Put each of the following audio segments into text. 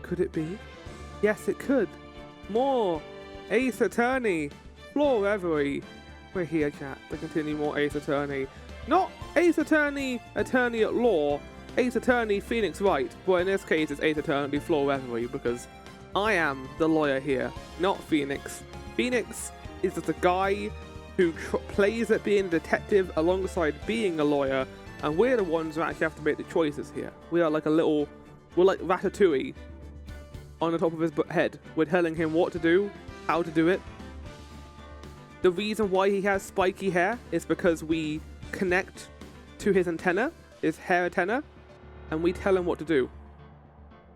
Could it be? Yes, it could. More Ace Attorney, Floor Reverie. We're here, chat, to continue more Ace Attorney. Not Ace Attorney, Attorney at Law, Ace Attorney Phoenix Wright, but in this case it's Ace Attorney Floor Reverie because I am the lawyer here, not Phoenix. Phoenix is just a guy who plays at being a detective alongside being a lawyer, and we're the ones who actually have to make the choices here. We are like we're like Ratatouille on the top of his head. We're telling him what to do, how to do it. The reason why he has spiky hair is because we connect to his antenna, his hair antenna, and we tell him what to do.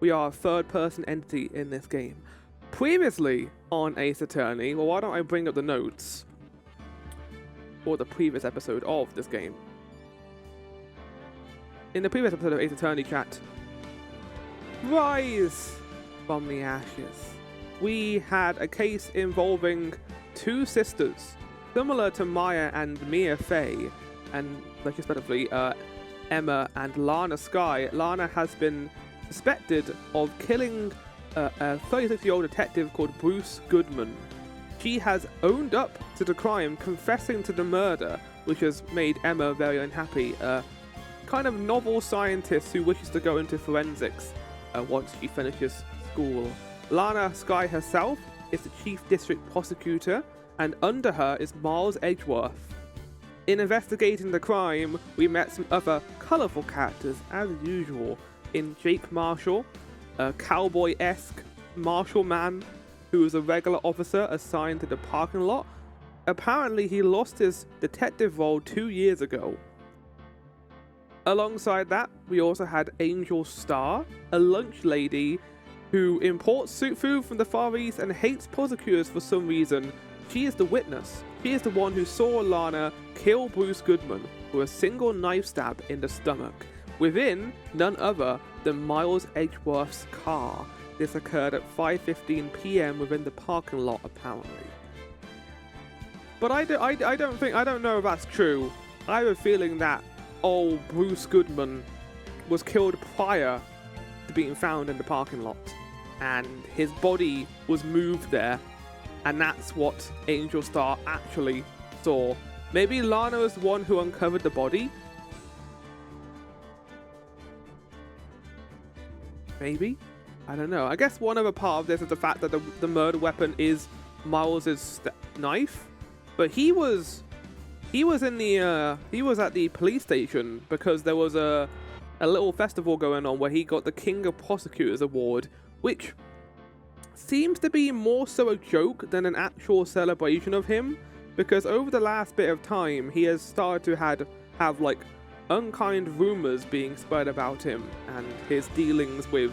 We are a third-person entity in this game. Previously on Ace Attorney, well, why don't I bring up the notes or the previous episode of this game. In the previous episode of Ace Attorney, chat, rise from the ashes. We had a case involving two sisters, similar to Maya and Mia Fey, and like respectively, Emma and Lana Skye. Lana has been suspected of killing a 36-year-old detective called Bruce Goodman. She has owned up to the crime, confessing to the murder, which has made Emma very unhappy. A kind of novel scientist who wishes to go into forensics once she finishes school. Lana Skye herself is the chief district prosecutor, and under her is Miles Edgeworth. In investigating the crime, we met some other colourful characters, as usual, in Jake Marshall, a cowboy-esque marshal man who is a regular officer assigned to the parking lot. Apparently, he lost his detective role 2 years ago. Alongside that, we also had Angel Starr, a lunch lady who imports food from the Far East and hates prosecutors for some reason. She is the witness. She is the one who saw Lana kill Bruce Goodman with a single knife stab in the stomach, within none other than Miles Edgeworth's car. This occurred at 5:15 p.m. within the parking lot, apparently. But I don't know if that's true. I have a feeling that old Bruce Goodman was killed prior to being found in the parking lot, and his body was moved there, and that's what Angel Starr actually saw. Maybe Lana was the one who uncovered the body? Maybe? I don't know. I guess one other part of this is the fact that the murder weapon is Miles's knife, but he was at the police station because there was a little festival going on where he got the King of Prosecutors award, which seems to be more so a joke than an actual celebration of him, because over the last bit of time he has started to have like unkind rumors being spread about him and his dealings with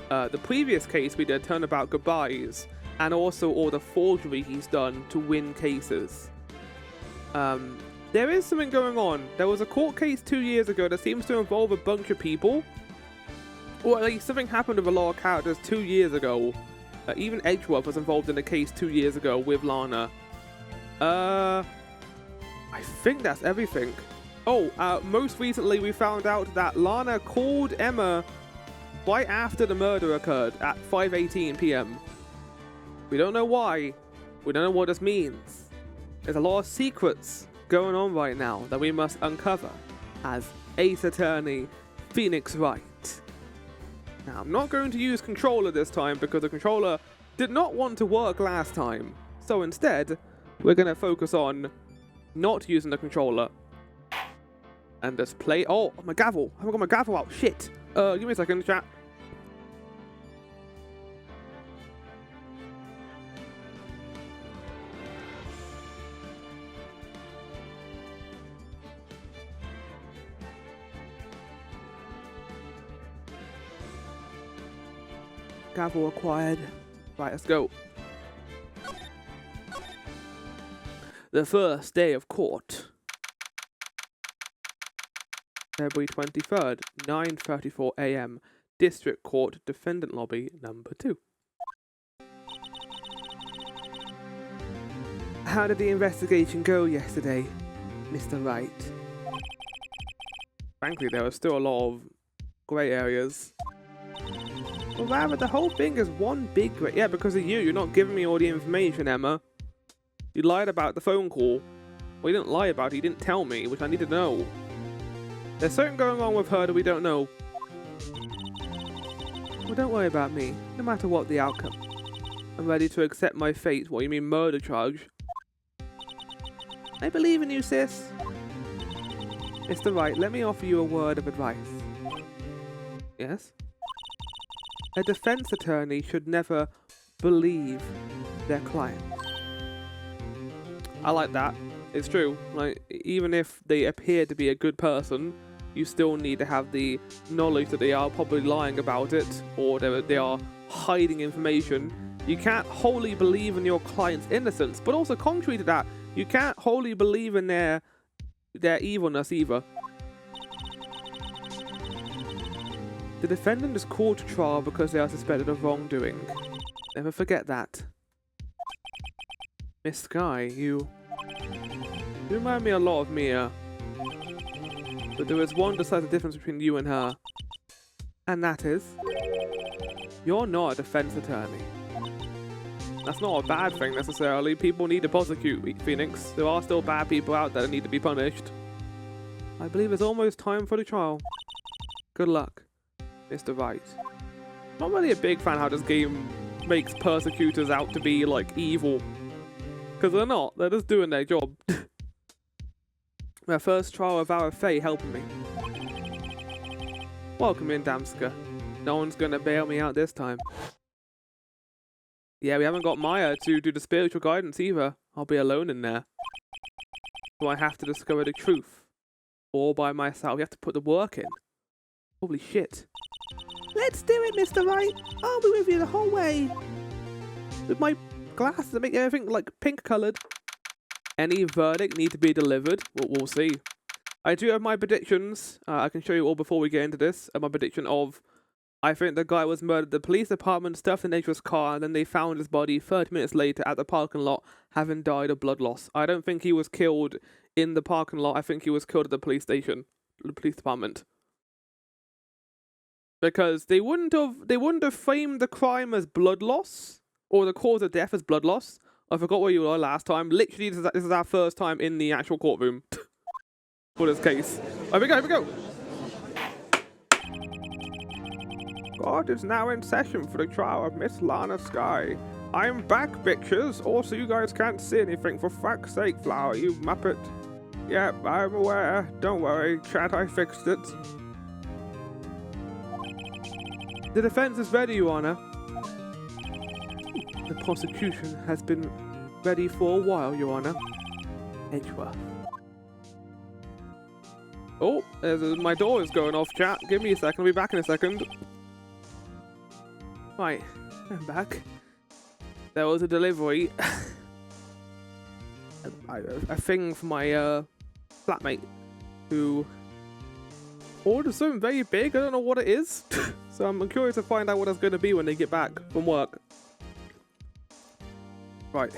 the previous case we did, Turnabout Goodbyes, and also all the forgery he's done to win cases. There is something going on. There was a court case 2 years ago that seems to involve a bunch of people, or at least something happened with a lot of characters 2 years ago. Even Edgeworth was involved in a case 2 years ago with Lana. I think that's everything. Oh, most recently we found out that Lana called Emma right after the murder occurred at 5:18 p.m. We don't know why. We don't know what this means. There's a lot of secrets going on right now that we must uncover as Ace Attorney Phoenix Wright. Now, I'm not going to use controller this time because the controller did not want to work last time. So instead, we're going to focus on not using the controller and just play. Oh, my gavel. I haven't got my gavel out. Shit. Give me a second, chat. Gavel acquired. Right, let's go. The first day of court. February 23rd, 9:34 a.m. District Court, Defendant Lobby, number 2. How did the investigation go yesterday, Mr. Wright? Frankly, there was still a lot of grey areas. Or rather, the whole thing is one big grey... Yeah, because of you. You're not giving me all the information, Emma. You lied about the phone call. Well, you didn't lie about it. You didn't tell me, which I need to know. There's something going on with her that we don't know. Well, don't worry about me. No matter what the outcome. I'm ready to accept my fate. What, you mean murder charge? I believe in you, sis. Mr. Wright, let me offer you a word of advice. Yes? A defense attorney should never believe their client. I like that. It's true. Like, even if they appear to be a good person, you still need to have the knowledge that they are probably lying about it, or they are hiding information. You can't wholly believe in your client's innocence, but also contrary to that, you can't wholly believe in their evilness either. The defendant is called to trial because they are suspected of wrongdoing. Never forget that. Miss Sky, you remind me a lot of Mia. But there is one decisive difference between you and her. And that is, you're not a defense attorney. That's not a bad thing necessarily. People need to prosecute, Phoenix. There are still bad people out there that need to be punished. I believe it's almost time for the trial. Good luck, Mr. Wright. Not really a big fan how this game makes persecutors out to be, like, evil. Because they're not. They're just doing their job. My first trial of our fate helping me. Welcome in, Damska. No one's gonna bail me out this time. Yeah, we haven't got Maya to do the spiritual guidance either. I'll be alone in there. So I have to discover the truth. All by myself. We have to put the work in. Holy shit. Let's do it, Mr. Wright. I'll be with you the whole way. With my glasses that make everything, like, pink-coloured. Any verdict need to be delivered? We'll see. I do have my predictions. I can show you all before we get into this. My prediction of... I think the guy was murdered. The police department stuffed in his car, and then they found his body 30 minutes later at the parking lot, having died of blood loss. I don't think he was killed in the parking lot. I think he was killed at the police station, the police department. Because they wouldn't have framed the crime as blood loss, or the cause of death as blood loss. I forgot where you were last time. Literally, this is our first time in the actual courtroom for this case. Here we go, here we go. Court is now in session for the trial of Miss Lana Sky. I'm back, bitches. Also, you guys can't see anything. For fuck's sake, Flower, you muppet. Yep, I'm aware. Don't worry, chat, I fixed it. The defense is ready, Your Honor. The prosecution has been ready for a while, Your Honor. Edgeworth. Oh, my door is going off, chat. Give me a second. I'll be back in a second. Right, I'm back. There was a delivery. a thing for my flatmate who ordered something very big. I don't know what it is. So I'm curious to find out what it's going to be when they get back from work. Right.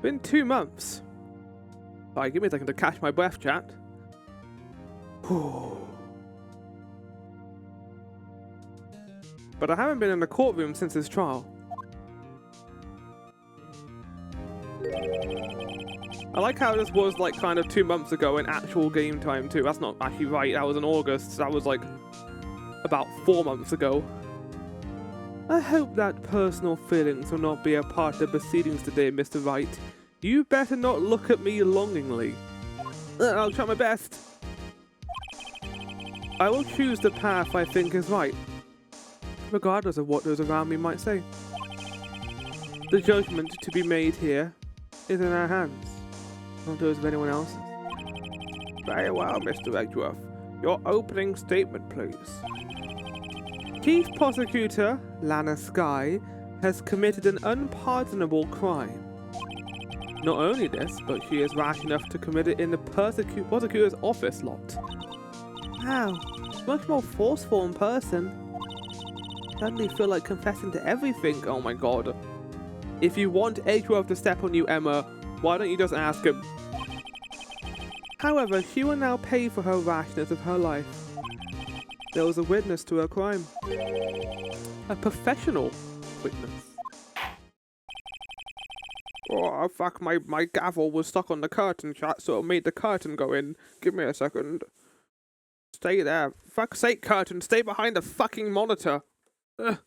Been 2 months. Alright, give me a second to catch my breath, chat. But I haven't been in the courtroom since his trial. I like how this was like kind of 2 months ago in actual game time too. That's not actually right. That was in August. That was like about 4 months ago. I hope that personal feelings will not be a part of the proceedings today, Mr. Wright. You better not look at me longingly. I'll try my best. I will choose the path I think is right, regardless of what those around me might say. The judgment to be made here is in our hands, not those of anyone else's. Very well, Mr. Edgeworth. Your opening statement, please. Chief Prosecutor Lana Sky has committed an unpardonable crime. Not only this, but she is rash enough to commit it in the prosecutor's office lot. Wow, much more forceful in person. Suddenly feel like confessing to everything. Oh my god. If you want Edgeworth to step on you, Emma, why don't you just ask him? However, she will now pay for her rashness of her life. There was a witness to a crime. A professional witness. Oh, fuck, my gavel was stuck on the curtain, chat, so it made the curtain go in. Give me a second. Stay there. Fuck's sake, curtain, stay behind the fucking monitor. Ugh.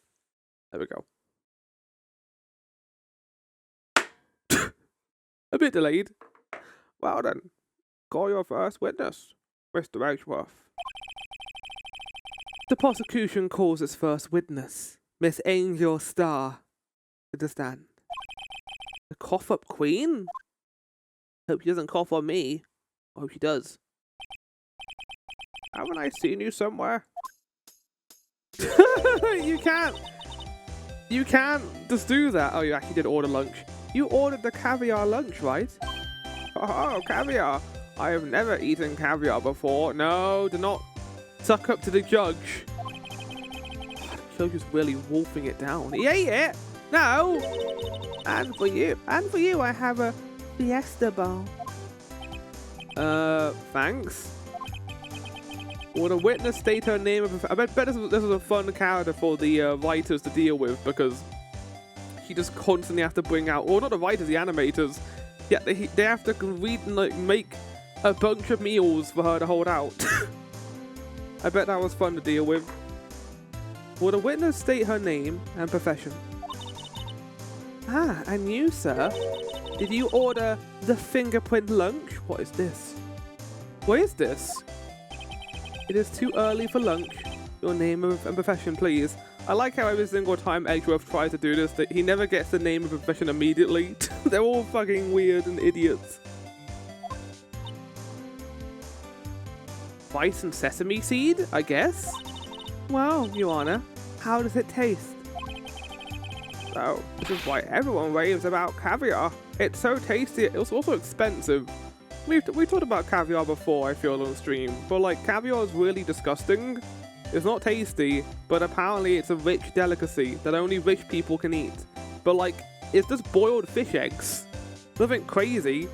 There we go. A bit delayed. Well then, call your first witness, Mr. Edgeworth. The prosecution calls its first witness, Miss Angel Starr, to the stand. The cough-up queen? Hope she doesn't cough on me. I hope she does. Haven't I seen you somewhere? You can't just do that. Oh, you actually did order lunch. You ordered the caviar lunch, right? Oh, caviar. I have never eaten caviar before. No, do not suck up to the judge. Oh, the judge is really wolfing it down. He ate it. No. And for you, I have a Fiesta bar. Thanks. Will the witness state her name? I bet this was a fun character for the writers to deal with, because he just constantly have to bring out, or not the writers, the animators. Yeah, they have to read and like make a bunch of meals for her to hold out. I bet that was fun to deal with. Will the witness state her name and profession? Ah, and you, sir? Did you order the fingerprint lunch? What is this? What is this? It is too early for lunch. Your name and profession, please. I like how every single time Edgeworth tries to do this, that he never gets the name and profession immediately. They're all fucking weird and idiots. Rice and sesame seed, I guess? Well, Your Honor, how does it taste? Oh, this is why everyone raves about caviar. It's so tasty, it's also expensive. We talked about caviar before, I feel, on the stream, but like, caviar is really disgusting. It's not tasty, but apparently it's a rich delicacy that only rich people can eat. But like, it's just boiled fish eggs. Nothing crazy.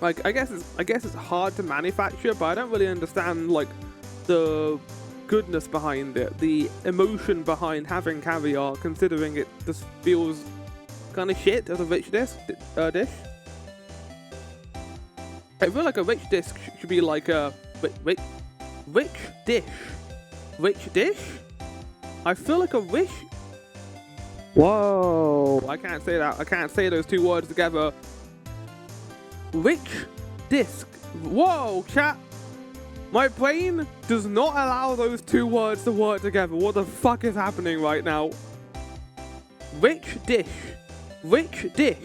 Like, I guess it's hard to manufacture, but I don't really understand like the goodness behind it, the emotion behind having caviar, considering it just feels kind of shit as a rich dish. I feel like a rich dish should be like a rich dish. Rich dish? I feel like a rich... Whoa, I can't say that. I can't say those two words together. Rich disc. Whoa, chat. My brain does not allow those two words to work together. What the fuck is happening right now? Rich dish. Rich dish.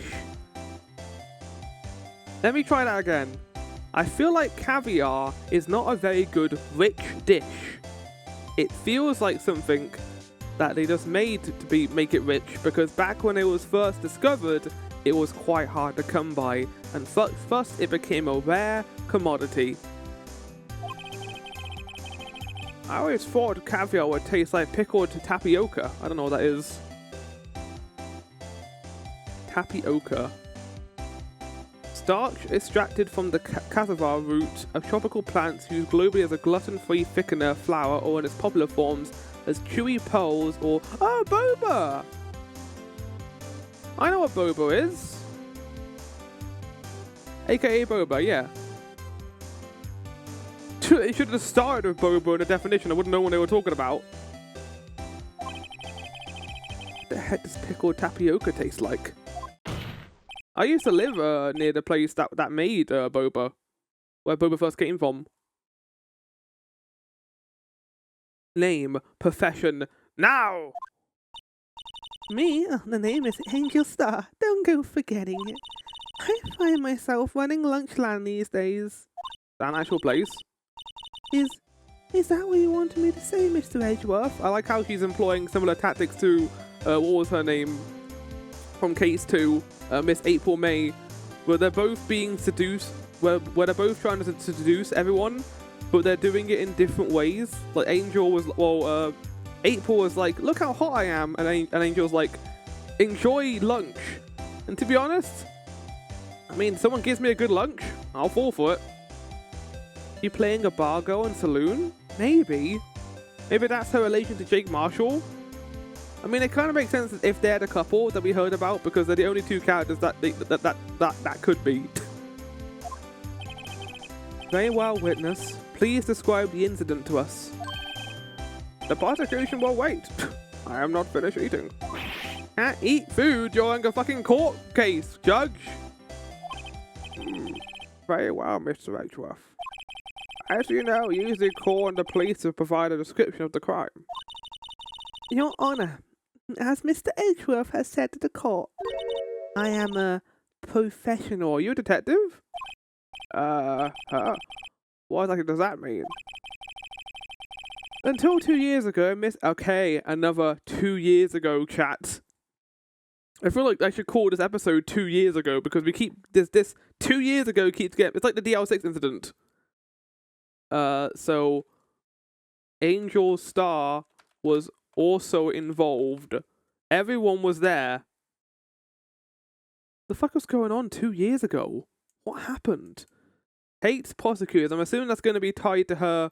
Let me try that again. I feel like caviar is not a very good rich dish. It feels like something that they just made to make it rich, because back when it was first discovered, it was quite hard to come by, and first it became a rare commodity. I always thought caviar would taste like pickled tapioca. I don't know what that is. Tapioca. Starch extracted from the cassava root of tropical plants used globally as a gluten-free thickener, flour, or in its popular forms as chewy pearls or... Oh, boba! I know what boba is. AKA boba, yeah. It should have started with boba in the definition. I wouldn't know what they were talking about. What the heck does pickled tapioca taste like? I used to live near the place that made boba, where boba first came from. Name, profession, now! Me? The name is Angel Starr. Don't go forgetting it. I find myself running Lunchland these days. Is that an actual place? Is that what you wanted me to say, Mr. Edgeworth? I like how she's employing similar tactics to, what was her name? From Case 2, Miss April May, where they're both being seduced, where they're both trying to seduce everyone, but they're doing it in different ways. Like Angel was, April was like, look how hot I am, and Angel was like, enjoy lunch. And to be honest, I mean, someone gives me a good lunch, I'll fall for it. She playing a bar girl in Saloon? Maybe. Maybe that's her relation to Jake Marshall. I mean, it kind of makes sense if they're the couple that we heard about, because they're the only two characters that that could be. Very well, witness. Please describe the incident to us. The prosecution will wait. I am not finished eating. Can't eat food during a fucking court case, Judge. Very well, Mr. Edgeworth. As you know, usually call on the police to provide a description of the crime. Your Honor, as Mr. Edgeworth has said to the court, I am a professional. Are you a detective? What exactly does that mean? Until 2 years ago, Okay, another 2 years ago, chat. I feel like I should call this episode 2 years ago, because we keep this 2 years ago keeps getting. It's like the DL6 incident. So Angel Star was also involved. Everyone was there. The fuck was going on 2 years ago? What happened? Hates prosecutors. I'm assuming that's going to be tied to her.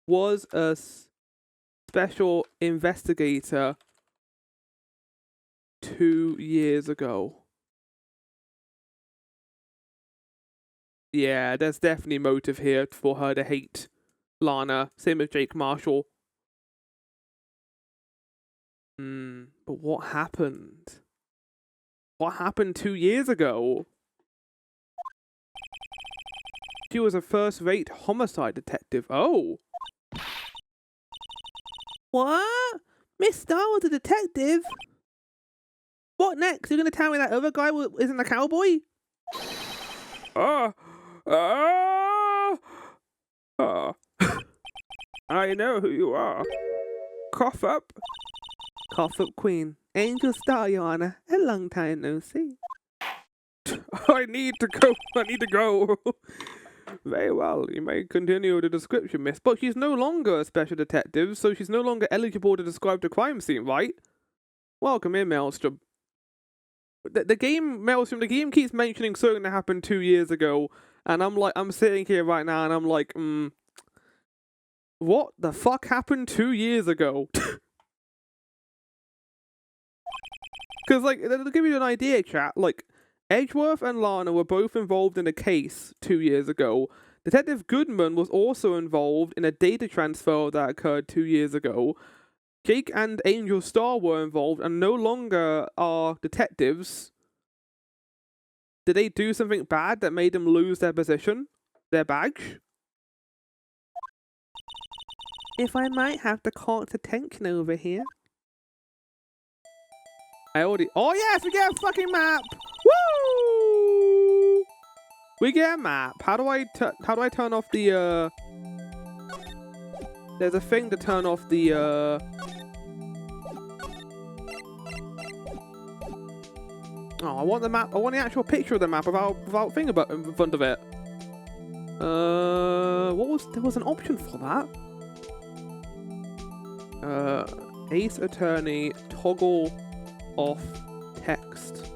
Was a special investigator 2 years ago. Yeah, there's definitely motive here for her to hate Lana. Same as Jake Marshall. But what happened? What happened 2 years ago? She was a first-rate homicide detective. Oh. What? Miss Star was a detective? What next? You're going to tell me that other guy isn't a cowboy? I know who you are. Cough up. Cough up, Queen. Angel Star, Your Honor. A long time no see. I need to go. Very well, you may continue the description, miss. But she's no longer a special detective, so she's no longer eligible to describe the crime scene, right? Welcome in, Maelstrom. The game keeps mentioning something that happened 2 years ago, and I'm sitting here right now, and I'm like, what the fuck happened 2 years ago? Because, like, to give you an idea, chat, like, Edgeworth and Lana were both involved in a case 2 years ago. Detective Goodman was also involved in a data transfer that occurred 2 years ago. Jake and Angel Star were involved and no longer are detectives. Did they do something bad that made them lose their position? Their badge? If I might have the court's attention over here. Oh yes, we get a fucking map! Woo! We get a map. How do I turn off the There's a thing to turn off the Oh, I want the map. I want the actual picture of the map without thing about in front of it. There was an option for that. Ace Attorney toggle off text.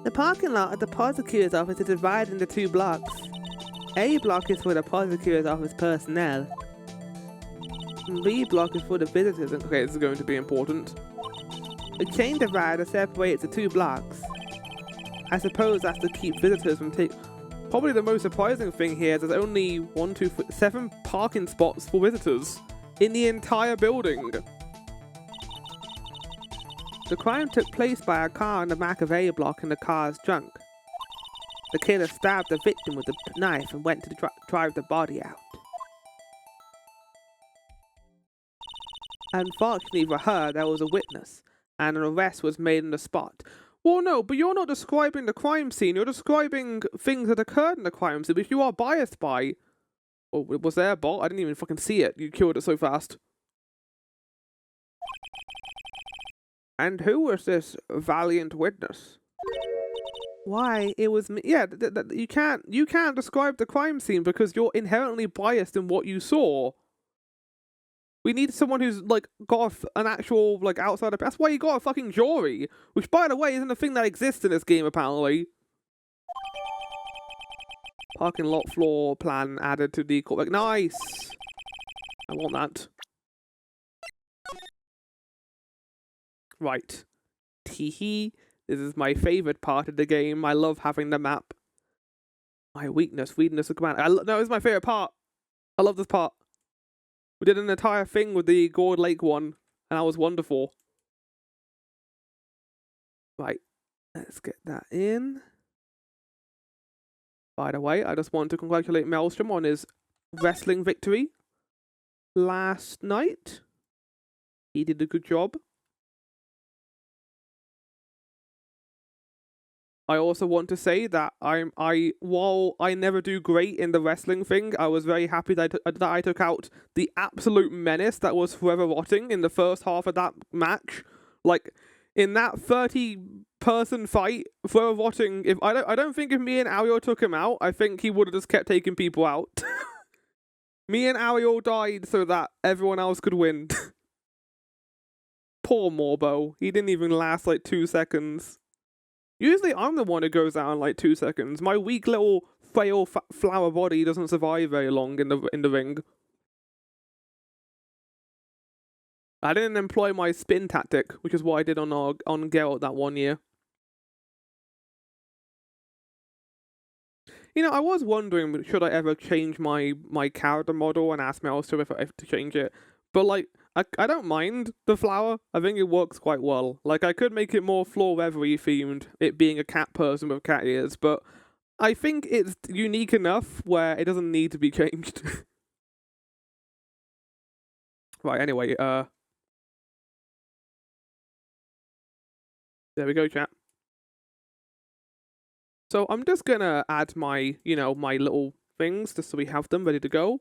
The parking lot at the prosecutor's office is divided into 2 blocks. A block is for the prosecutor's office personnel. And B block is for the visitors. Okay, this is going to be important. The chain divider separates the 2 blocks. I suppose that's to keep visitors from taking. Probably the most surprising thing here is there's only 7 parking spots for visitors in the entire building. The crime took place by a car in the back of A block and the car's trunk. The killer stabbed the victim with a knife and went to drive the body out. Unfortunately for her, there was a witness, and an arrest was made on the spot. Well, no, but you're not describing the crime scene. You're describing things that occurred in the crime scene, which you are biased by. Oh, was there a bot? I didn't even fucking see it. You killed it so fast. And who was this valiant witness? Why, it was me. Yeah, you can't describe the crime scene because you're inherently biased in what you saw. We need someone who's, like, got an actual, like, outsider. That's why you got a fucking jury. Which, by the way, isn't a thing that exists in this game, apparently. Parking lot floor plan added to the... Like, nice! I want that. Right. Teehee. This is my favorite part of the game. I love having the map. My weakness of command. No, this is my favorite part. I love this part. We did an entire thing with the Gourd Lake one, and that was wonderful. Right, let's get that in. By the way, I just want to congratulate Maelstrom on his wrestling victory last night. He did a good job. I also want to say that while I never do great in the wrestling thing, I was very happy that I took out the absolute menace that was Forever Rotting in the first half of that match. Like, in that 30-person fight, Forever Rotting, I don't think if me and Ariel took him out, I think he would have just kept taking people out. Me and Ariel died so that everyone else could win. Poor Morbo. He didn't even last like 2 seconds. Usually I'm the one who goes out in like 2 seconds. My weak little frail flower body doesn't survive very long in the ring. I didn't employ my spin tactic, which is what I did on Geralt that one year. You know, I was wondering, should I ever change my character model and ask Maelstrom if to change it. But like, I don't mind the flower. I think it works quite well. Like, I could make it more Floor Reverie themed, it being a cat person with cat ears, but I think it's unique enough where it doesn't need to be changed. Right, anyway, there we go, chat. So I'm just gonna add my, my little things just so we have them ready to go.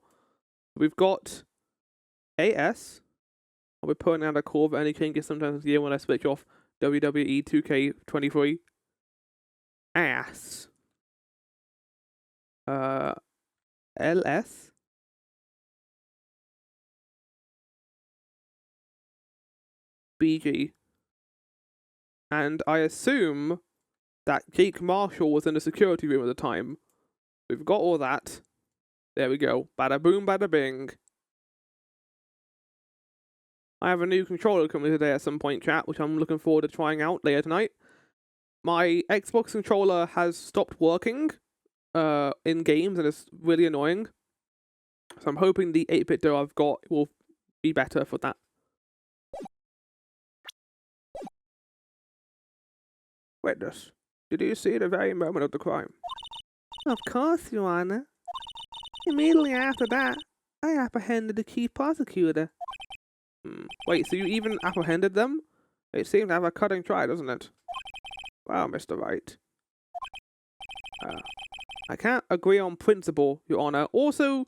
We've got AS. I'll be putting out a call for any changes sometimes this year when I switch off WWE 2K23. AS. LS. BG. And I assume that Jake Marshall was in the security room at the time. We've got all that. There we go. Bada boom, bada bing. I have a new controller coming today at some point, chat, which I'm looking forward to trying out later tonight. My Xbox controller has stopped working in games, and it's really annoying. So I'm hoping the 8-bit dough I've got will be better for that. Witness, did you see the very moment of the crime? Of course, Your Honor. Immediately after that, I apprehended the chief prosecutor. Wait, so you even apprehended them? They seem to have a cutting try, doesn't it? Well, Mr. Wright. I can't agree on principle, Your Honor. Also,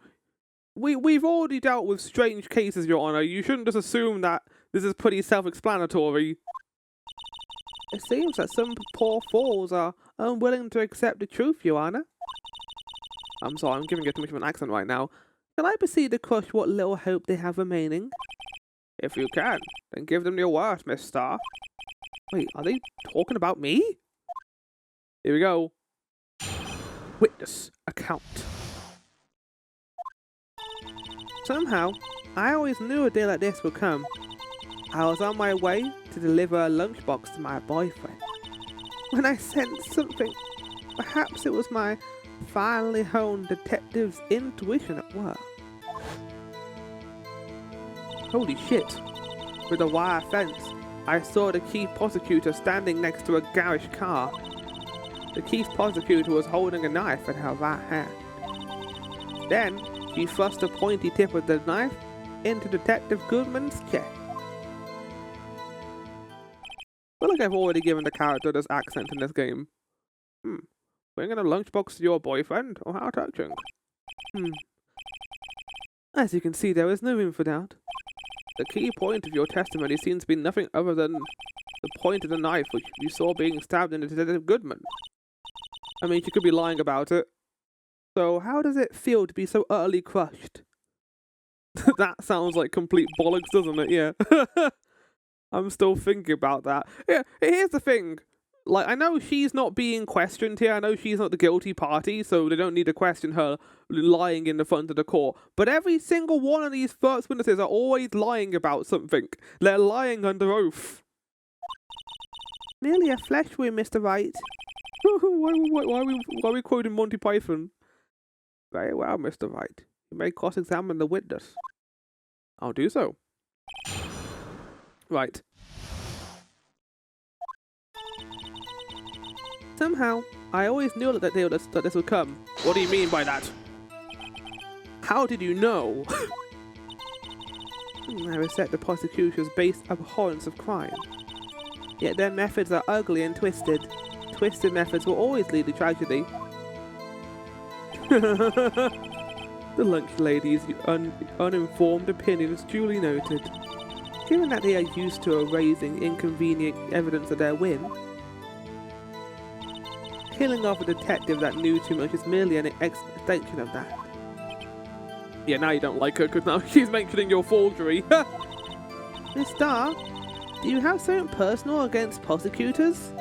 we've already dealt with strange cases, Your Honor. You shouldn't just assume that this is pretty self-explanatory. It seems that some poor fools are unwilling to accept the truth, Your Honor. I'm sorry, I'm giving it too much of an accent right now. Can I proceed to crush what little hope they have remaining? If you can, then give them your worst, Miss Star. Wait, are they talking about me? Here we go. Witness account. Somehow, I always knew a day like this would come. I was on my way to deliver a lunchbox to my boyfriend when I sensed something. Perhaps it was my finely honed detective's intuition at work. Holy shit. With a wire fence, I saw the chief prosecutor standing next to a garish car. The chief prosecutor was holding a knife in her right hand. Then, she thrust the pointy tip of the knife into Detective Goodman's chest. I feel like I've already given the character this accent in this game. Bringing a lunchbox to your boyfriend? Oh, how touching. As you can see, there is no room for doubt. The key point of your testimony seems to be nothing other than the point of the knife which you saw being stabbed into Detective Goodman. I mean, she could be lying about it. So, how does it feel to be so utterly crushed? That sounds like complete bollocks, doesn't it? Yeah. I'm still thinking about that. Yeah, here's the thing. Like, I know she's not being questioned here. I know she's not the guilty party, so they don't need to question her lying in the front of the court. But every single one of these first witnesses are always lying about something. They're lying under oath. Merely a flesh wound, Mr. Wright. why are we quoting Monty Python? Very well, Mr. Wright. You may cross-examine the witness. I'll do so. Right. Somehow, I always knew that this would come. What do you mean by that? How did you know? I respect the prosecution's base abhorrence of crime. Yet their methods are ugly and twisted. Twisted methods will always lead to tragedy. The lunch lady's uninformed opinion is duly noted. Given that they are used to erasing inconvenient evidence of their whim, killing off a detective that knew too much is merely an extension of that. Yeah, now you don't like her because now she's mentioning your forgery. Miss Starr, do you have something personal against prosecutors?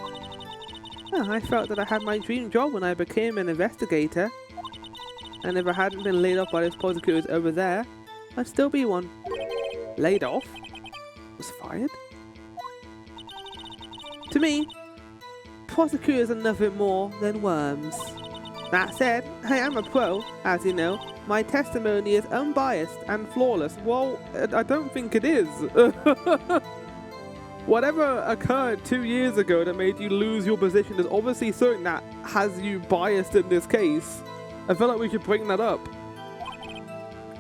Oh, I felt that I had my dream job when I became an investigator. And if I hadn't been laid off by those prosecutors over there, I'd still be one. Laid off? Was fired? To me, prosecutors are nothing more than worms. That said, I am a pro, as you know. My testimony is unbiased and flawless. Well, I don't think it is. Whatever occurred 2 years ago that made you lose your position is obviously something that has you biased in this case. I feel like we should bring that up.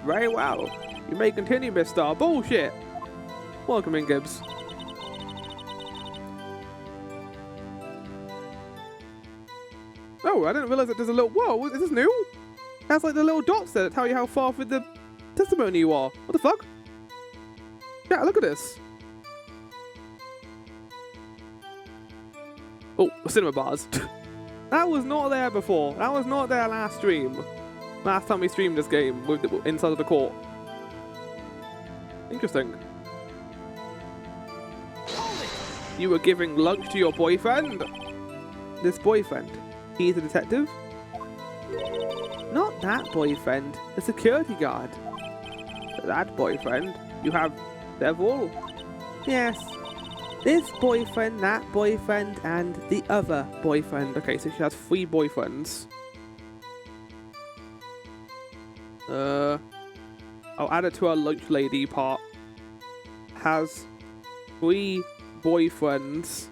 Very well. You may continue, Miss Starr. Bullshit. Welcome in, Gibbs. Oh, I didn't realize that there's a little... Whoa, is this new? That's like the little dots there that tell you how far with the testimony you are. What the fuck? Yeah, look at this. Oh, cinema bars. That was not there before. That was not there last stream. Last time we streamed this game with inside of the court. Interesting. You were giving lunch to your boyfriend? This boyfriend? He's a detective? Not that boyfriend. The security guard. That boyfriend? You have several? Yes. This boyfriend, that boyfriend, and the other boyfriend. Okay, so she has 3 boyfriends. I'll add it to our lunch lady part. Has 3 boyfriends.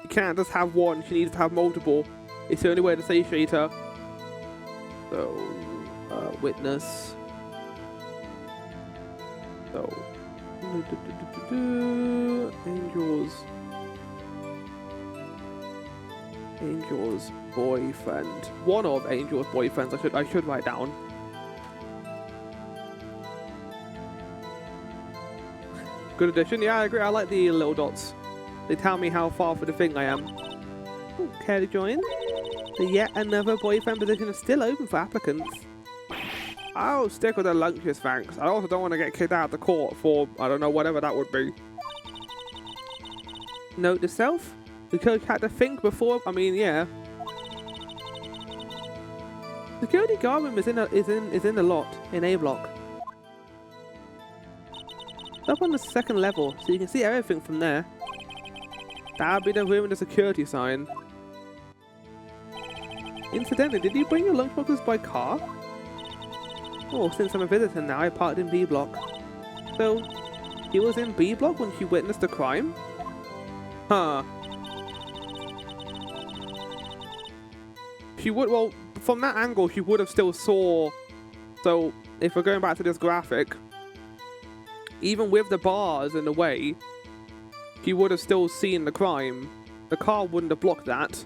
You can't just have one, she needs to have multiple. It's the only way to satiate her. So, witness. So, Angel's boyfriend. One of Angel's boyfriends. I should write down. Good addition. Yeah, I agree. I like the little dots. They tell me how far for the thing I am. Ooh, care to join? The yet another boyfriend position is still open for applicants. I'll stick with the lunches, thanks. I also don't want to get kicked out of the court for, I don't know, whatever that would be. Note to self, the coach had to think before, I mean, yeah. Security guard room is in the lot, in A block. It's up on the 2nd level, so you can see everything from there. That'll be the room with the security sign. Incidentally, did you bring your lunchboxes by car? Oh, since I'm a visitor now, I parked in B block. So, he was in B block when she witnessed the crime? Huh. She would, well, from that angle, she would have still saw... So, if we're going back to this graphic, even with the bars in the way, she would have still seen the crime. The car wouldn't have blocked that.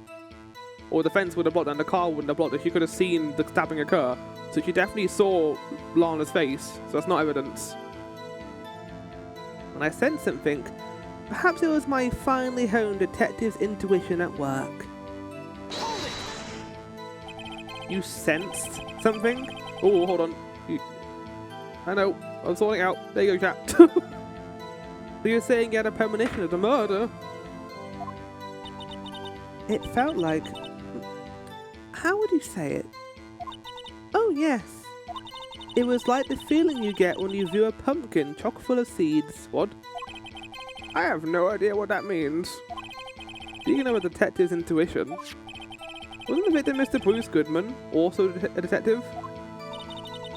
Or the fence would have blocked that, and the car wouldn't have blocked it. She could have seen the stabbing occur. So she definitely saw Lana's face, so that's not evidence. And I sensed something. Perhaps it was my finely honed detective's intuition at work. You sensed something? Oh, hold on. I know. I'm sorting it out. There you go, chat. So you're saying you had a premonition of the murder? It felt like... How would you say it? Oh, yes. It was like the feeling you get when you view a pumpkin chock full of seeds. What? I have no idea what that means. Speaking of a detective's intuition, wasn't the victim Mr. Bruce Goodman also a detective?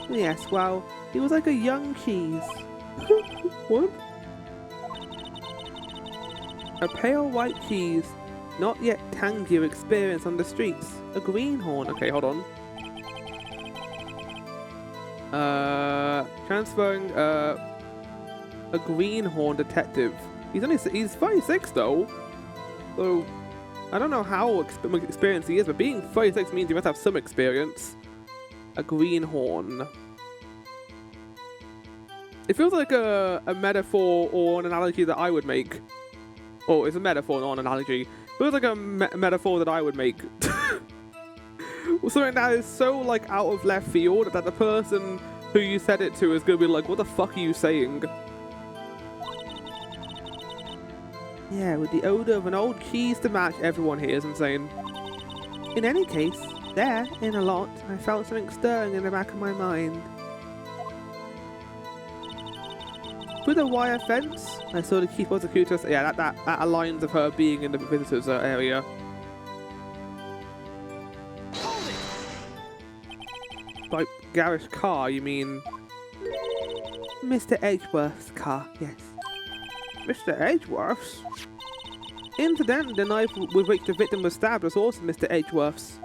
Yes, well, he was like a young cheese. What? A pale white cheese, not yet tangy of experience on the streets. A greenhorn. Okay, hold on. Transferring a greenhorn detective. He's 36 though, so I don't know how experienced he is, but being 36 means he must have some experience. A greenhorn. It feels like a metaphor or an analogy that I would make. Oh, it's a metaphor, not an analogy. It feels like a metaphor that I would make. Something that is so like out of left field that the person who you said it to is going to be like, what the fuck are you saying? Yeah, with the odour of an old cheese to match, everyone here is insane. In any case, there, in a lot, I felt something stirring in the back of my mind. Through the wire fence, I saw the chief prosecutor. Yeah, that aligns with her being in the visitors area. By garish car, you mean Mr. Edgeworth's car? Yes. Mr. Edgeworth's? Incidentally, the knife with which the victim was stabbed was also Mr. Edgeworth's.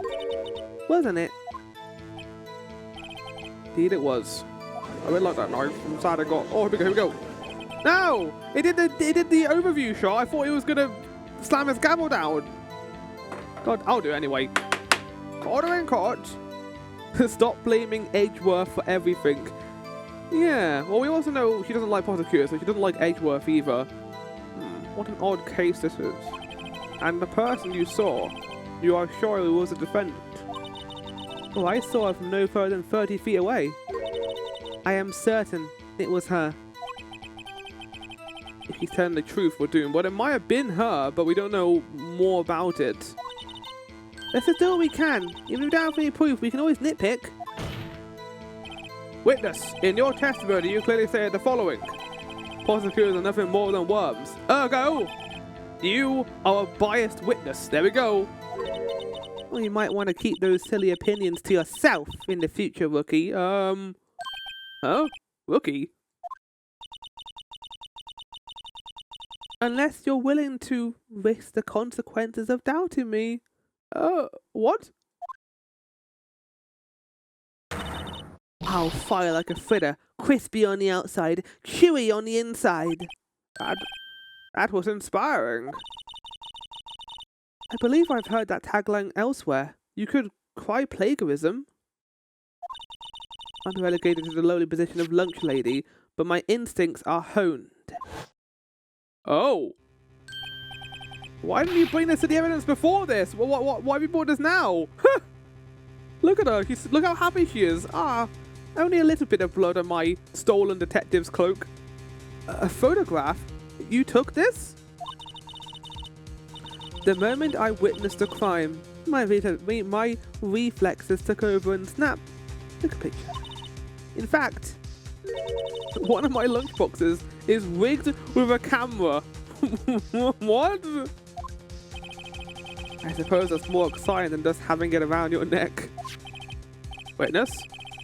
Wasn't it? Indeed it was. I really like that knife. I'm sad I got... Oh, here we go. No! It did the overview shot. I thought he was going to slam his gavel down. God, I'll do it anyway. Order in court. Stop blaming Edgeworth for everything. Yeah, well, we also know she doesn't like prosecutors, so she doesn't like Edgeworth either. What an odd case this is. And the person you saw, you are sure it was a defendant? Well, I saw her from no further than 30 feet away. I am certain it was her. If she's telling the truth, we're doomed. Well, it might have been her, but we don't know more about it. Let's just do what we can. If we don't have any proof, we can always nitpick. Witness, in your testimony, you clearly say the following. Prosecutors are nothing more than worms. Ergo, you are a biased witness. There we go. Well, you might want to keep those silly opinions to yourself in the future, rookie. Huh? Rookie? Unless you're willing to risk the consequences of doubting me. What? I'll fire like a fritter, crispy on the outside, chewy on the inside. That was inspiring. I believe I've heard that tagline elsewhere. You could cry plagiarism. I'm relegated to the lowly position of lunch lady, but my instincts are honed. Oh. Why didn't you bring this to the evidence before this? Why have you brought this now? Look at her. Look how happy she is. Only a little bit of blood on my stolen detective's cloak. A photograph? You took this? The moment I witnessed the crime, my reflexes took over and snapped. Took a picture. In fact, one of my lunchboxes is rigged with a camera. What? I suppose that's more exciting than just having it around your neck. Witness?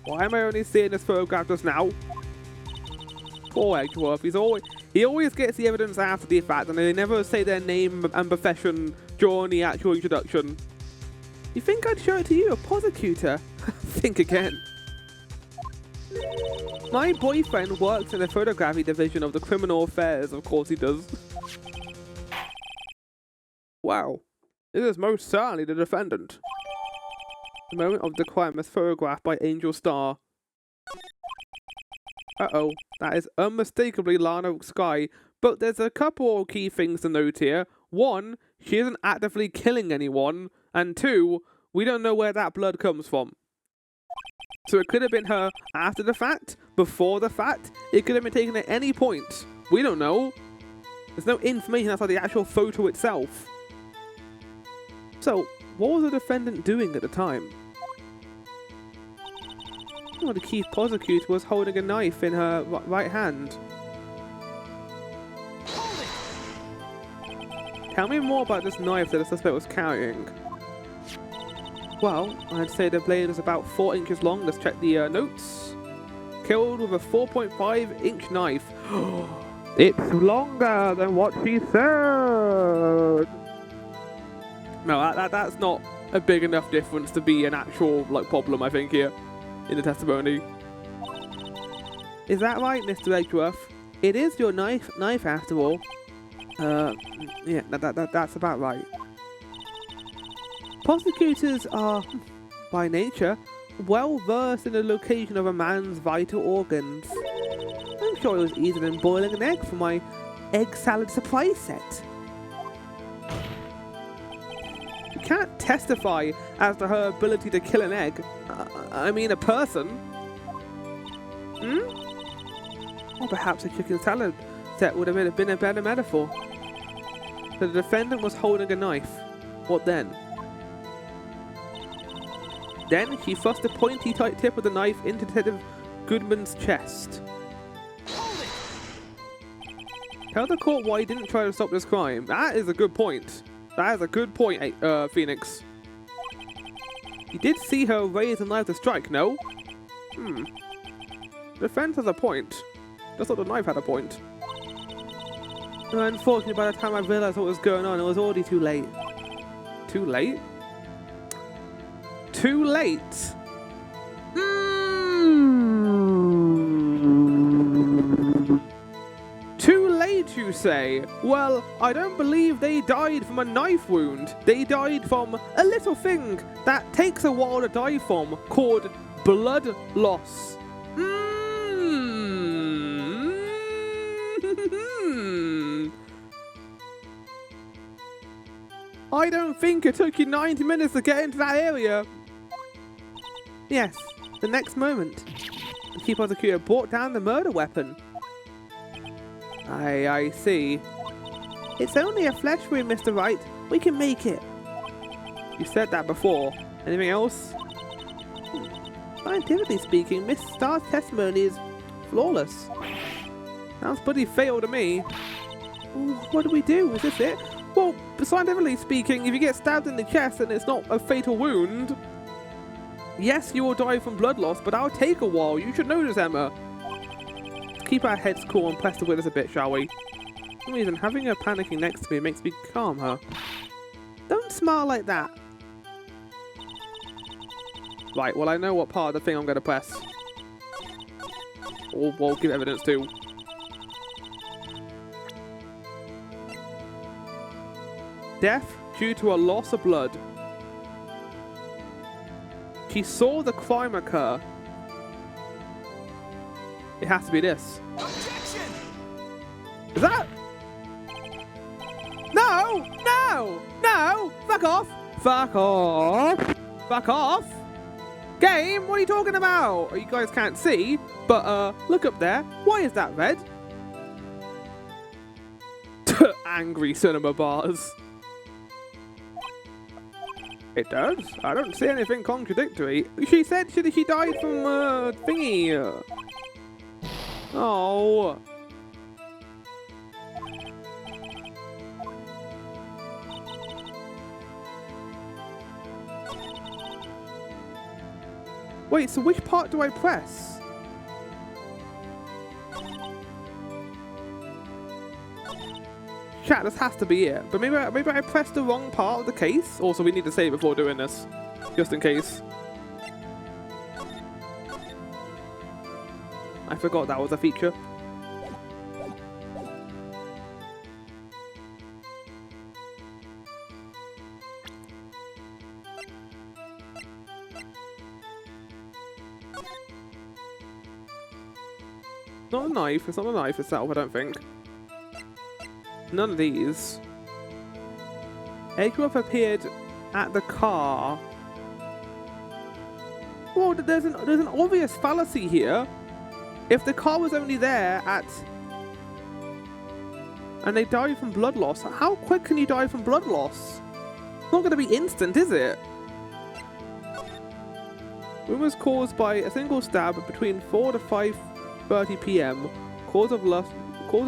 Why am I only seeing this photograph just now? Poor Edgeworth. He always gets the evidence after the fact, and they never say their name and profession during the actual introduction. You think I'd show it to you, a prosecutor? Think again. My boyfriend works in the photography division of the criminal affairs. Of course he does. Wow. This is most certainly the defendant. The moment of the crime is photographed by Angel Star. Uh-oh. That is unmistakably Lana Sky. But there's a couple of key things to note here. One, she isn't actively killing anyone. And two, we don't know where that blood comes from. So it could have been her after the fact, before the fact. It could have been taken at any point. We don't know. There's no information outside the actual photo itself. So, what was the defendant doing at the time? Well, the chief prosecutor was holding a knife in her right hand. Tell me more about this knife that the suspect was carrying. Well, I'd say the blade was about 4 inches long. Let's check the notes. Killed with a 4.5-inch knife. It's longer than what she said. No, that's not a big enough difference to be an actual problem, I think, here in the testimony. Is that right, Mr. Edgeworth? It is your knife after all. Yeah, that's about right. Prosecutors are, by nature, well versed in the location of a man's vital organs. I'm sure it was easier than boiling an egg for my egg salad surprise set. You can't testify as to her ability to kill an egg. I mean a person. Or perhaps a chicken salad set would have been a better metaphor. The defendant was holding a knife. What then? Then she thrust the pointy tight tip of the knife into Detective Goodman's chest. Tell the court why he didn't try to stop this crime. That is a good point. That is a good point, Phoenix. You did see her raise the knife to strike, no? The defense has a point. Just thought the knife had a point. Unfortunately, by the time I realized what was going on, it was already too late. Too late? Too late? Too late, you say? Well, I don't believe they died from a knife wound. They died from a little thing that takes a while to die from, called blood loss. I don't think it took you 90 minutes to get into that area. Yes, the next moment, the chief prosecutor brought down the murder weapon. I see. It's only a flesh wound, Mr. Wright. We can make it. You said that before. Anything else? Scientifically speaking, Miss Starr's testimony is flawless. Sounds pretty fatal to me. What do we do? Is this it? Well, scientifically speaking, if you get stabbed in the chest and it's not a fatal wound, yes, you will die from blood loss, but that'll take a while. You should know this, Emma. Let's keep our heads cool and press the witness a bit, shall we? For some reason, having her panicking next to me makes me calm her. Don't smile like that. Right, well, I know what part of the thing I'm going to press. Or we'll give evidence to. Death due to a loss of blood. She saw the crime occur. It has to be this. Objection! Is that? No! No! No! Fuck off! Fuck off! Fuck off! Game? What are you talking about? You guys can't see, but look up there. Why is that red? Angry cinema bars. It does. I don't see anything contradictory. She said she died from thingy. Oh. Wait, so which part do I press? Chat, this has to be it. But maybe I pressed the wrong part of the case. Also, we need to save before doing this. Just in case. I forgot that was a feature. Not a knife. It's not a knife itself, I don't think. None of these. Edgeworth appeared at the car. Well, there's an obvious fallacy here. If the car was only there at... and they died from blood loss, how quick can you die from blood loss? It's not going to be instant, is it? Wound was caused by a single stab between 4 to 5:30 p.m. Cause of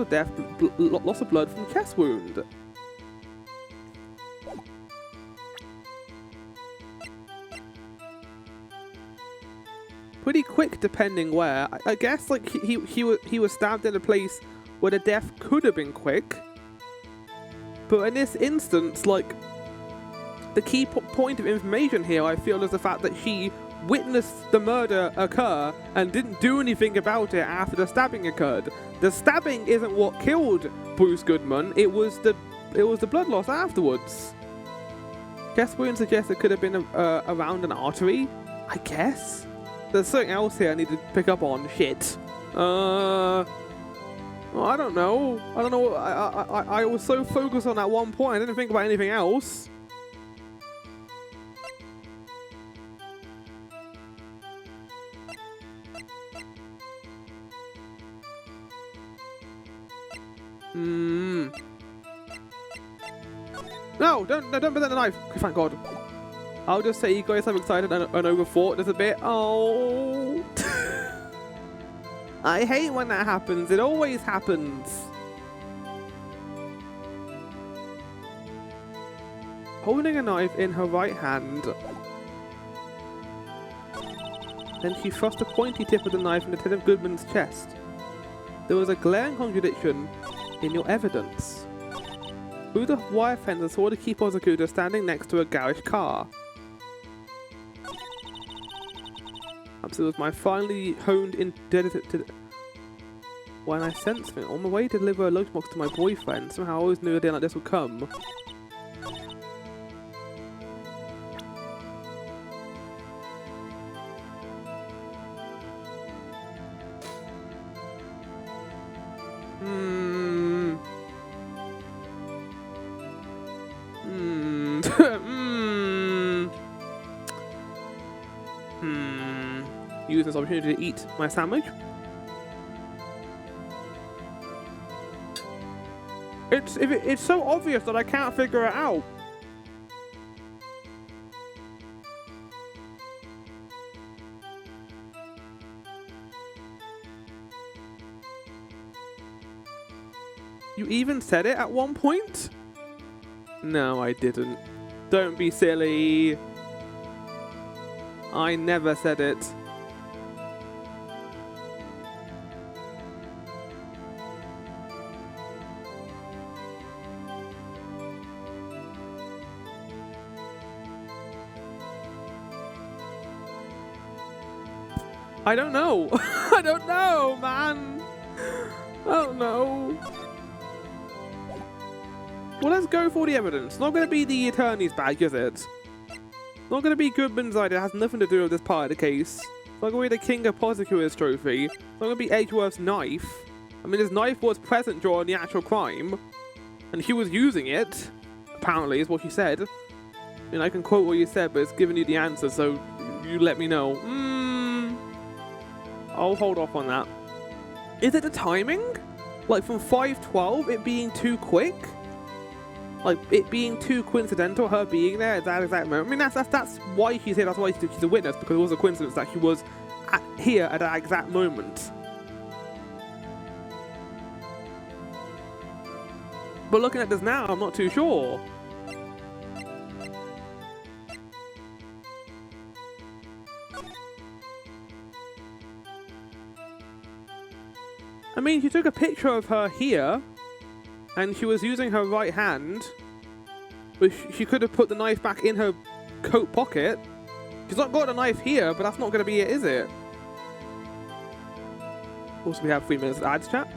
death, loss of blood from chest wound. Pretty quick, depending where. I guess like he was stabbed in a place where the death could have been quick. But in this instance, like the key point of information here, I feel, is the fact that she witnessed the murder occur and didn't do anything about it after the stabbing occurred. The stabbing isn't what killed Bruce Goodman. It was the blood loss afterwards. Chest wound suggests it could have been around an artery. I guess. There's something else here I need to pick up on. Shit. Well, I don't know. I was so focused on that one point, I didn't think about anything else. No, don't present the knife. Thank God. I'll just say you guys have excited and overthought this a bit. Oh. I hate when that happens. It always happens. Holding a knife in her right hand. Then she thrust the pointy tip of the knife into Detective Goodman's chest. There was a glaring contradiction in your evidence. Through the wire fence, I saw the key prosecutor standing next to a garage car. So it was my finely honed in when I sensed something on my way to deliver a lunchbox to my boyfriend. Somehow I always knew a day like this would come. Use this opportunity to eat my sandwich. It's so obvious that I can't figure it out. You even said it at one point? No, I didn't. Don't be silly. I never said it. I don't know. I don't know, man. I don't know. Well, let's go for the evidence. It's not going to be the attorney's bag, is it? It's not going to be Goodman's idea. It has nothing to do with this part of the case. It's not going to be the King of Prosecutors trophy. It's not going to be Edgeworth's knife. I mean, his knife was present during the actual crime. And he was using it. Apparently, is what she said. And I can quote what you said, but it's giving you the answer, so you let me know. I'll hold off on that. Is it the timing? Like from 5:12, it being too quick? Like it being too coincidental, her being there at that exact moment? I mean, that's why she's here. That's why she's a witness, because it was a coincidence that she was here at that exact moment. But looking at this now, I'm not too sure. I mean, she took a picture of her here, and she was using her right hand, but she could have put the knife back in her coat pocket. She's not got a knife here, but that's not going to be it, is it? Also, we have 3 minutes of ads chat,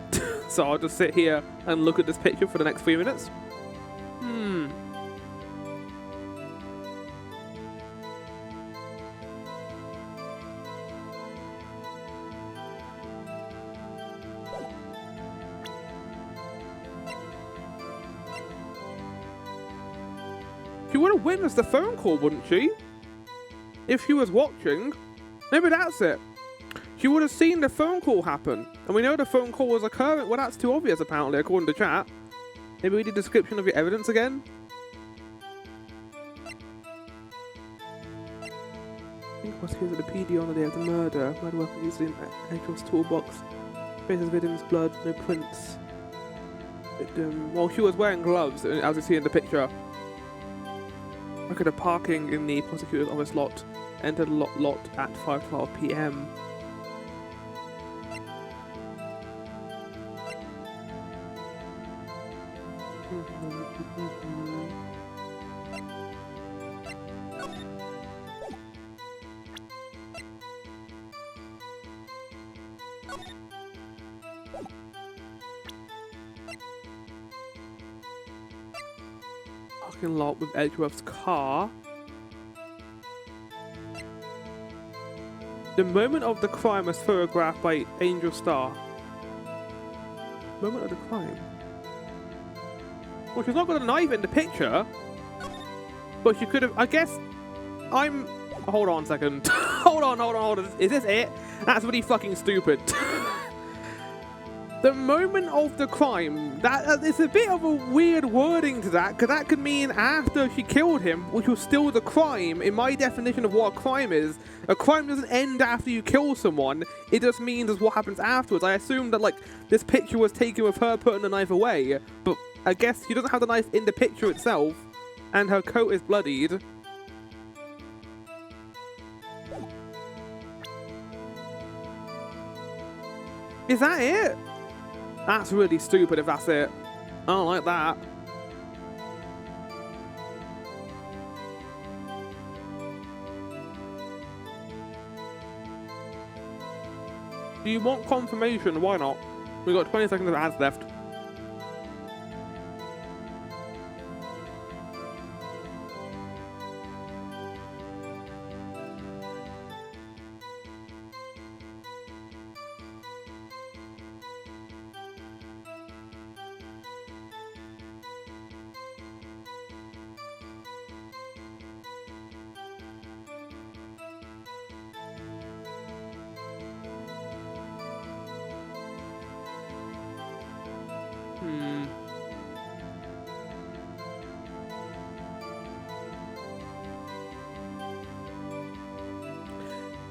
so I'll just sit here and look at this picture for the next 3 minutes. She would have witnessed the phone call, wouldn't she? If she was watching. Maybe that's it. She would have seen the phone call happen. And we know the phone call was occurring. Well, that's too obvious, apparently, according to chat. Maybe read the description of your evidence again. I think what's here at the PD on the day of the murder. Murder weapon used in April's toolbox. Traces of victim's blood, no prints. Victim. Well, she was wearing gloves, as you see in the picture. Record of parking in the prosecutor's office lot. Entered lot at 5:12 p.m. Parking lot with Edgeworth's car. The moment of the crime was photographed by Angel Star. Moment of the crime. Well, she's not got a knife in the picture, but she could have. I guess I'm. Hold on a second. hold on. Is this it? That's really fucking stupid. The moment of the crime. That it's a bit of a weird wording to that, because that could mean after she killed him, which was still the crime. In my definition of what a crime is, a crime doesn't end after you kill someone. It just means it's what happens afterwards. I assume that like this picture was taken with her putting the knife away, but I guess she doesn't have the knife in the picture itself, and her coat is bloodied. Is that it? That's really stupid if that's it. I don't like that. Do you want confirmation? Why not? We've got 20 seconds of ads left.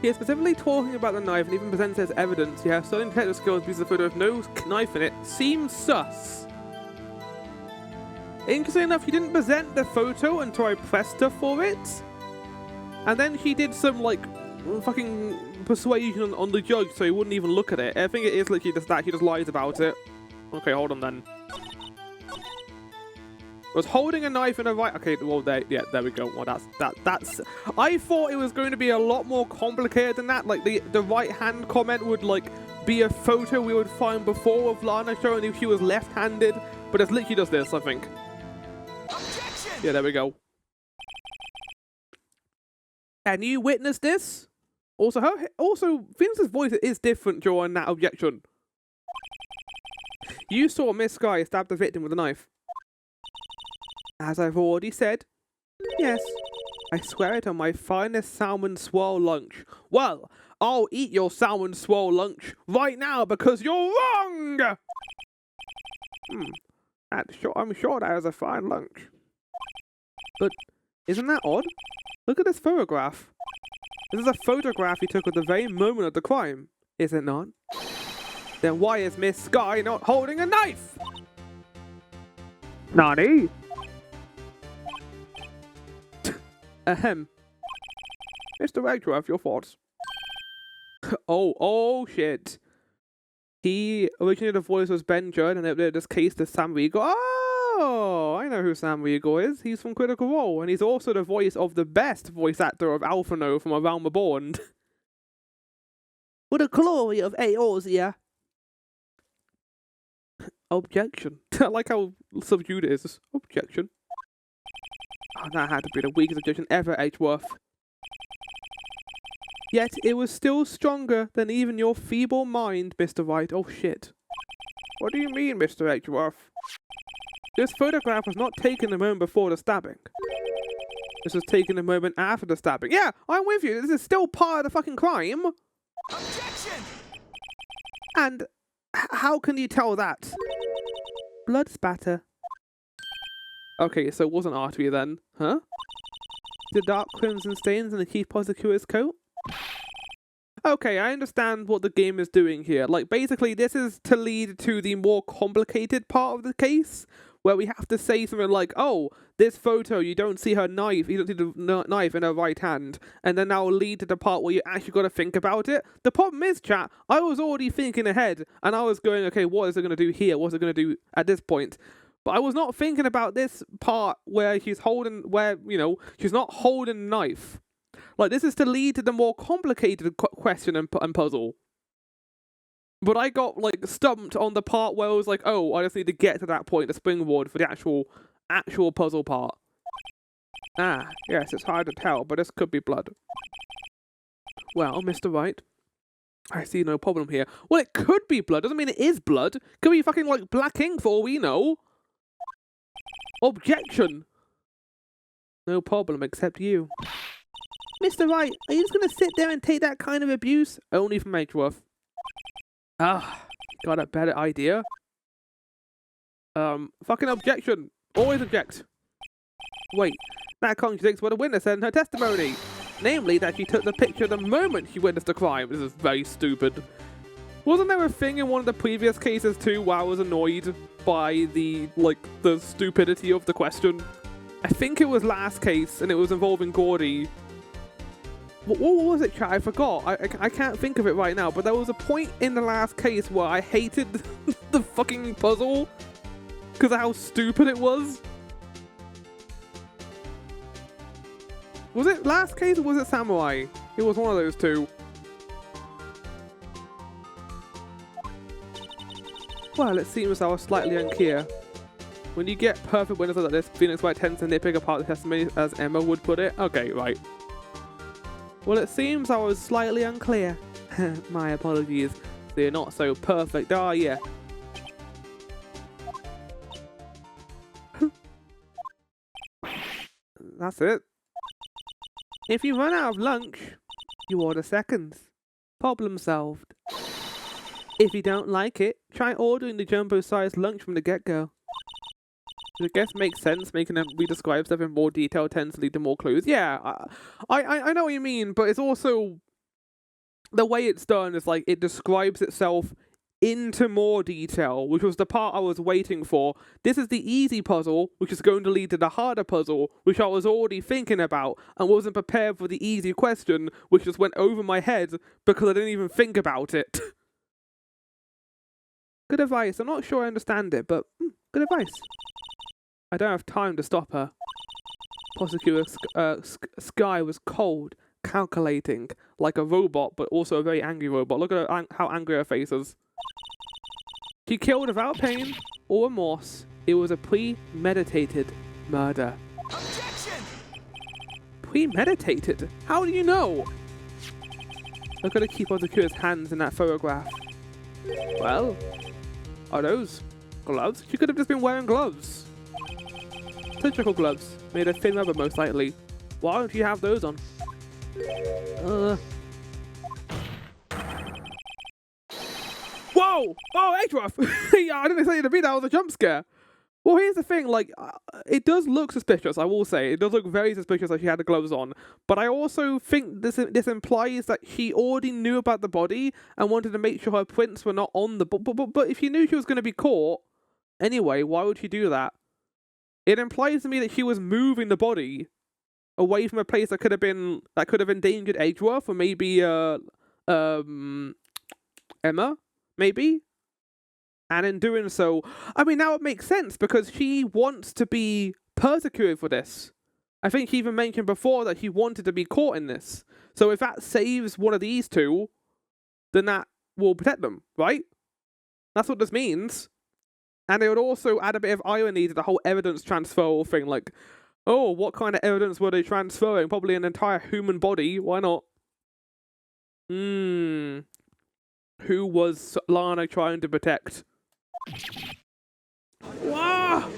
He is specifically talking about the knife and even presents it as evidence. He has certain detective skills because the photo with no knife in it seems sus. Interesting enough, he didn't present the photo until I pressed her for it. And then he did some, like, fucking persuasion on the judge so he wouldn't even look at it. I think it is literally just that. He just lies about it. Okay, hold on then. Was holding a knife in a right. Okay, well, there we go. Well, that's. I thought it was going to be a lot more complicated than that. Like the right hand comment would like be a photo we would find before of Lana showing if she was left-handed, but it's literally just this, I think. Objection! Yeah, there we go. Can you witness this? Also, Vince's voice is different during that objection. You saw Miss Sky stab the victim with a knife. As I've already said, yes, I swear it on my finest salmon swirl lunch. Well, I'll eat your salmon swirl lunch right now because you're wrong! I'm sure that is a fine lunch. But isn't that odd? Look at this photograph. This is a photograph he took at the very moment of the crime, is it not? Then why is Miss Sky not holding a knife? Nani? Ahem. Mr. Wright, your thoughts? oh shit. He originally the voice was Ben Judd, and in this case the Sam Riegel. Oh, I know who Sam Riegel is. He's from Critical Role, and he's also the voice of the best voice actor of Alphino from Around the Bond. For the glory of Eorzea. Objection. I like how subdued it is. Objection. Oh, that had to be the weakest objection ever, Edgeworth. Yet it was still stronger than even your feeble mind, Mr. Wright. Oh shit. What do you mean, Mr. Edgeworth? This photograph was not taken the moment before the stabbing. This was taken a moment after the stabbing. Yeah, I'm with you. This is still part of the fucking crime. Objection! And how can you tell that? Blood spatter. Okay, so it wasn't artery then, huh? The dark crimson stains on the Chief Prosecutor's coat? Okay, I understand what the game is doing here. Like, basically, this is to lead to the more complicated part of the case, where we have to say something like, oh, this photo, you don't see her knife, you don't see the knife in her right hand, and then that will lead to the part where you actually got to think about it. The problem is, chat, I was already thinking ahead, and I was going, okay, what is it going to do here? What's it going to do at this point? But I was not thinking about this part where she's holding, where, you know, she's not holding a knife. Like, this is to lead to the more complicated question and puzzle. But I got, like, stumped on the part where I was like, oh, I just need to get to that point, the springboard, for the actual puzzle part. Ah, yes, it's hard to tell, but this could be blood. Well, Mr. Wright, I see no problem here. Well, it could be blood. Doesn't mean it is blood. Could be fucking, like, black ink for all we know. Objection. No problem, except you. Mr. Wright, are you just going to sit there and take that kind of abuse? Only from Edgeworth. Ah, got a better idea. Fucking objection. Always object. Wait, that contradicts what a witness said in her testimony. Namely, that she took the picture the moment she witnessed the crime. This is very stupid. Wasn't there a thing in one of the previous cases too where I was annoyed by the stupidity of the question? I think it was last case, and it was involving Gordy. What was it, chat? I forgot. I can't think of it right now, but there was a point in the last case where I hated the fucking puzzle because of how stupid it was. Was it last case or was it Samurai? It was one of those two. Well, it seems I was slightly unclear. When you get perfect witnesses like this, Phoenix Wright tends to nitpick apart the testimony, as Emma would put it. Okay, right. Well, it seems I was slightly unclear. My apologies. They're not so perfect, are you? That's it. If you run out of lunch, you order seconds. Problem solved. If you don't like it, try ordering the jumbo-sized lunch from the get-go. I guess makes sense, making them re-describe stuff in more detail tends to lead to more clues. Yeah, I know what you mean, but it's also... The way it's done is like, it describes itself into more detail, which was the part I was waiting for. This is the easy puzzle, which is going to lead to the harder puzzle, which I was already thinking about, and wasn't prepared for the easy question, which just went over my head, because I didn't even think about it. Good advice. I'm not sure I understand it, but good advice. I don't have time to stop her. Prosecutor Sky was cold, calculating, like a robot, but also a very angry robot. Look at how angry her face is. She killed without pain or remorse. It was a premeditated murder. Objection! Premeditated? How do you know? Look at the Chief Prosecutor's hands in that photograph. Well, are those gloves? She could have just been wearing gloves. Surgical gloves, made of thin rubber most likely. Why don't you have those on? Whoa! Oh, Edgeworth! Yeah, I didn't expect you to be that. Was a jump scare. Well, here's the thing, like, it does look suspicious, I will say. It does look very suspicious that she had the gloves on. But I also think this implies that she already knew about the body and wanted to make sure her prints were not on the... But if she knew she was going to be caught, anyway, why would she do that? It implies to me that she was moving the body away from a place that could have endangered Edgeworth, or maybe Emma, maybe. And in doing so, I mean, now it makes sense because she wants to be persecuted for this. I think she even mentioned before that she wanted to be caught in this. So if that saves one of these two, then that will protect them, right? That's what this means. And it would also add a bit of irony to the whole evidence transfer thing. Like, oh, what kind of evidence were they transferring? Probably an entire human body. Why not? Who was Lana trying to protect? Wow!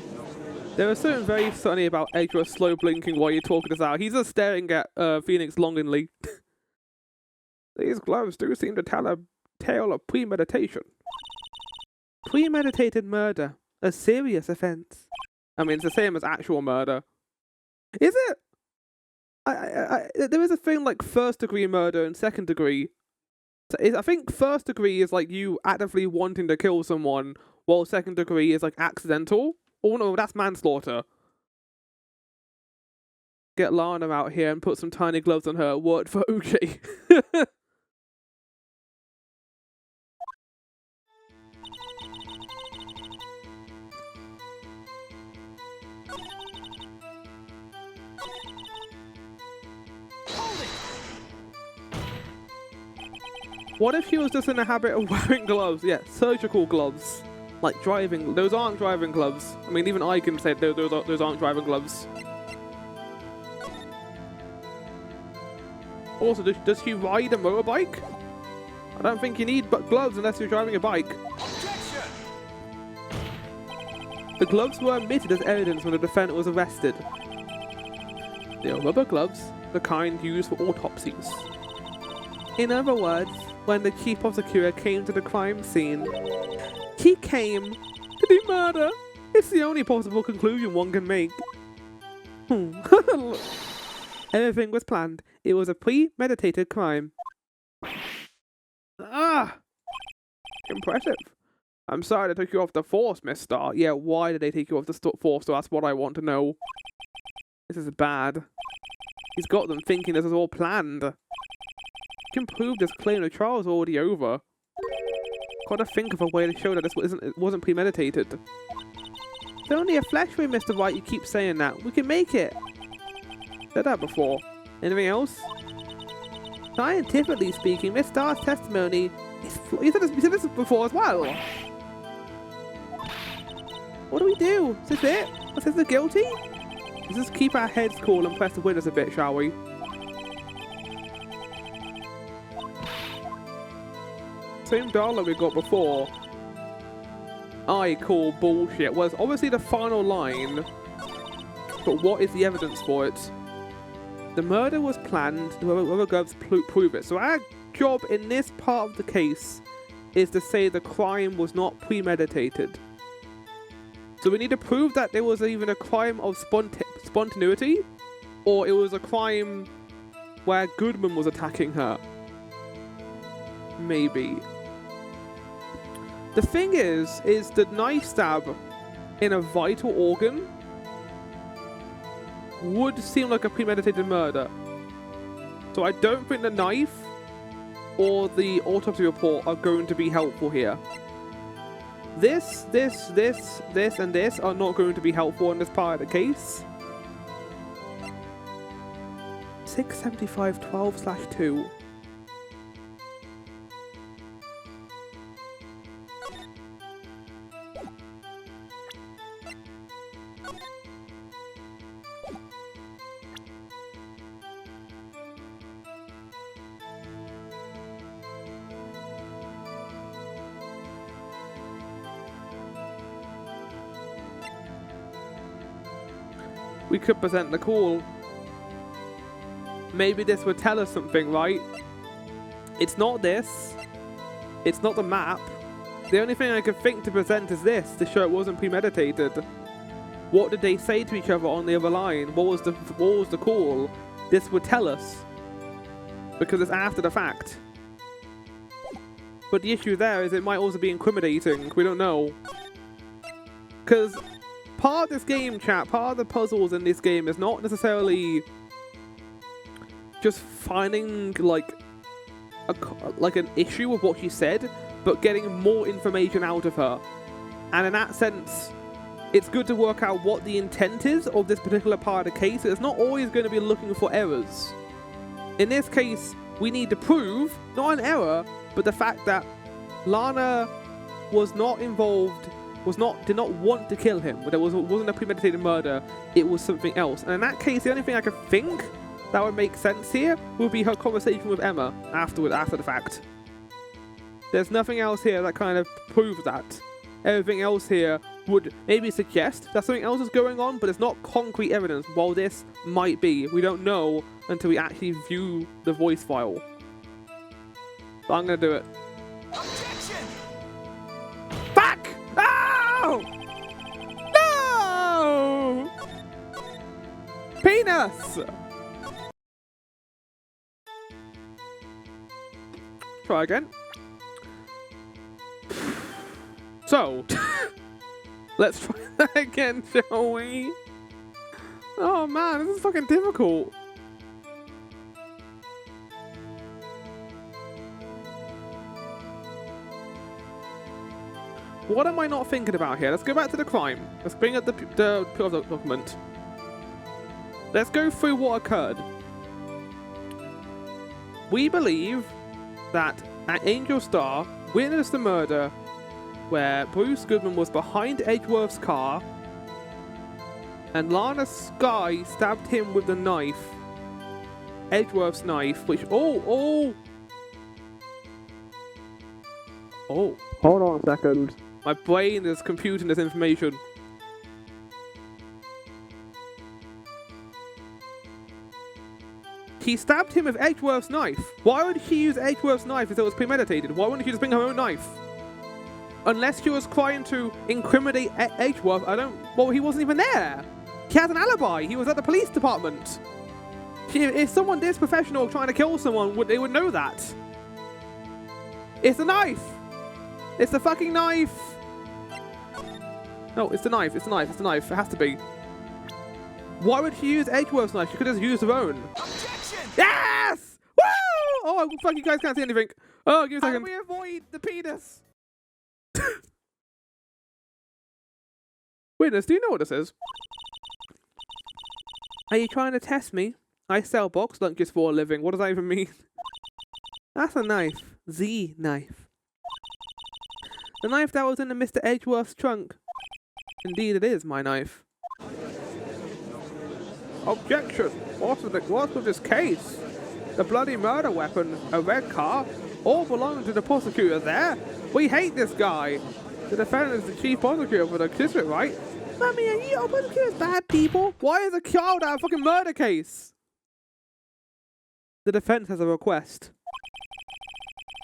There was something very funny about Edgar slow blinking while you're talking this out. He's just staring at Phoenix longingly. These gloves do seem to tell a tale of premeditation. Premeditated murder. A serious offense. I mean, it's the same as actual murder. Is it? There is a thing like first degree murder and second degree. So I think first degree is like you actively wanting to kill someone, while second degree is like accidental. Oh no, that's manslaughter. Get Lana out here and put some tiny gloves on her. Word for Uchi. What if she was just in the habit of wearing gloves? Yeah, surgical gloves. Like driving. Those aren't driving gloves. I mean, even I can say those aren't driving gloves. Also, does she ride a motorbike? I don't think you need gloves unless you're driving a bike. Objection! The gloves were omitted as evidence when the defendant was arrested. They are rubber gloves, the kind used for autopsies. In other words, when the chief prosecutor came to the crime scene, he came to do murder. It's the only possible conclusion one can make. Everything was planned. It was a premeditated crime. Ah! Impressive. I'm sorry they took you off the force, Miss Star. Yeah, why did they take you off the force? So that's what I want to know. This is bad. He's got them thinking this is all planned. You can prove this claim the trial's already over. Gotta think of a way to show that it wasn't premeditated. It's only a flesh wound, Mr. Wright, you keep saying that. We can make it. Said that before. Anything else? Scientifically speaking, Miss Starr's testimony is... You said this before as well. What do we do? Is this it? Is this the guilty? Let's just keep our heads cool and press the witness a bit, shall we? Same dollar we got before. I call bullshit. Well, it's obviously the final line, but what is the evidence for it? The murder was planned. The rubber gloves prove it. So our job in this part of the case is to say the crime was not premeditated. So we need to prove that there was even a crime of spontaneity, or it was a crime where Goodman was attacking her. Maybe. The thing is the knife stab in a vital organ would seem like a premeditated murder. So I don't think the knife or the autopsy report are going to be helpful here. This, and this are not going to be helpful in this part of the case. 675-12/2. We could present the call. Maybe this would tell us something, right? It's not this. It's not the map. The only thing I could think to present is this, to show it wasn't premeditated. What did they say to each other on the other line? What was the call? This would tell us. Because it's after the fact. But the issue there is it might also be incriminating. We don't know. Because part of this game, chat, part of the puzzles in this game is not necessarily just finding like an issue with what she said, but getting more information out of her. And in that sense, it's good to work out what the intent is of this particular part of the case. It's not always going to be looking for errors. In this case, we need to prove, not an error, but the fact that Lana was not involved, did not want to kill him. There wasn't a premeditated murder, it was something else. And in that case, the only thing I could think that would make sense here would be her conversation with Emma after the fact. There's nothing else here that kind of proves that. Everything else here would maybe suggest that something else is going on, but it's not concrete evidence. While this might be, we don't know until we actually view the voice file. But I'm gonna do it. Objection! Fuck! Oh! No! Penis! Try again. So, let's try that again, shall we? Oh man, this is fucking difficult. What am I not thinking about here? Let's go back to the crime. Let's bring up the document. Let's go through what occurred. We believe that an Angel Star witnessed the murder where Bruce Goodman was behind Edgeworth's car and Lana Skye stabbed him with the knife. Edgeworth's knife, which... Oh! Hold on a second. My brain is computing this information. He stabbed him with Edgeworth's knife. Why would he use Edgeworth's knife if it was premeditated? Why wouldn't he just bring her own knife? Unless he was trying to incriminate Edgeworth, well, he wasn't even there. He has an alibi. He was at the police department. If someone this professional trying to kill someone, they would know that. It's the knife. It's the fucking knife. No, it's the knife. It's the knife. It's the knife. It has to be. Why would she use Edgeworth's knife? She could have used her own. Objection! Yes! Woo! Oh, fuck, you guys can't see anything. Oh, give me a second. How do we avoid the penis? Witness, do you know what this is? Are you trying to test me? I sell box lunches for a living. What does that even mean? That's a knife. The knife. The knife that was in the Mr. Edgeworth's trunk. Indeed it is my knife. Objection! What's with this case? The bloody murder weapon, a red car, all belong to the prosecutor there. We hate this guy. The defendant is the chief prosecutor for the district, right? Mummy, are you prosecutors bad people? Why is a child out of a fucking murder case? The defense has a request.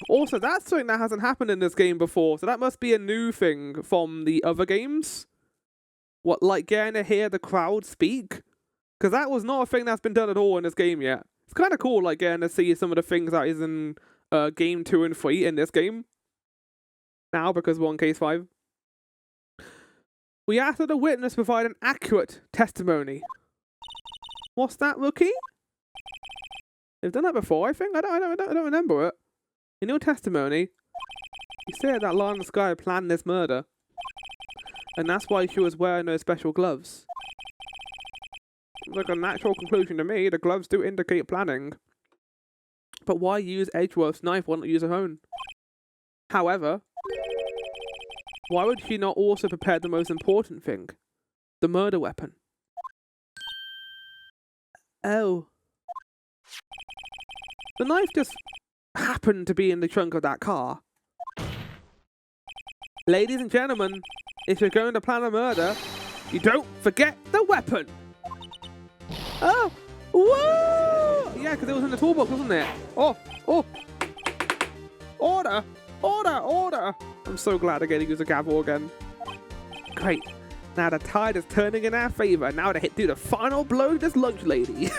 Also, that's something that hasn't happened in this game before, so that must be a new thing from the other games. What, like getting to hear the crowd speak? Because that was not a thing that's been done at all in this game yet. It's kind of cool, like, getting to see some of the things that is in game 2 and 3 in this game. Now, because we're on case 5. We asked that the witness provide an accurate testimony. What's that, rookie? They've done that before, I think. I don't remember it. In your testimony, you said that Lana Skye planned this murder. And that's why she was wearing those special gloves. Like a natural conclusion to me, the gloves do indicate planning. But why use Edgeworth's knife? Why not use her own? However, why would she not also prepare the most important thing? The murder weapon. Oh. The knife just happened to be in the trunk of that car. Ladies and gentlemen, if you're going to plan a murder, you don't forget the weapon. Oh! Whoa! Yeah, because it was in the toolbox, wasn't it? Oh! Order! I'm so glad I get to use a gavel again. Great. Now the tide is turning in our favor. Now to do the final blow to this lunch lady.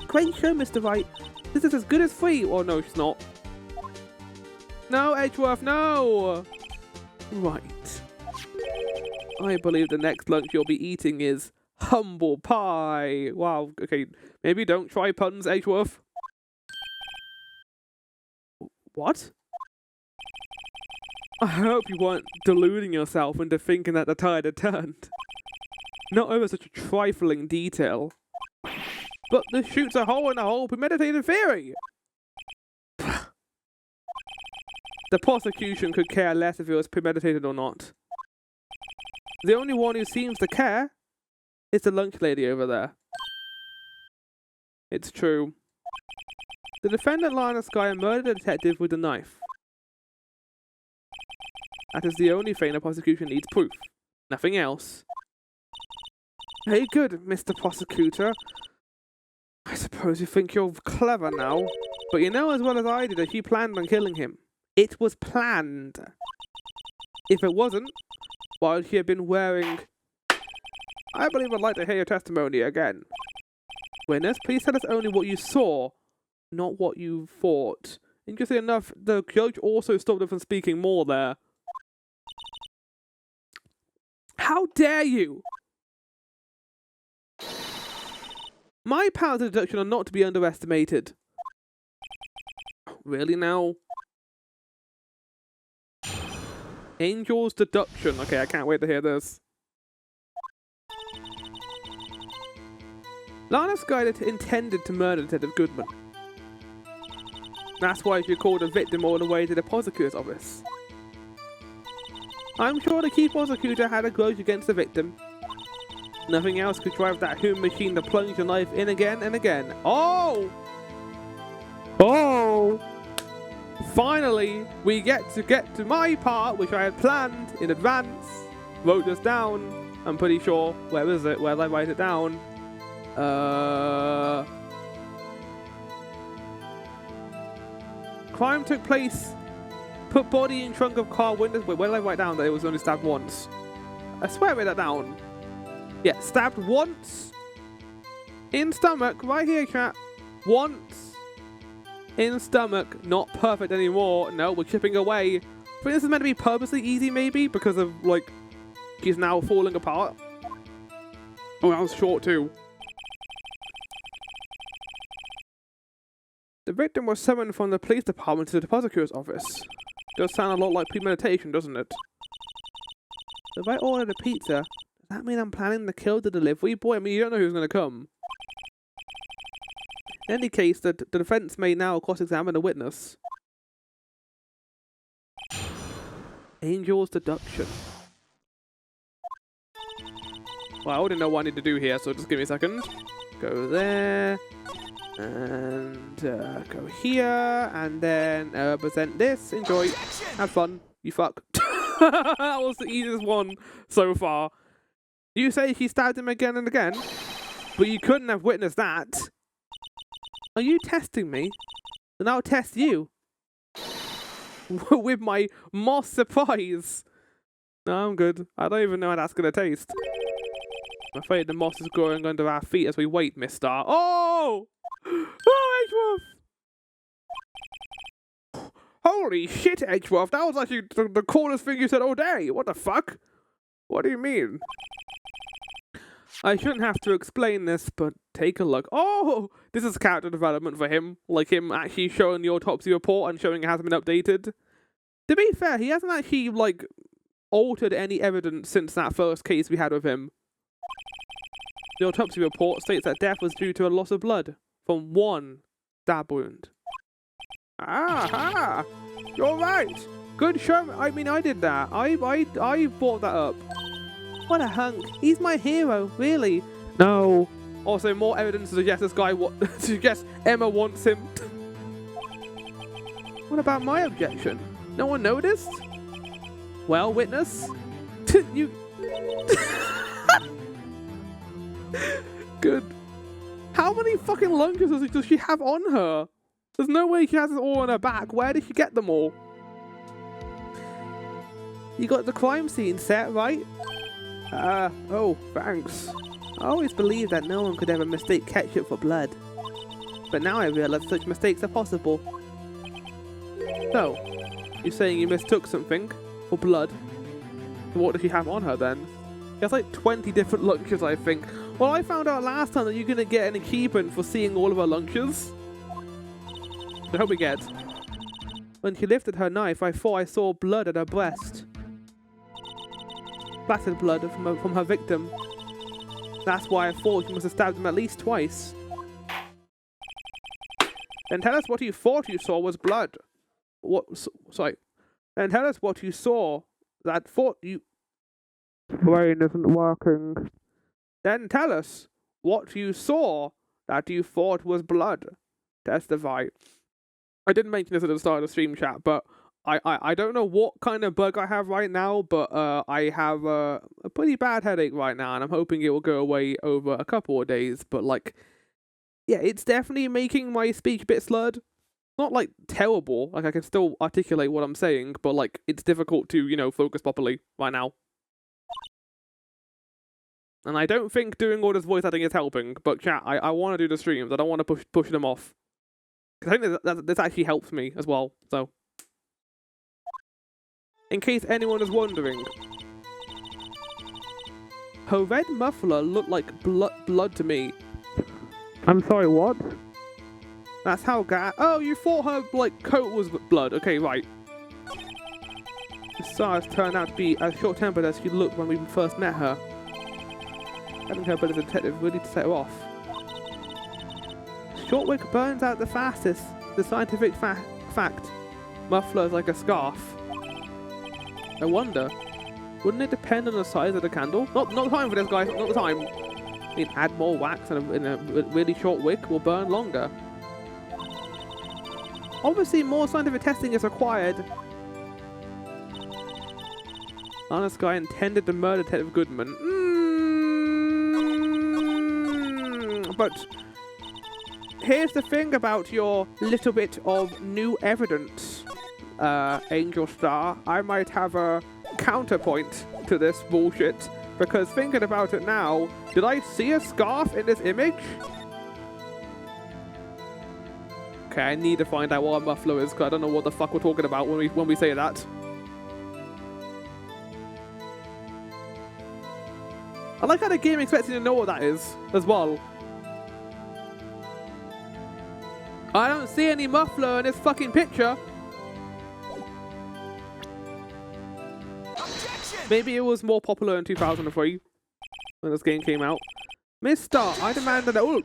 Great show, Mr. Wright. This is as good as free. Oh, no, she's not. No, Edgeworth, no! Right. I believe the next lunch you'll be eating is humble pie. Wow, okay. Maybe don't try puns, Edgeworth. What? I hope you weren't deluding yourself into thinking that the tide had turned. Not over such a trifling detail. But this shoots a hole in the whole premeditated theory. The prosecution could care less if it was premeditated or not. The only one who seems to care is the lunch lady over there. It's true. The defendant Lana Skye murdered the detective with a knife. That is the only thing the prosecution needs proof. Nothing else. Very good, Mr. Prosecutor. I suppose you think you're clever now, but you know as well as I did that he planned on killing him. It was planned. If it wasn't, why would he have been wearing... I believe I'd like to hear your testimony again. Witness, please tell us only what you saw, not what you thought. Interesting enough, the judge also stopped him from speaking more there. How dare you! My powers of deduction are not to be underestimated. Really now? Angel's deduction. Okay, I can't wait to hear this. Lana Skyler intended to murder Detective Goodman. That's why she called a victim all the way to the prosecutor's office. I'm sure the key prosecutor had a grudge against the victim. Nothing else could drive that human machine to plunge the knife in again and again. Oh! Oh! Finally, we get to my part, which I had planned in advance. Wrote this down. I'm pretty sure. Where is it? Where did I write it down? Crime took place. Put body in trunk of car windows. Wait, where did I write down that it was only stabbed once? I swear I wrote that down. Yeah, stabbed once. In stomach. Right here, chat. Once. In stomach. Not perfect anymore. No, we're chipping away. I think this is meant to be purposely easy, maybe, because of, like, she's now falling apart. Oh, that was short, too. The victim was summoned from the police department to the prosecutor's office. Does sound a lot like premeditation, doesn't it? If I ordered a pizza, does that mean I'm planning to kill the delivery boy? I mean, you don't know who's going to come. In any case, the defense may now cross-examine a witness. Angel's deduction. Well, I already know what I need to do here, so just give me a second. Go there. And go here, and then present this. Enjoy. Have fun. You fuck. That was the easiest one so far. You say he stabbed him again and again, but you couldn't have witnessed that. Are you testing me? Then I'll test you. With my moss surprise. No, I'm good. I don't even know how that's going to taste. I'm afraid the moss is growing under our feet as we wait, mister. Oh! Oh, Edgeworth! Holy shit, Edgeworth! That was actually the coolest thing you said all day! What the fuck? What do you mean? I shouldn't have to explain this, but take a look. Oh! This is character development for him. Like him actually showing the autopsy report and showing it hasn't been updated. To be fair, he hasn't actually, like, altered any evidence since that first case we had with him. The autopsy report states that death was due to a loss of blood from one stab wound. Aha! You're right! Good show. I mean, I did that. I brought that up. What a hunk. He's my hero, really. No. Also, more evidence to suggest this guy suggests Emma wants him. What about my objection? No one noticed? Well, witness? You... Good. How many fucking lunges does she have on her? There's no way she has it all on her back. Where did she get them all? You got the crime scene set, right? Oh, thanks. I always believed that no one could ever mistake ketchup for blood. But now I realize such mistakes are possible. So, you're saying you mistook something for blood? What does she have on her then? She has like 20 different lunches, I think. Well, I found out last time that you're going to get an achievement for seeing all of her lunches. I hope we get. When she lifted her knife, I thought I saw blood at her breast. Splattered blood from her victim. That's why I thought she must have stabbed him at least twice. Then tell us what you thought you saw was blood. What? Sorry. Then tell us what you saw that thought you... Brain isn't working. Then tell us what you saw that you thought was blood. Testify. I didn't mention this at the start of the stream chat, but I don't know what kind of bug I have right now, but I have a pretty bad headache right now, and I'm hoping it will go away over a couple of days. But like, yeah, it's definitely making my speech a bit slurred. Not like terrible, like I can still articulate what I'm saying, but like it's difficult to, you know, focus properly right now. And I don't think doing all this voice acting is helping, but chat, I want to do the streams. I don't want to push them off. Because I think this actually helps me as well, so. In case anyone is wondering. Her red muffler looked like blood to me. I'm sorry, what? That's how oh, you thought her, like, coat was blood. Okay, right. Besides, turned out to be as short-tempered as she looked when we first met her. Having her but as a detective really to set her off. Shortwick burns out the fastest. The scientific fact. Muffler is like a scarf. I wonder, wouldn't it depend on the size of the candle? Not the time for this, guys. Not the time. I mean, add more wax and a really short wick will burn longer. Obviously, more scientific testing is required. Honest guy intended to murder Detective Goodman. But here's the thing about your little bit of new evidence, Angel Star. I might have a counterpoint to this bullshit, because thinking about it now, did I see a scarf in this image? Okay, I need to find out what a muffler is, because I don't know what the fuck we're talking about when we say that. I like how the game expects you to know what that is, as well. I don't see any muffler in this fucking picture. Objection! Maybe it was more popular in 2003 when this game came out. Mister, I demand that. Oh,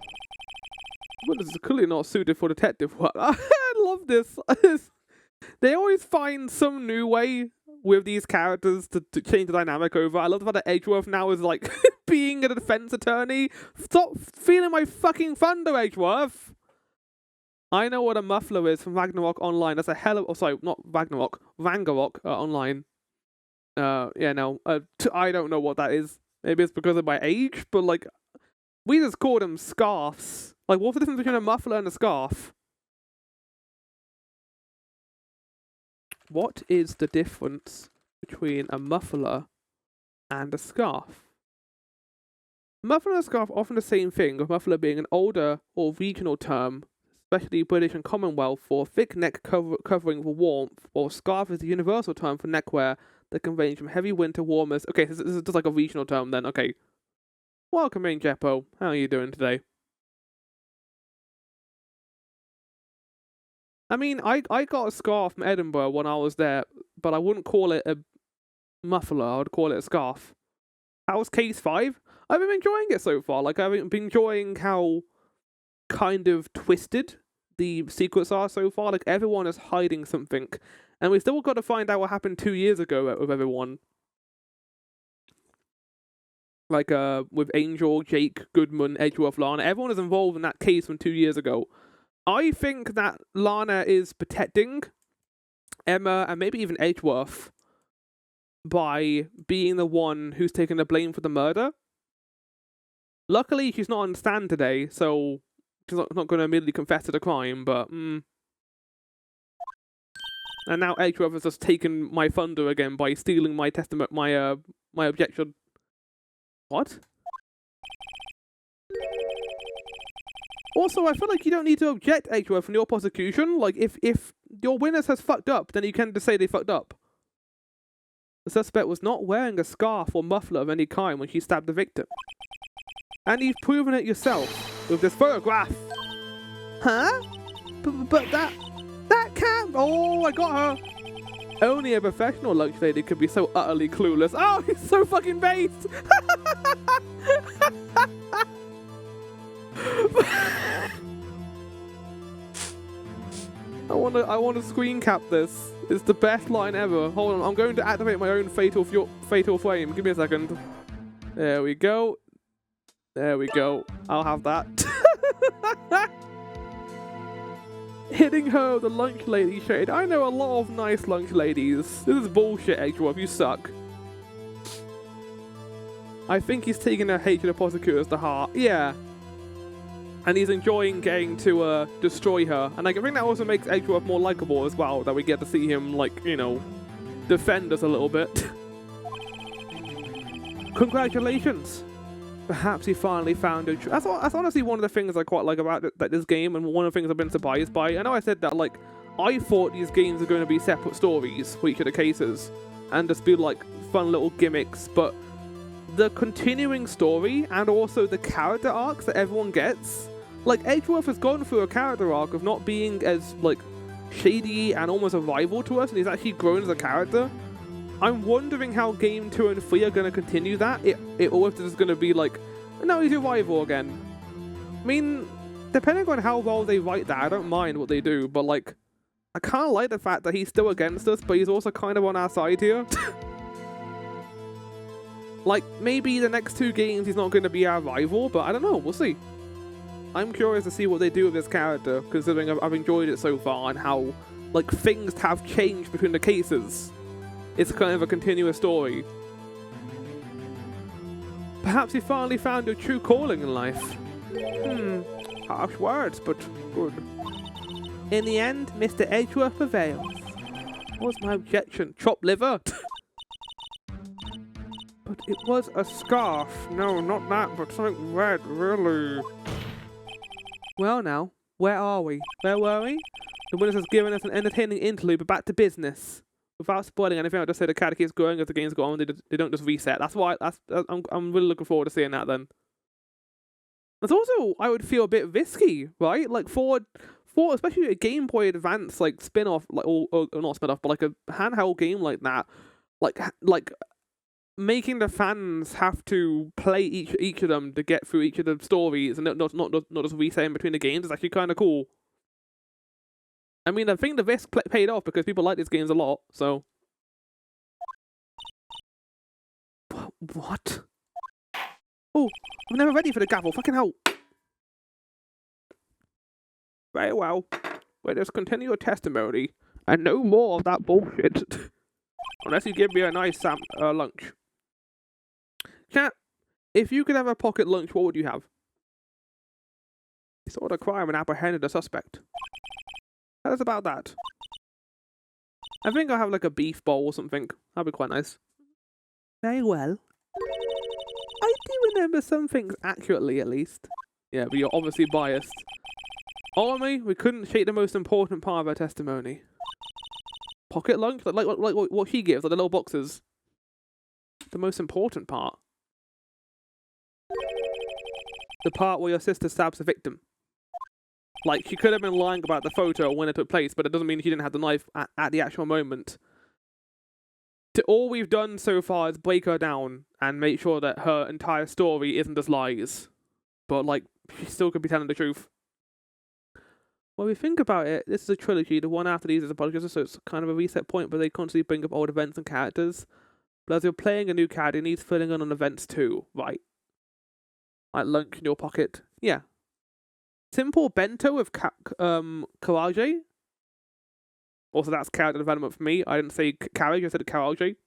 well, this is clearly not suited for detective work. I love this. They always find some new way with these characters to change the dynamic over. I love the fact that Edgeworth now is like being a defense attorney. Stop feeling my fucking thunder, Edgeworth. I know what a muffler is from Ragnarok Online. That's a hell of... Oh, sorry, not Ragnarok. Online. Yeah, no. I don't know what that is. Maybe it's because of my age, but, like, we just call them scarves. Like, what's the difference between a muffler and a scarf? What is the difference between a muffler and a scarf? Muffler and scarf are often the same thing, with muffler being an older or regional term, especially British and Commonwealth, for thick neck covering for warmth, or scarf is the universal term for neckwear that can range from heavy winter warmers. Okay, so this is just like a regional term then, okay. Welcome in, Jeppo. How are you doing today? I mean, I got a scarf from Edinburgh when I was there, but I wouldn't call it a muffler, I would call it a scarf. How's Case 5? I've been enjoying it so far. Like, I've been enjoying how kind of twisted the secrets are so far. Like, everyone is hiding something, and we still got to find out what happened 2 years ago with everyone. Like, with Angel, Jake, Goodman, Edgeworth, Lana. Everyone is involved in that case from 2 years ago. I think that Lana is protecting Emma and maybe even Edgeworth by being the one who's taking the blame for the murder. Luckily, she's not on stand today, so she's not going to immediately confess to the crime, but... And now Edgeworth has just taken my thunder again by stealing my testament, my objection. What? Also, I feel like you don't need to object, Edgeworth, in your prosecution. Like, if your witness has fucked up, then you can just say they fucked up. The suspect was not wearing a scarf or muffler of any kind when she stabbed the victim. And you've proven it yourself with this photograph. Huh? But that can't... Oh, I got her. Only a professional lunch lady could be so utterly clueless. Oh, he's so fucking based. I want to screen cap this. It's the best line ever. Hold on, I'm going to activate my own fatal flame. Give me a second. There we go. There we go. I'll have that. Hitting her with the lunch lady shade. I know a lot of nice lunch ladies. This is bullshit, Edgeworth. You suck. I think he's taking her hatred of prosecutors to heart. Yeah. And he's enjoying getting to destroy her. And I think that also makes Edgeworth more likable as well, that we get to see him, like, you know, defend us a little bit. Congratulations. Perhaps he finally found a... That's honestly one of the things I quite like about this game, and one of the things I've been surprised by. I know I said that, like, I thought these games were going to be separate stories for each of the cases, and just be, like, fun little gimmicks, but the continuing story, and also the character arcs that everyone gets... Like, Edgeworth has gone through a character arc of not being as, like, shady and almost a rival to us, and he's actually grown as a character. I'm wondering how Game 2 and 3 are going to continue that, or if this is going to be like, no, he's your rival again. I mean, depending on how well they write that, I don't mind what they do, but like, I kind of like the fact that he's still against us, but he's also kind of on our side here. Like, maybe the next 2 games he's not going to be our rival, but I don't know, we'll see. I'm curious to see what they do with this character, considering I've enjoyed it so far, and how, like, things have changed between the cases. It's kind of a continuous story. Perhaps you finally found your true calling in life. Harsh words, but good. In the end, Mr. Edgeworth prevails. What's my objection? Chopped liver? But it was a scarf. No, not that, but something red, really. Well now, where are we? Where were we? The winners has given us an entertaining interlude, but back to business. Without spoiling anything, I'll just say the character keeps growing as the games go on. They don't just reset. That's why I'm really looking forward to seeing that then. It's also, I would feel a bit risky, right? Like for especially a Game Boy Advance like spin-off, like or not spin-off, but like a handheld game like that, like making the fans have to play each of them to get through each of the stories, and not just resetting between the games is actually kind of cool. I mean, I think the risk paid off because people like these games a lot, so... What? Oh, I'm never ready for the gavel, fucking hell! Very well. Let us continue your testimony, and no more of that bullshit. Unless you give me a nice lunch. Chat, if you could have a pocket lunch, what would you have? Solved a crime and apprehended a suspect. Tell us about that. I think I'll have like a beef bowl or something. That'd be quite nice. Very well. I do remember some things accurately, at least. Yeah, but you're obviously biased. Only we couldn't shake the most important part of her testimony. Pocket lunch? Like what she gives, like the little boxes. The most important part. The part where your sister stabs the victim. Like, she could have been lying about the photo when it took place, but it doesn't mean she didn't have the knife at the actual moment. All we've done so far is break her down and make sure that her entire story isn't just lies. But, like, she still could be telling the truth. When we think about it, this is a trilogy. The one after these is a podcast, so it's kind of a reset point, but they constantly bring up old events and characters. But as you're playing a new character, it needs filling in on events too, right? Like lunch in your pocket. Yeah. Simple bento with karage. Also, that's character development for me. I didn't say carriage, I said karage.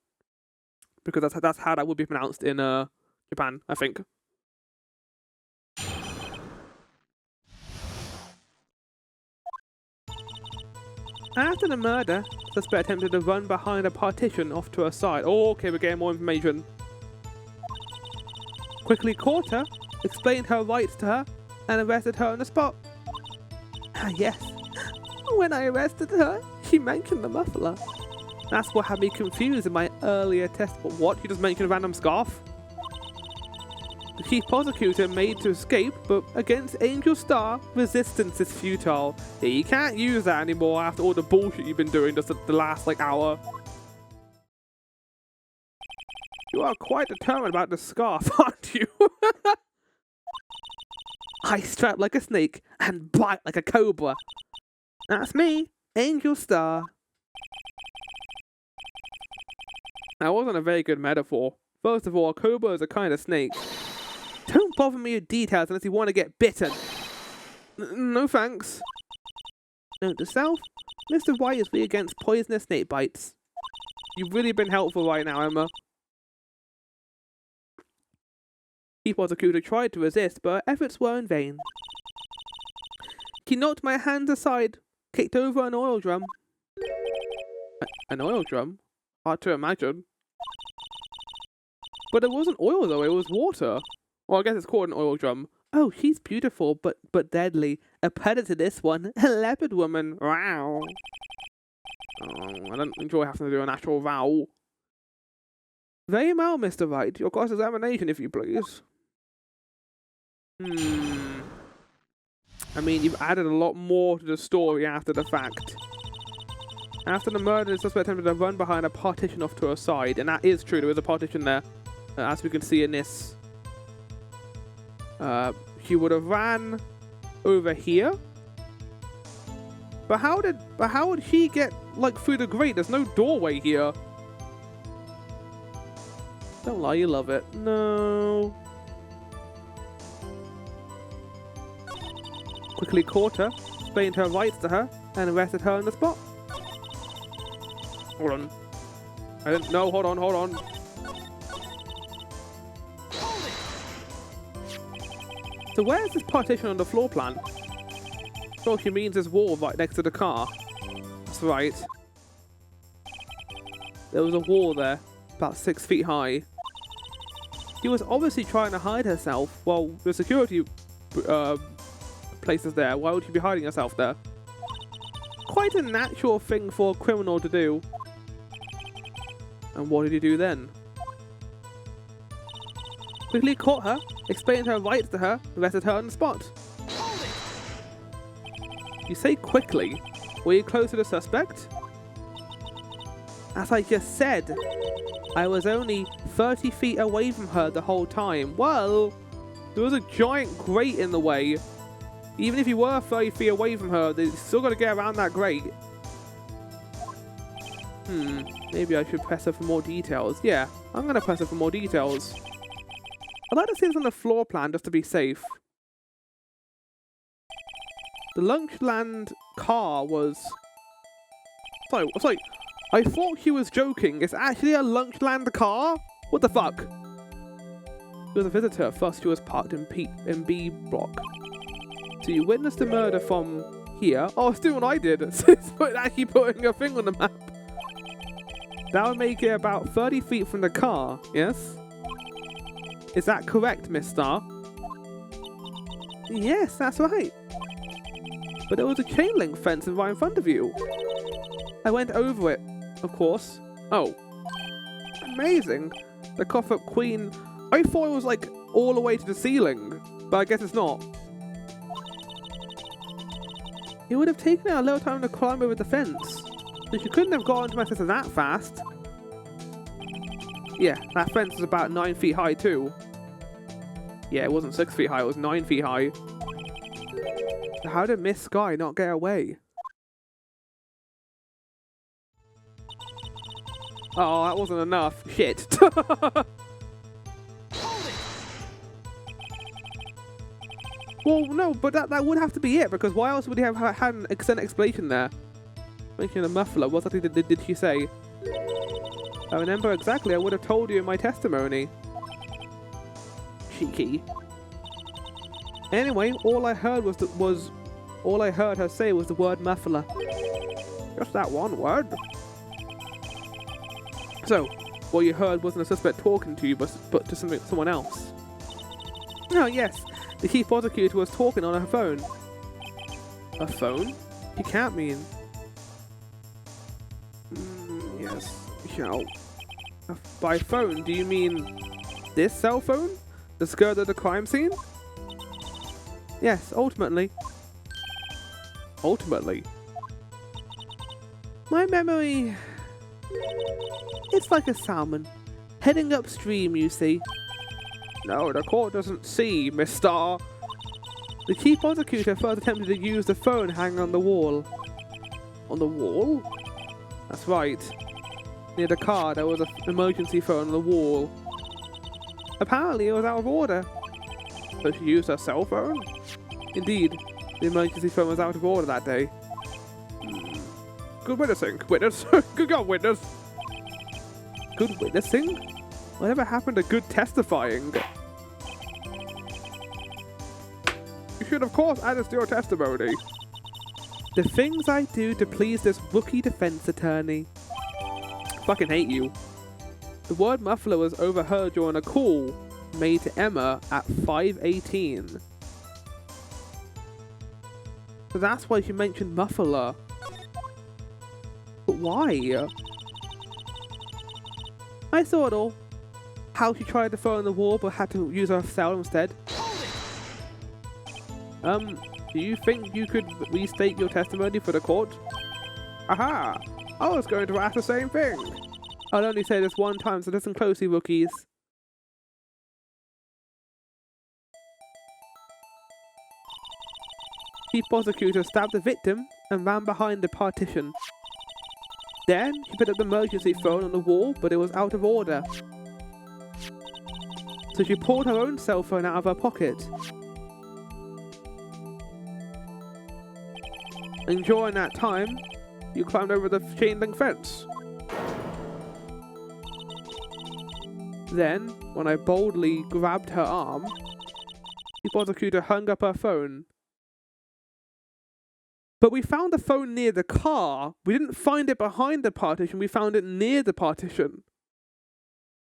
Because that's how that would be pronounced in Japan, I think. After the murder, suspect attempted to run behind a partition off to her side. Oh, okay, we're getting more information. Quickly caught her, explained her rights to her, and arrested her on the spot. Ah, yes. When I arrested her, she mentioned the muffler. That's what had me confused in my earlier test. But what? You just mentioned a random scarf? The chief prosecutor made to escape, but against Angel Star, resistance is futile. Yeah, you can't use that anymore after all the bullshit you've been doing just the last, like, hour. You are quite determined about the scarf, aren't you? I strap like a snake and bite like a cobra. That's me, Angel Star. That wasn't a very good metaphor. First of all, a cobra is a kind of snake. Don't bother me with details unless you want to get bitten. No thanks. Note to self, Mr. Wright is weak against poisonous snake bites. You've really been helpful right now, Emma. Chief Prosecutor tried to resist, but her efforts were in vain. She knocked my hands aside, kicked over an oil drum. An oil drum? Hard to imagine. But it wasn't oil though, it was water. Well, I guess it's called an oil drum. Oh, she's beautiful, but deadly. A predator, this one. A leopard woman. Wow. Oh, I don't enjoy having to do an actual vowel. Very well, Mr. Wright. Your cross-examination, if you please. I mean, you've added a lot more to the story after the fact. After the murder, the suspect attempted to run behind a partition off to her side, and that is true. There is a partition there, as we can see in this. She would have ran over here. But how would she get like through the grate? There's no doorway here. Don't lie, you love it. No. Quickly caught her, explained her rights to her, and arrested her on the spot. Hold on. I didn't know. Hold on. So where's this partition on the floor plan? Oh, she means this wall right next to the car. That's right. There was a wall there, about 6 feet high. She was obviously trying to hide herself while the security place is there. Why would she be hiding herself there? Quite a natural thing for a criminal to do. And what did he do then? Quickly caught her, explained her rights to her, arrested her on the spot. You say quickly. Were you close to the suspect? As I just said, I was only 30 feet away from her the whole time. Well, there was a giant grate in the way. Even if you were 30 feet away from her, they still got to get around that grate. Maybe I should press her for more details. Yeah, I'm going to press her for more details. I'd like to see this on the floor plan just to be safe. The Lunchland car was... Sorry, I thought she was joking. It's actually a Lunchland car? What the fuck? She was a visitor. First, she was parked in B block. So you witnessed the murder from here. Oh, it's doing what I did. So it's actually putting a thing on the map. That would make it about 30 feet from the car, yes? Is that correct, Miss Star? Yes, that's right. But there was a chain link fence right in front of you. I went over it, of course. Oh. Amazing. The Cough-Up Queen... I thought it was like all the way to the ceiling, but I guess it's not. It would have taken her a little time to climb over the fence. So she couldn't have gotten to my sister that fast. Yeah, that fence is about 9 feet high too. Yeah, it wasn't 6 feet high, it was 9 feet high. So how did Miss Sky not get away? Oh, that wasn't enough. Shit. Well, no, but that would have to be it, because why else would he have had an extended explanation there? Mentioning a muffler, what exactly did she say? I remember exactly, I would have told you in my testimony. Cheeky. Anyway, all I heard all I heard her say was the word muffler. Just that one word. So, what you heard wasn't a suspect talking to you, but to someone else. Oh yes, the chief prosecutor was talking on her phone. A phone? You can't mean... yes, shall. By phone, do you mean this cell phone? The skirt of the crime scene? Yes, ultimately. Ultimately? My memory... it's like a salmon. Heading upstream, you see. No, the court doesn't see, Miss Star. The chief prosecutor first attempted to use the phone hanging on the wall. On the wall? That's right. Near the car, there was an emergency phone on the wall. Apparently, it was out of order. So she used her cell phone? Indeed, the emergency phone was out of order that day. Good witnessing. Witness. Good job, witness. Good witnessing? Whatever happened to good testifying? You should, of course, add this to your testimony. The things I do to please this rookie defense attorney. Fucking hate you. The word muffler was overheard during a call made to Emma at 5:18. So that's why she mentioned muffler. But why? I saw it all. How she tried to throw on the wall but had to use her cell instead. Do you think you could restate your testimony for the court? Aha! I was going to ask the same thing. I'll only say this one time, so listen closely, rookies. The prosecutor stabbed the victim and ran behind the partition. Then, she put up the emergency phone on the wall, but it was out of order. So she pulled her own cell phone out of her pocket. And during that time, you climbed over the chain link fence. Then, when I boldly grabbed her arm, the prosecutor hung up her phone. But we found the phone near the car. We didn't find it behind the partition, we found it near the partition.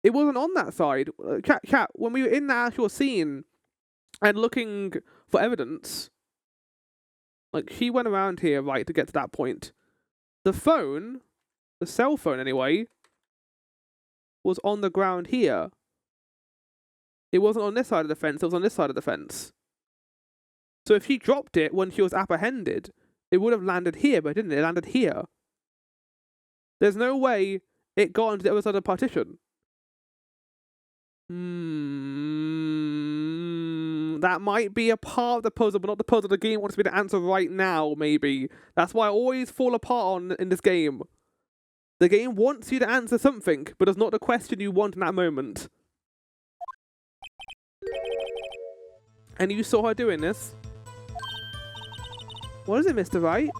It wasn't on that side. Chat, when we were in the actual scene and looking for evidence, like, she went around here, right, to get to that point. The phone, the cell phone anyway, was on the ground here. It wasn't on this side of the fence, it was on this side of the fence. So if she dropped it when she was apprehended, it would have landed here, but it didn't. It landed here. There's no way it got onto the other side of the partition. That might be a part of the puzzle, but not the puzzle the game wants me to answer right now, maybe. That's why I always fall apart in this game. The game wants you to answer something, but it's not the question you want in that moment. And you saw her doing this. What is it, Mr. Wright?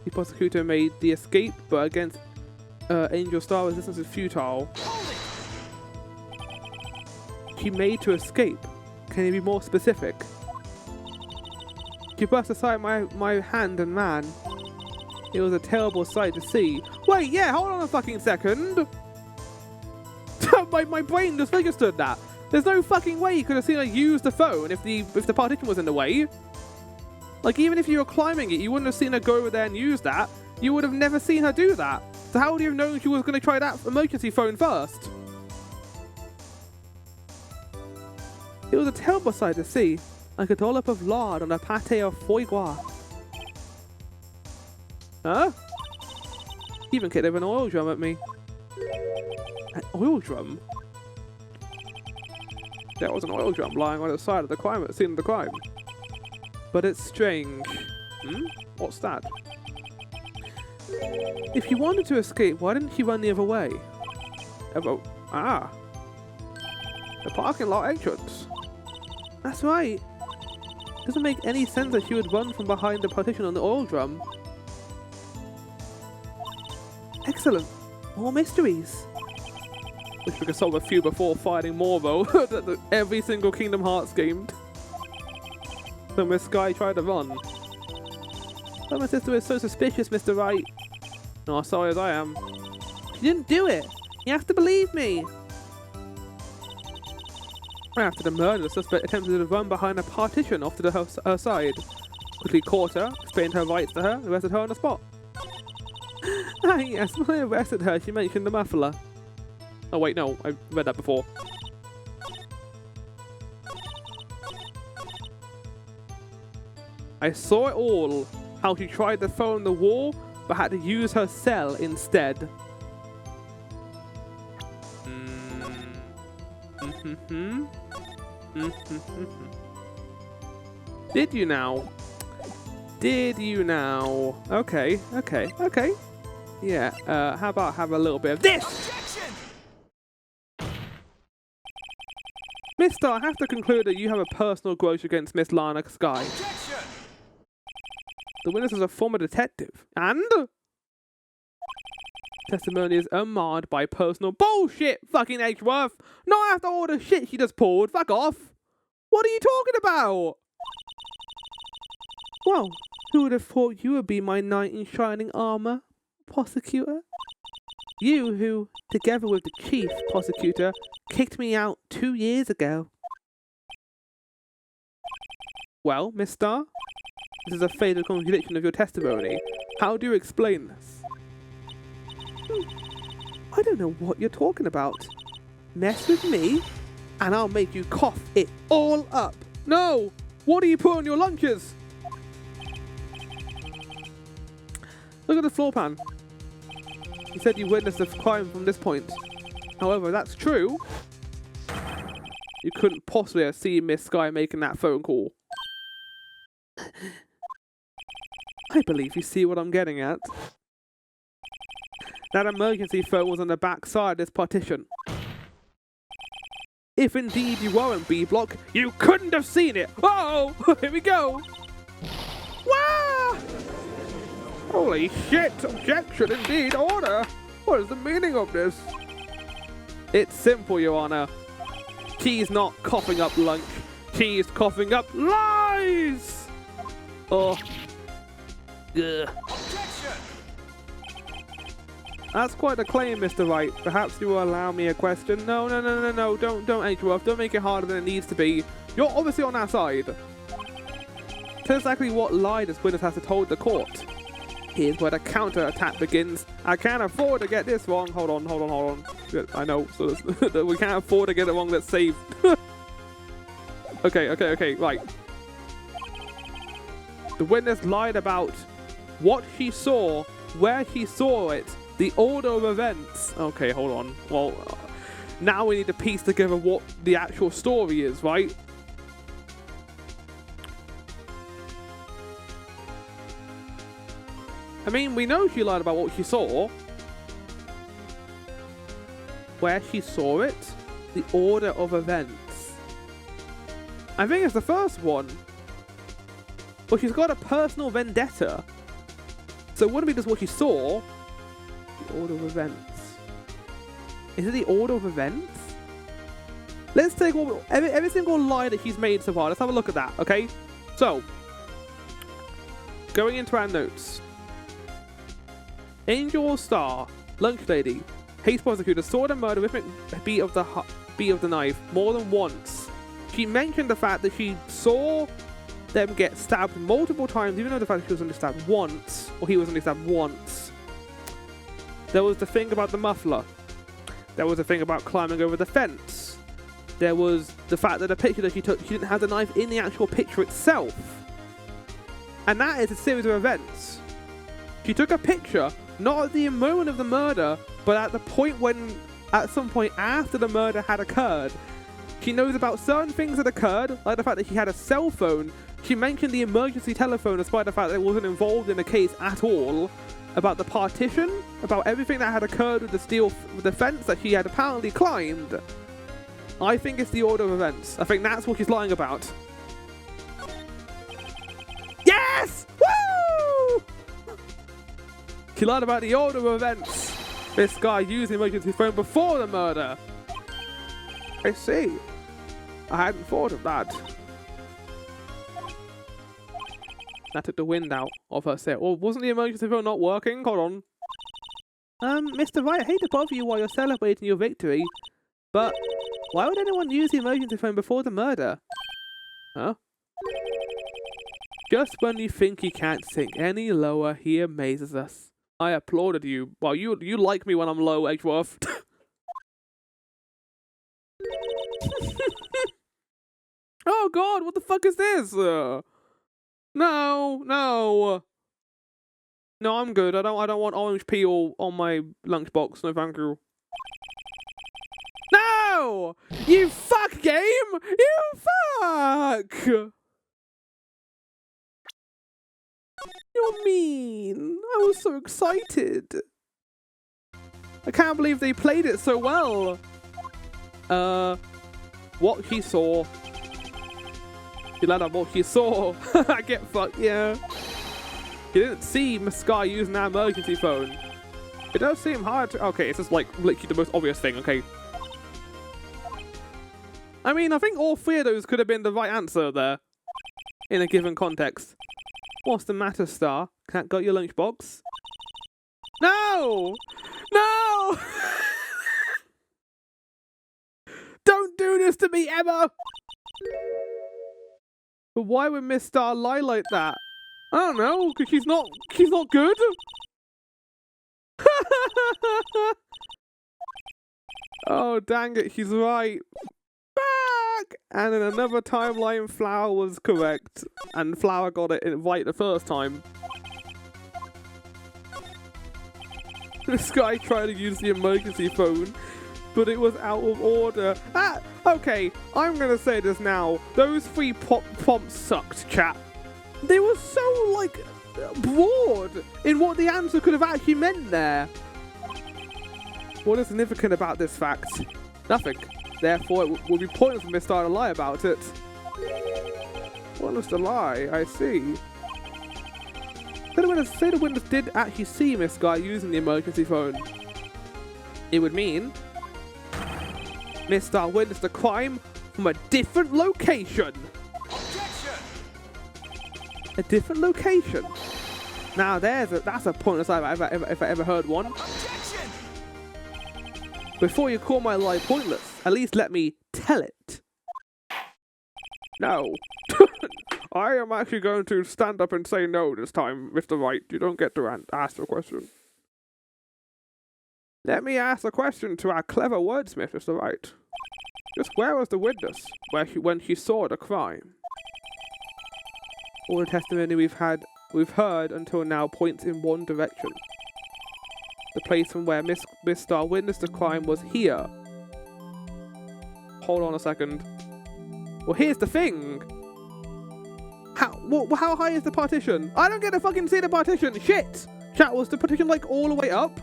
The prosecutor made the escape, but against Angel Star resistance is futile. She made to escape. Can you be more specific? She burst aside my hand and ran. It was a terrible sight to see. Wait, yeah, hold on a fucking second. my brain just registered that. There's no fucking way you could have seen her use the phone if the partition was in the way. Like, even if you were climbing it, you wouldn't have seen her go over there and use that. You would have never seen her do that. So how would you have known she was going to try that emergency phone first? It was a terrible sight to see, like a dollop of lard on a pate of foie gras. Huh? He even kicked over an oil drum at me. An oil drum? There was an oil drum lying on the side of the crime at the scene of the crime. But it's strange. What's that? If you wanted to escape, why didn't you run the other way? The parking lot entrance. That's right. Doesn't make any sense that she would run from behind the partition on the oil drum. Excellent. More mysteries. Wish we could solve a few before finding more, though. Every single Kingdom Hearts game. So Miss Sky tried to run. But my sister is so suspicious, Mr. Wright. Oh, sorry as I am. She didn't do it. You have to believe me. After the murder, the suspect attempted to run behind a partition off to her side. Quickly caught her, explained her rights to her, and arrested her on the spot. Yes, when I arrested her, she mentioned the muffler. Oh wait, no, I read that before. I saw it all. How she tried to phone the wall, but had to use her cell instead. Did you now? Did you now? Okay. Yeah, how about have a little bit of this? Objection! Mister, I have to conclude that you have a personal grudge against Miss Lana Sky. Objection! The witness is a former detective, and testimony is unmarred by personal bullshit, fucking Edgeworth. Not after all the shit she just pulled. Fuck off. What are you talking about? Well, who would have thought you would be my knight in shining armor, prosecutor? You who, together with the chief prosecutor, kicked me out 2 years ago. Well, Miss Starr, this is a fatal contradiction of your testimony. How do you explain this? I don't know what you're talking about. Mess with me, and I'll make you cough it all up. No! What do you put on your lunches? Look at the floor pan. You said you witnessed a crime from this point. However, that's true. You couldn't possibly have seen Miss Sky making that phone call. I believe you see what I'm getting at. That emergency phone was on the back side of this partition. If indeed you were in B block, you couldn't have seen it. Uh oh, here we go. Wah! Holy shit! Objection indeed, order! What is the meaning of this? It's simple, Your Honor. She's not coughing up lunch. She's coughing up lies! Oh. Ugh. Objection! That's quite a claim, Mr. Wright. Perhaps you will allow me a question? No. Don't Edgeworth. Don't make it harder than it needs to be. You're obviously on our side. Tell exactly what lie this witness has to told the court. Here's where the counter-attack begins. I can't afford to get this wrong. Hold on. I know. So we can't afford to get it wrong. Let's save. Okay. Right. The witness lied about what she saw, where she saw it, the order of events. Okay, hold on. Well, now we need to piece together what the actual story is, right? I mean, we know she lied about what she saw. Where she saw it, the order of events. I think it's the first one. But she's got a personal vendetta. So it wouldn't be just what she saw. The order of events. Is it the order of events? Let's take every single lie that she's made so far. Let's have a look at that, okay? So, going into our notes. Angel or Star, lunch lady, haste prosecutor saw the murder with beat of the knife more than once. She mentioned the fact that she saw them get stabbed multiple times, even though the fact that she was only stabbed once, or he was only stabbed once. There was the thing about the muffler. There was the thing about climbing over the fence. There was the fact that the picture that she took, she didn't have the knife in the actual picture itself. And that is a series of events. She took a picture, not at the moment of the murder, but at the point when, at some point after the murder had occurred. She knows about certain things that occurred, like the fact that she had a cell phone. She mentioned the emergency telephone despite the fact that it wasn't involved in the case at all. About the partition, about everything that had occurred with the fence that she had apparently climbed. I think it's the order of events. I think that's what she's lying about. Yes! Woo! She lied about the order of events. This guy used the emergency phone before the murder. I see. I hadn't thought of that. That took the wind out of her sail. Or wasn't the emergency phone not working? Hold on. Mr. Wright, I hate to bother you while you're celebrating your victory, but why would anyone use the emergency phone before the murder? Huh? Just when you think he can't sink any lower, he amazes us. I applauded you. Well, you like me when I'm low, Edgeworth. Oh god, what the fuck is this? No. No, I'm good. I don't want orange peel on my lunchbox. No, thank you. No! You fuck game! You fuck! You're mean. I was so excited. I can't believe they played it so well. what he saw. He let up what he saw. Get fucked, yeah. He didn't see Miss Sky using that emergency phone. It does seem hard to... Okay, it's just like literally the most obvious thing, okay. I mean, I think all three of those could have been the right answer there. In a given context. What's the matter, Star? Can't got your lunchbox? No! No! Don't do this to me, Emma! But why would Miss Star lie like that? I don't know, because she's not good. Oh, dang it, she's right. Back! And in another timeline, Flower was correct. And Flower got it right the first time. This guy tried to use the emergency phone, but it was out of order. Ah, okay, I'm gonna say this now. Those three prompts sucked, chat. They were so, like, broad in what the answer could have actually meant there. What is significant about this fact? Nothing. Therefore, it would be pointless for Miss Star to lie about it. What was the lie? I see. Say the witness did actually see Miss Sky using the emergency phone. It would mean Miss Star witnessed the crime from a different location. Objection! A different location. Now that's a pointless lie if I ever heard one. Objection! Before you call my lie pointless, at least let me tell it. No. I am actually going to stand up and say no this time, Mr. Wright. You don't get to ask the question. Let me ask a question to our clever wordsmith, Mr. Wright. Just where was the witness when she saw the crime? All the testimony we've heard until now points in one direction. The place from where Miss Star witnessed the crime was here. Hold on a second. Well, here's the thing. How high is the partition? I don't get to fucking see the partition. Shit. Chat, was the partition like all the way up?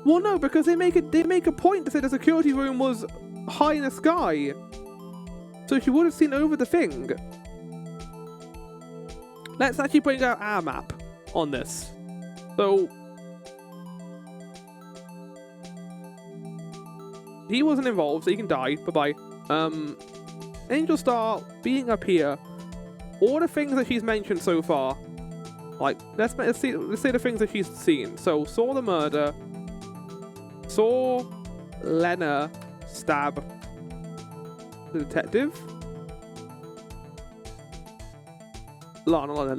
Well, no, because they make a point to say the security room was high in the sky, so she would have seen over the thing. Let's actually bring out our map on this. So he wasn't involved, so he can die. Bye bye. Angel Star being up here. All the things that she's mentioned so far, like let's see the things that she's seen. So saw the murder, saw Lena stab the detective. Lana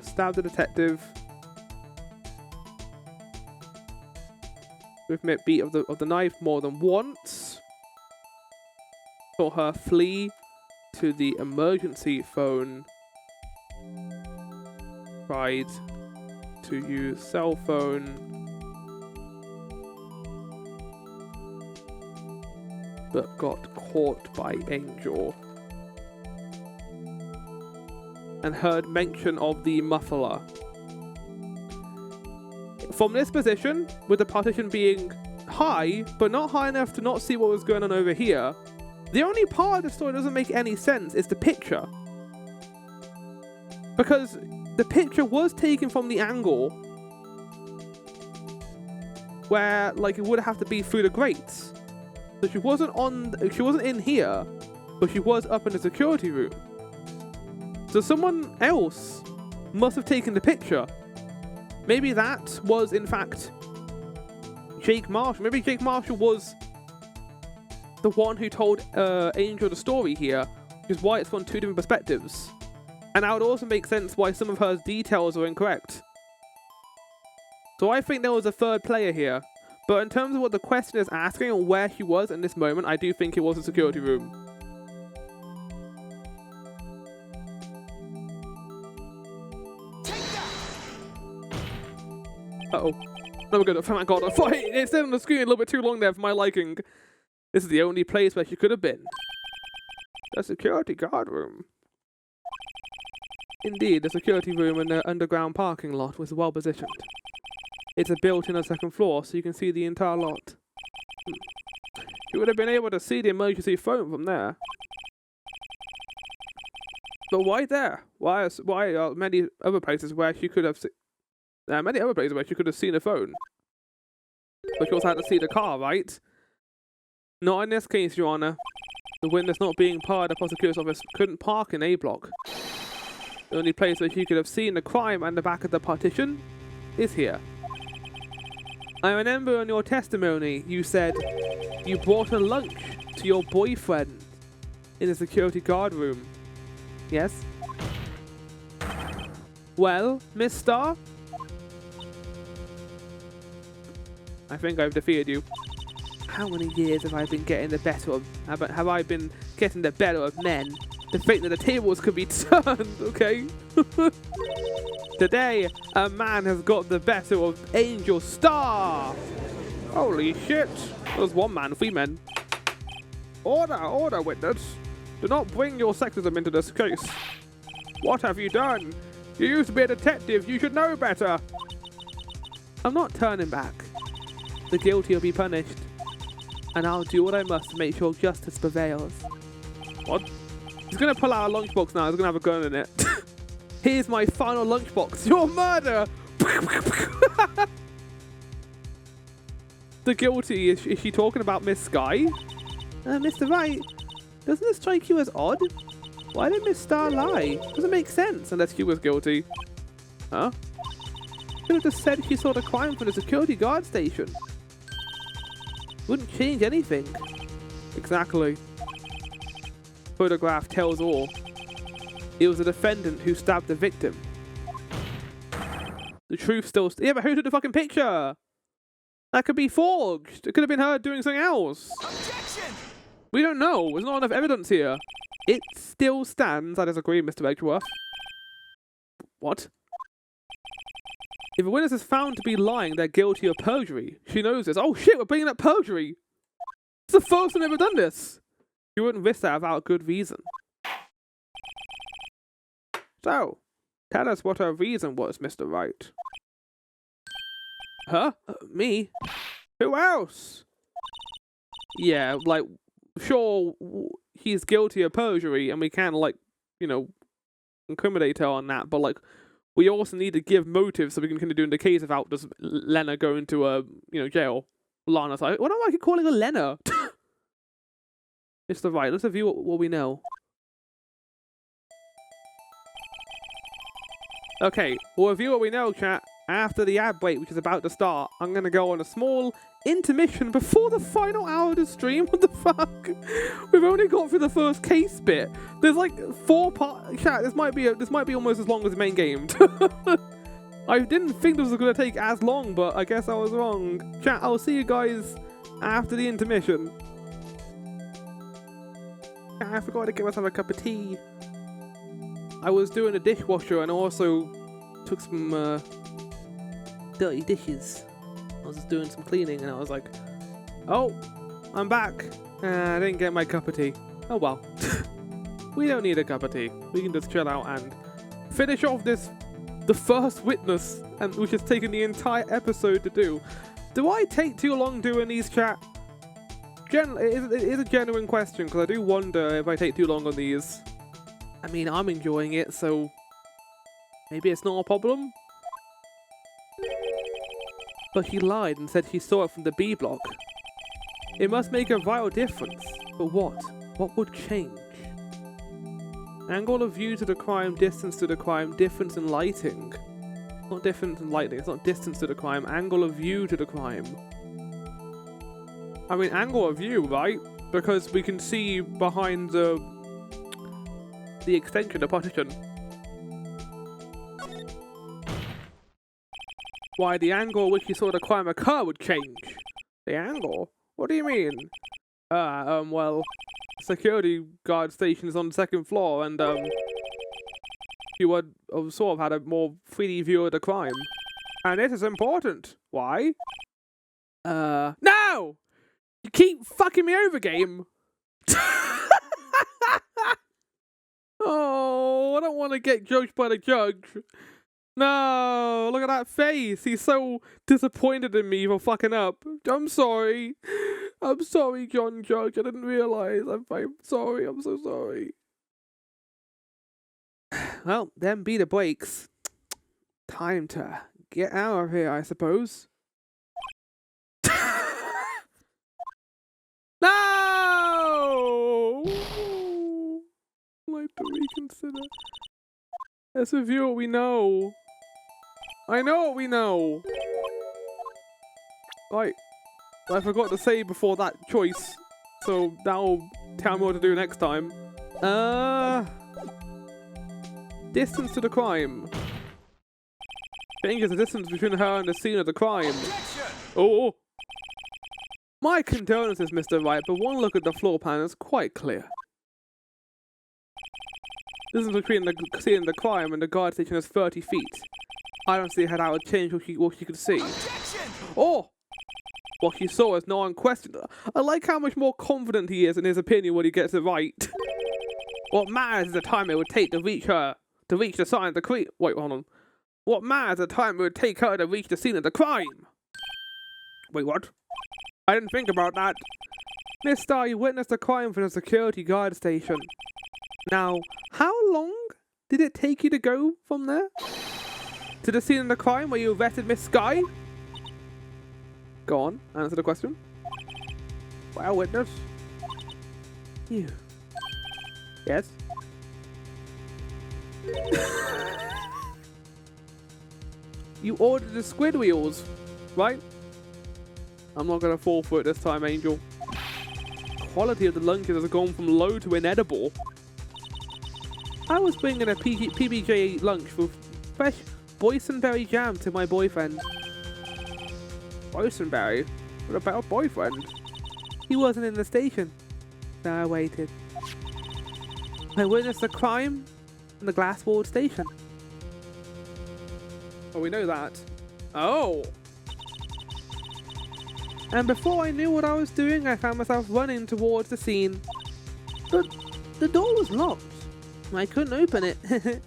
stabbed the detective with the beat of the knife more than once. Saw her flee to the emergency phone. Tried to use cell phone. But got caught by Angel. And heard mention of the muffler. From this position, with the partition being high, but not high enough to not see what was going on over here, the only part of the story that doesn't make any sense is the picture. Because the picture was taken from the angle where, like, it would have to be through the grates. So she wasn't in here, but she was up in the security room. So someone else must have taken the picture. Maybe that was, in fact, Jake Marshall. Maybe Jake Marshall was the one who told Angel the story here, which is why it's from two different perspectives. And that would also make sense why some of her details are incorrect. So I think there was a third player here. But in terms of what the question is asking and where she was in this moment, I do think it was a security room. Uh-oh. No, we're good. Oh my god, it stayed on the screen a little bit too long there for my liking. This is the only place where she could have been. The security guard room. Indeed, the security room in the underground parking lot was well positioned. It's built in a second floor, so you can see the entire lot. She would have been able to see the emergency phone from there. But why there? Why are many other places where she could have many other places where she could have seen a phone? But she also had to see the car, right? Not in this case, Your Honor. The witness not being part of the prosecutor's office couldn't park in A block. The only place where she could have seen the crime and the back of the partition is here. I remember in your testimony you said you brought a lunch to your boyfriend in the security guard room. Yes? Well, Miss Starr? I think I've defeated you. How many years have I been getting the better of... Have I been getting the better of men? To think that the tables could be turned, okay? Today, a man has got the better of Angel Starr! Holy shit! There's one man, 3 men. Order, witness. Do not bring your sexism into this case. What have you done? You used to be a detective, you should know better! I'm not turning back. The guilty will be punished. And I'll do what I must to make sure justice prevails. What? He's gonna pull out a lunchbox now, he's gonna have a gun in it. Here's my final lunchbox. Your murder! The guilty, is she talking about Miss Sky? Mr. Wright, doesn't this strike you as odd? Why did Miss Starr lie? Doesn't make sense unless she was guilty. Huh? She would have just said she saw the crime from the security guard station. Wouldn't change anything. Exactly. Photograph tells all. It was the defendant who stabbed the victim. The truth still... yeah, but who took the fucking picture? That could be forged. It could have been her doing something else. Objection! We don't know. There's not enough evidence here. It still stands. I disagree, Mr. Edgeworth. What? If a witness is found to be lying, they're guilty of perjury. She knows this. Oh shit, we're bringing up perjury. It's the first time I've ever done this. You wouldn't risk that without good reason. So, tell us what her reason was, Mr. Wright. Huh? Me? Who else? Yeah, like, sure, he's guilty of perjury, and we can, like, you know, incriminate her on that, but, like, we also need to give motive so we can kind of do in the case without just Lena going to, jail. Lana's like, what do I keep calling her Lena? Mr. Wright, let's review what we know. Okay, we'll review what we know, chat, after the ad break, which is about to start. I'm going to go on a small intermission before the final hour of the stream. What the fuck? We've only got through the first case bit. There's like 4 parts. Chat, this might be almost as long as the main game. I didn't think this was going to take as long, but I guess I was wrong. Chat, I'll see you guys after the intermission. I forgot to get myself a cup of tea. I was doing a dishwasher and also took some dirty dishes. I was just doing some cleaning and I was like, oh, I'm back. I didn't get my cup of tea. Oh well. We don't need a cup of tea. We can just chill out and finish off the first witness, and which has taken the entire episode to do. Do I take too long doing these, chat? It is a genuine question, because I do wonder if I take too long on these. I mean, I'm enjoying it, so maybe it's not a problem. But she lied and said she saw it from the B block. It must make a vital difference. But what? What would change? Angle of view to the crime, distance to the crime, difference in lighting. Not difference in lighting, it's not distance to the crime, angle of view to the crime. I mean, angle of view, right? Because we can see behind the extension, the partition. Why, the angle at which you saw the crime occur would change. The angle? What do you mean? Well, security guard station is on the 2nd floor, and, you would have sort of had a more 3D view of the crime. And this is important. Why? No! You keep fucking me over, game! Oh, I don't want to get judged by the judge. No, look at that face. He's so disappointed in me for fucking up. I'm sorry. I'm sorry, John Judge. I didn't realise. I'm sorry. I'm so sorry. Well, them be the breaks. Time to get out of here, I suppose. No! Like to reconsider. Let's review what we know. I know what we know. Right. I forgot to say before that choice. So that'll tell me what to do next time. Distance to the crime. Changes the distance between her and the scene of the crime. Objection! Oh. My condolences, Mr. Wright, but one look at the floor plan is quite clear. Distance between the scene of the crime and the guard station is 30 feet. I don't see how that would change what you could see. Objection! Oh! What you saw is no unquestioned. I like how much more confident he is in his opinion when he gets it right. What matters is the time it would take to reach the sign of the crime. Wait, hold on. What matters is the time it would take her to reach the scene of the crime. Wait, what? I didn't think about that. Miss Starr, you witnessed the crime from the security guard station. Now, how long did it take you to go from there to the scene of the crime where you arrested Miss Sky? Go on, answer the question. Well, witness. You. Yes? You ordered the squid wheels, right? I'm not gonna fall for it this time, Angel. Quality of the lunches has gone from low to inedible. I was bringing a PBJ lunch with fresh boysenberry jam to my boyfriend. Boysenberry? What about a boyfriend? He wasn't in the station, so I waited. I witnessed the crime in the glass-walled station. Oh, we know that. Oh! And before I knew what I was doing, I found myself running towards the scene. But the door was locked. I couldn't open it.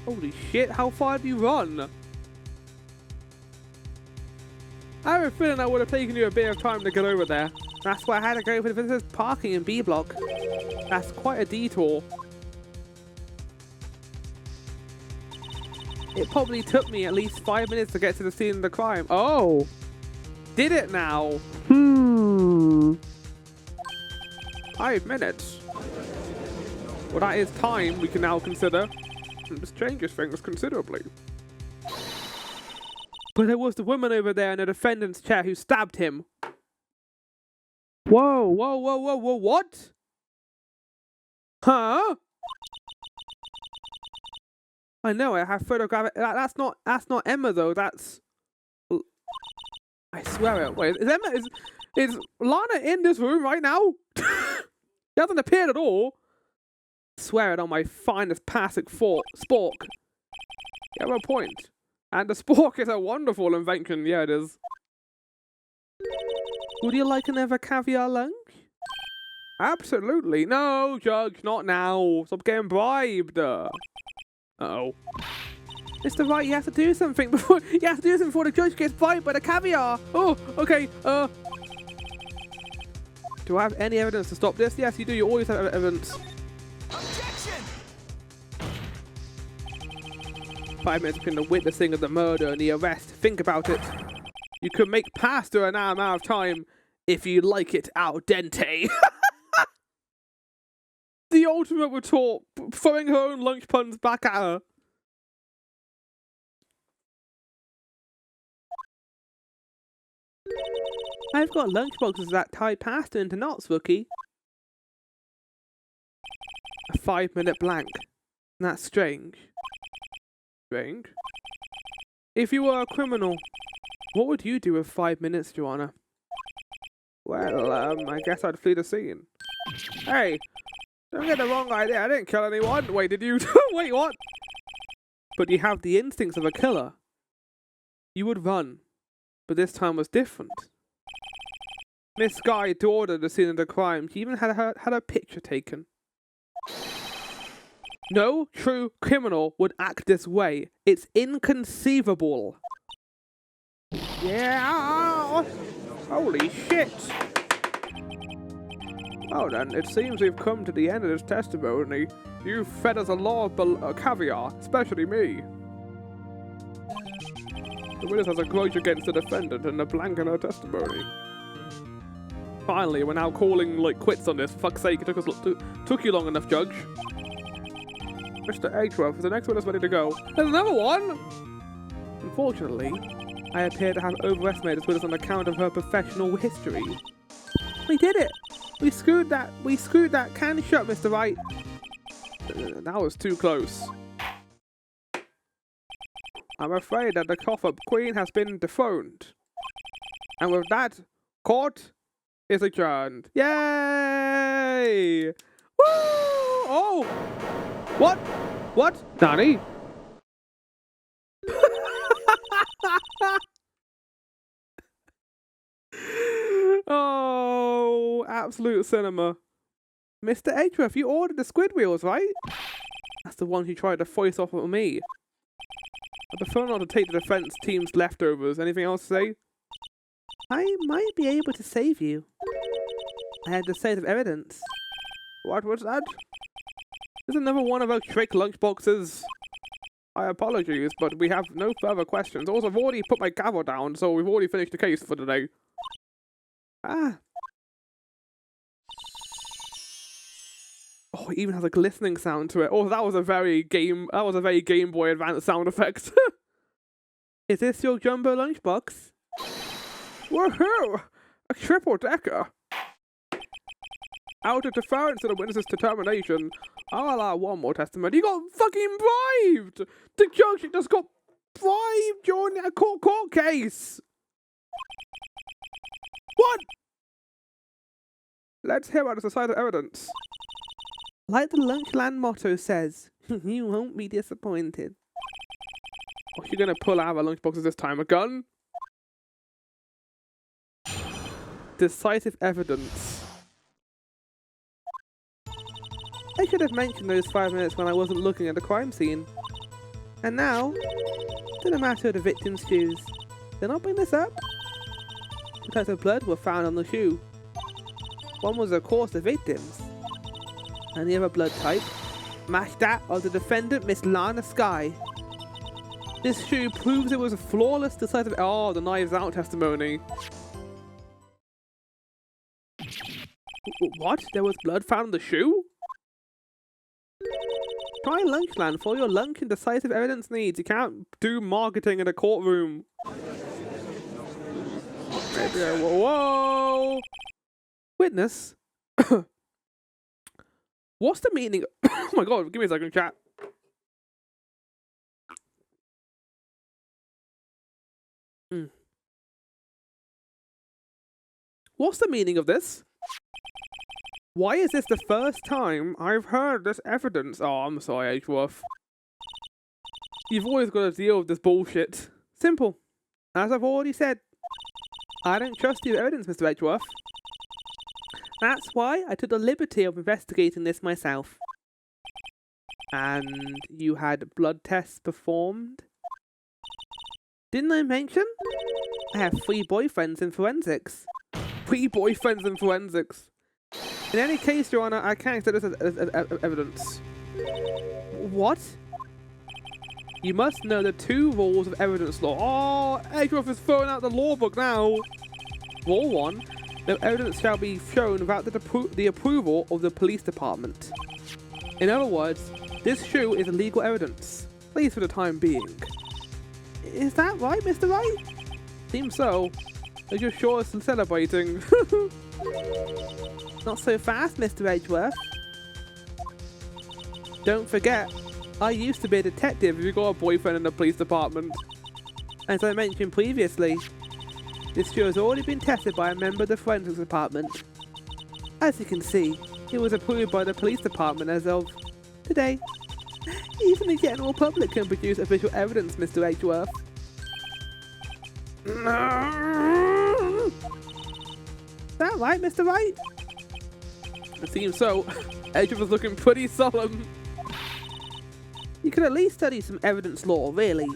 Holy shit, how far do you run? I have a feeling that would have taken you a bit of time to get over there. That's why I had to go for the visitors parking in B block. That's quite a detour. It probably took me at least 5 minutes to get to the scene of the crime. Oh! Did it now? 5 minutes. Well, that is time we can now consider. This changes things considerably. But it was the woman over there in the defendant's chair who stabbed him. Whoa, whoa, whoa, whoa, whoa, what? Huh? I know, I have photographic. That's not Emma though. That's. I swear it. Wait, is Emma? Is Lana in this room right now? She hasn't appeared at all. Swear it on my finest plastic spork. You have a point. And the spork is a wonderful invention. Yeah, it is. Would you like another caviar lunch? Absolutely. No, Judge, not now. Stop getting bribed. Uh-oh. Mr. Wright, you have to do something before the judge gets bribed by the caviar. Oh, okay. Do I have any evidence to stop this? Yes, you do. You always have evidence. Objection! 5 minutes between the witnessing of the murder and the arrest. Think about it. You could make pasta an amount of time if you like it al dente. The ultimate retort, throwing her own lunch puns back at her. I've got lunchboxes that tie pasta into knots, Rookie. A 5 minute blank. That's strange. Strange? If you were a criminal, what would you do with 5 minutes, Joanna? Well, I guess I'd flee the scene. Hey! Don't get the wrong idea, I didn't kill anyone. Wait, did you? Wait, what? But you have the instincts of a killer. You would run, but this time was different. Miss Sky ordered the scene of the crime. She even had her picture taken. No true criminal would act this way. It's inconceivable. Yeah! Holy shit! Oh, then, it seems we've come to the end of this testimony. You've fed us a lot of caviar, especially me. The witness has a grudge against the defendant and a blank in her testimony. Finally, we're now calling, like, quits on this. For fuck's sake, it took you long enough, Judge. Mr. Edgeworth, is the next witness ready to go? There's another one! Unfortunately, I appear to have overestimated this witness on account of her professional history. We did it! We screwed that can shut, Mr. Wright. That was too close. I'm afraid that the coffer queen has been dethroned. And with that, court is adjourned. Yay! Woo! Oh! What? What? Nani? Oh, absolute cinema. Mr. Edgeworth, you ordered the squid wheels, right? That's the one who tried to voice off at me. I prefer not to take the defense team's leftovers. Anything else to say? I might be able to save you. I had the set of evidence. What was that? There's another one of our trick lunchboxes. I apologize, but we have no further questions. Also, I've already put my gavel down, so we've already finished the case for today. Ah. Oh, it even has a glistening sound to it. Oh, that was a very Game Boy Advance sound effect. Is this your jumbo lunchbox? Woohoo! A triple decker. Out of deference to the witness's determination, I'll allow one more testimony. You got fucking bribed! The judge just got bribed during a court case! What? Let's hear about the side of evidence. Like the Lunchland motto says, you won't be disappointed. What are you gonna pull out of our lunchboxes this time? A gun? Decisive evidence. I should have mentioned those 5 minutes when I wasn't looking at the crime scene. And now, to the matter of the victim's shoes. Did I not bring this up? 2 types of blood were found on the shoe. One was of course the victim's, and the other blood type matched that of the defendant, Miss Lana Skye. This shoe proves it was a flawless, decisive... Oh, the Knives Out testimony. What? There was blood found in the shoe? Try Lunchland for your lunch and decisive evidence needs. You can't do marketing in a courtroom. Maybe whoa! Witness? What's the meaning? Oh my god, give me a second, chat. What's the meaning of this? Why is this the first time I've heard this evidence? Oh, I'm sorry, Edgeworth. You've always got to deal with this bullshit. Simple. As I've already said, I don't trust your evidence, Mr. Edgeworth. That's why I took the liberty of investigating this myself. And you had blood tests performed? Didn't I mention? I have 3 boyfriends in forensics. 3 boyfriends in forensics. In any case, Your Honor, I can't accept this as evidence. What? You must know the 2 rules of evidence law. Oh, Edgeworth is throwing out the law book now. Rule 1. No evidence shall be shown without the approval of the police department. In other words, this shoe is legal evidence, at least for the time being. Is that right, Mr. Wright? Seems so. As you're sure it's celebrating. Not so fast, Mr. Edgeworth. Don't forget, I used to be a detective if you got a boyfriend in the police department. As I mentioned previously, this shoe has already been tested by a member of the forensics department. As you can see, it was approved by the police department as of today. Even the general public can produce official evidence, Mr. Edgeworth. Is that right, Mr. Wright? It seems so. Edgeworth was looking pretty solemn. You could at least study some evidence law, really.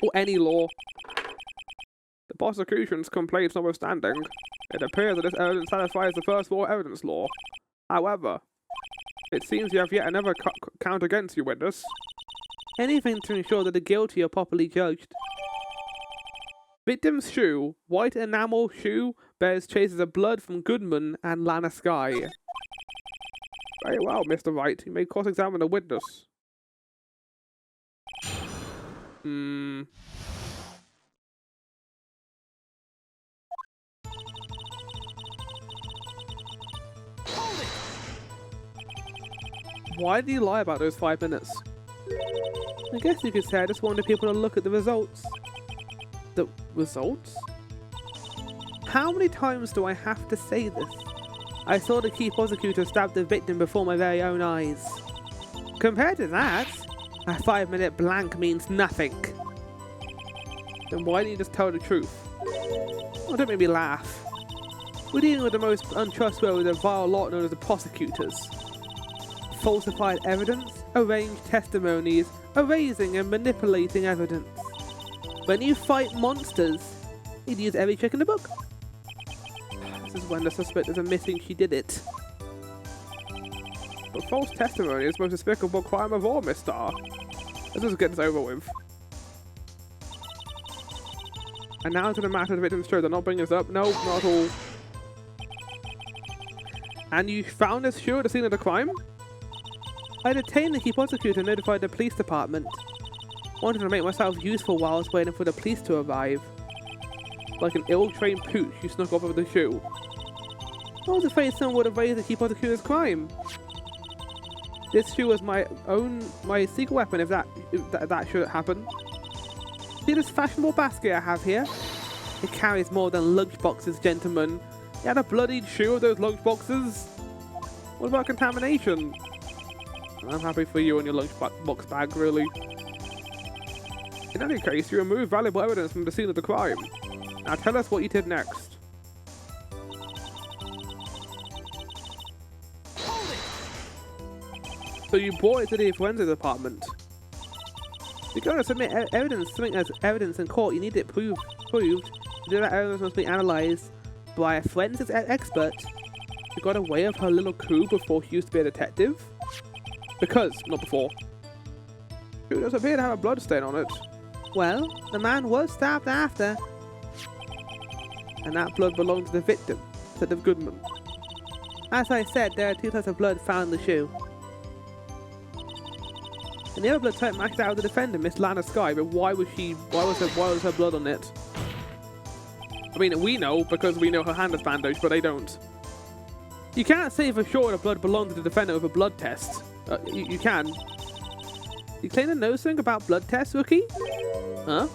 Or any law. prosecution's complaints notwithstanding, it appears that this evidence satisfies the first law evidence law. However, it seems you have yet another count against you, witness. Anything to ensure that the guilty are properly judged. Victim's shoe, white enamel shoe, bears traces of blood from Goodman and Lana Sky. Very well, Mr. Wright. You may cross-examine the witness. Why did you lie about those 5 minutes? I guess you could say I just wanted people to look at the results. The results? How many times do I have to say this? I saw the key prosecutor stab the victim before my very own eyes. Compared to that, a 5-minute blank means nothing. Then why didn't you just tell the truth? Oh, don't make me laugh. We're dealing with the most untrustworthy and vile lot known as the prosecutors. Falsified evidence, arranged testimonies, erasing and manipulating evidence. When you fight monsters, you'd use every trick in the book. This is when the suspect is admitting she did it. But false testimony is the most despicable crime of all, Miss Starr. Let's just get this over with. And now to the matter of the victim's show. They're not bringing this up. No, not at all. And you found this shoe at the scene of the crime? I detained the key prosecutor and notified the police department. Wanted to make myself useful while I was waiting for the police to arrive. Like an ill-trained pooch, you snuck off with the shoe. I was afraid someone would have raised the key prosecutor's crime. This shoe was my secret weapon if that should happen. See this fashionable basket I have here? It carries more than lunchboxes, gentlemen. You had a bloodied shoe of those lunchboxes? What about contamination? I'm happy for you and your lunchbox bag, really. In any case, you removed valuable evidence from the scene of the crime. Now tell us what you did next. So you brought it to the forensics department. If you're going to submit something as evidence in court, you need it proved. That evidence must be analysed by a forensics expert. You got away with her little coup before she used to be a detective? Because, not before. It does appear to have a blood stain on it. Well, the man was stabbed after. And that blood belonged to the victim, said the Goodman. As I said, there are 2 types of blood found in the shoe. And the other blood type matched out of the defender, Miss Lana Sky, but why was her blood on it? I mean, we know because we know her hand is bandaged, but they don't. You can't say for sure the blood belonged to the defender with a blood test. You can. You claim to know something about blood tests, rookie? Huh?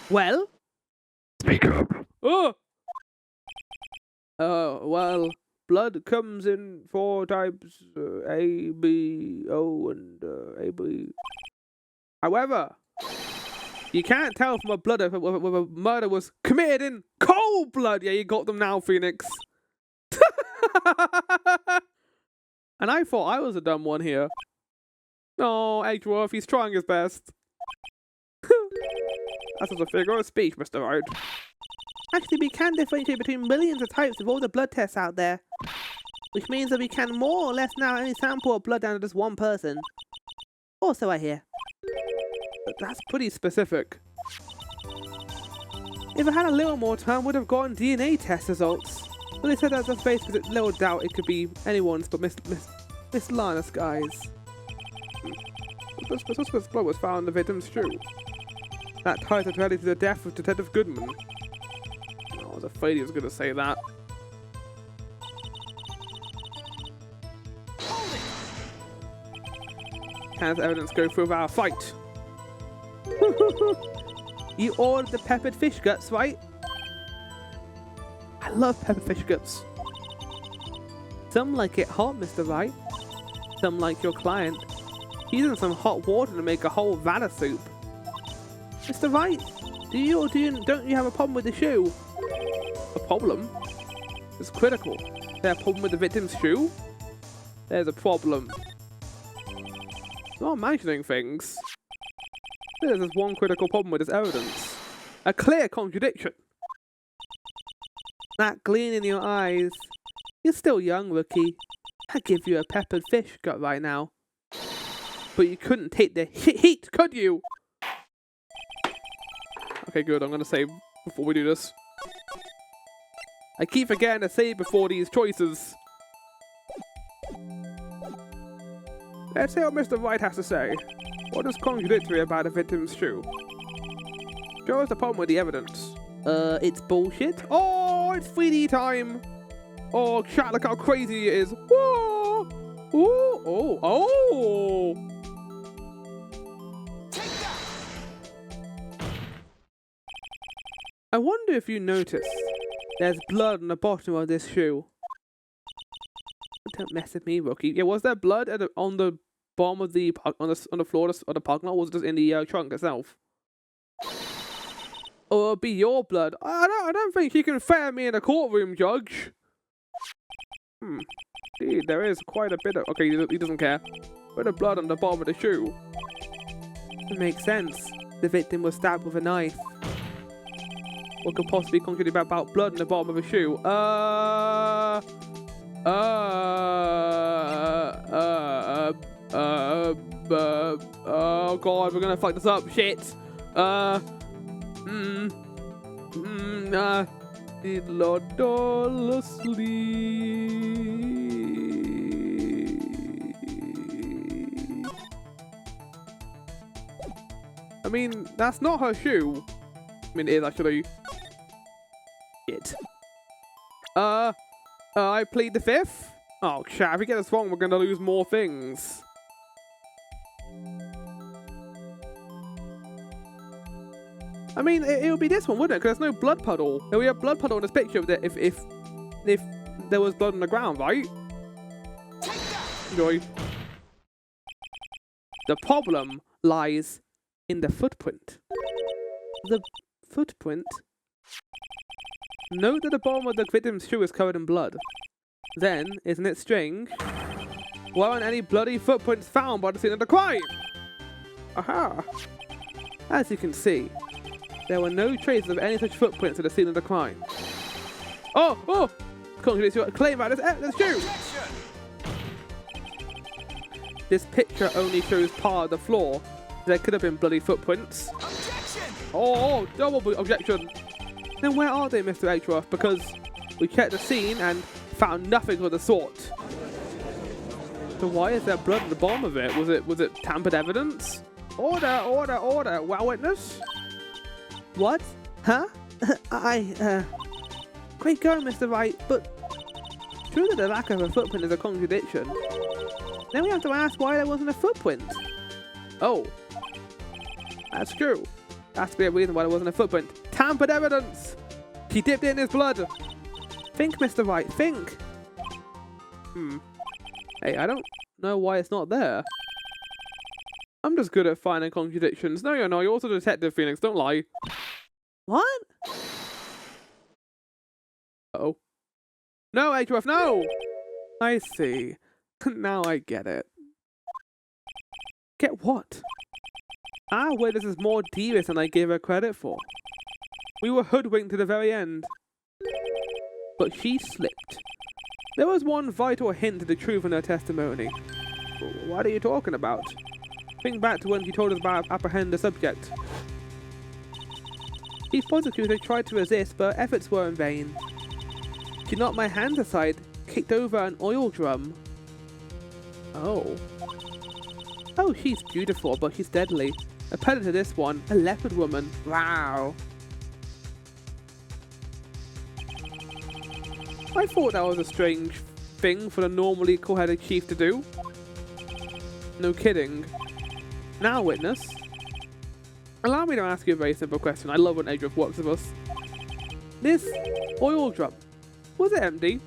Well? Speak up. Oh! Well, blood comes in 4 types, A, B, O, and AB. However, you can't tell from a blood if a murder was committed in cold blood. Yeah, you got them now, Phoenix. And I thought I was a dumb one here. Oh, Edgeworth, he's trying his best. That's just a figure of speech, Mr. Wright. Actually, we can differentiate between millions of types of all the blood tests out there. Which means that we can more or less now only sample a blood down to just one person. Or so I hear. But that's pretty specific. If I had a little more time, I would have gotten DNA test results. But they said that's a face with little doubt it could be anyone's but Miss Lana Sky's. The suspect's blood was found in the victim's shoe. That ties it directly to the death of Detective Goodman. I was afraid he was going to say that. Can this evidence go through our fight? You ordered the peppered fish guts, right? I love peppered fish guts. Some like it hot, Mr. Wright. Some like your client. Using some hot water to make a whole vat of soup. Mr. Wright, don't you have a problem with the shoe? A problem? It's critical. There's a problem with the victim's shoe? There's a problem. Not mentioning things. There's just one critical problem with this evidence. A clear contradiction. That gleam in your eyes. You're still young, rookie. I'd give you a peppered fish gut right now. But you couldn't take the heat, could you? Okay, good. I'm gonna save before we do this. I keep forgetting to save before these choices. Let's hear what Mr. Wright has to say. What is contradictory about the victim's shoe? Show us the problem with the evidence. It's bullshit. Oh, it's 3D time. Oh, chat, look how crazy it is. Whoa! Ooh, oh, oh! Take that! I wonder if you noticed. There's blood on the bottom of this shoe. Don't mess with me, rookie. Yeah, was there blood on the bottom of the on the floor of the parking lot, or was it just in the trunk itself? Or it'll be your blood. I don't think you can fair me in a courtroom, Judge. Indeed, there is quite a bit of... Okay, he doesn't care. Bit of blood on the bottom of the shoe. It makes sense. The victim was stabbed with a knife. What could possibly contribute about blood on the bottom of a shoe? Oh god, we're gonna fuck this up. Shit. Did Lord fall asleep? I mean, that's not her shoe. I mean, it is actually. Shit. I plead the fifth. Oh, chat, if we get this wrong, we're gonna lose more things. I mean, it would be this one, wouldn't it? Because there's no blood puddle. There would be a blood puddle in this picture if there was blood on the ground, right? Enjoy. The problem lies in the footprint. The footprint? Note that the bottom of the victim's shoe is covered in blood. Then, isn't it strange? Why aren't any bloody footprints found by the scene of the crime? Aha! As you can see, there were no traces of any such footprints at the scene of the crime. Oh! Contradicts your claim about this shoe! This picture only shows part of the floor. There could have been bloody footprints. Objection! Oh, double objection! Then where are they, Mr. Edgeworth? Because we checked the scene and found nothing of the sort. So why is there blood at the bottom of it? Was it tampered evidence? Order! Well, witness? What? Huh? Great going, Mr. Wright, but surely the lack of a footprint is a contradiction. Then we have to ask why there wasn't a footprint. Oh. That's true. That's the reason why there wasn't a footprint. Tampered evidence! He dipped it in his blood! Think, Mr. Wright, think! Hey, I don't know why it's not there. I'm just good at finding contradictions. No, you're not. You're also a detective, Phoenix. Don't lie. What? Uh-oh. No, HF, no! I see. Now I get it. Get what? Our witness is more devious than I gave her credit for. We were hoodwinked to the very end. But she slipped. There was one vital hint to the truth in her testimony. What are you talking about? Think back to when she told us about apprehend the subject. The prosecutor tried to resist, but efforts were in vain. She knocked my hands aside, kicked over an oil drum. Oh. Oh, she's beautiful, but she's deadly. A predator, this one. A leopard woman. Wow. I thought that was a strange thing for the normally cool-headed chief to do. No kidding. Now, witness. Allow me to ask you a very simple question. I love when Adrian works with us. This oil drum, was it empty?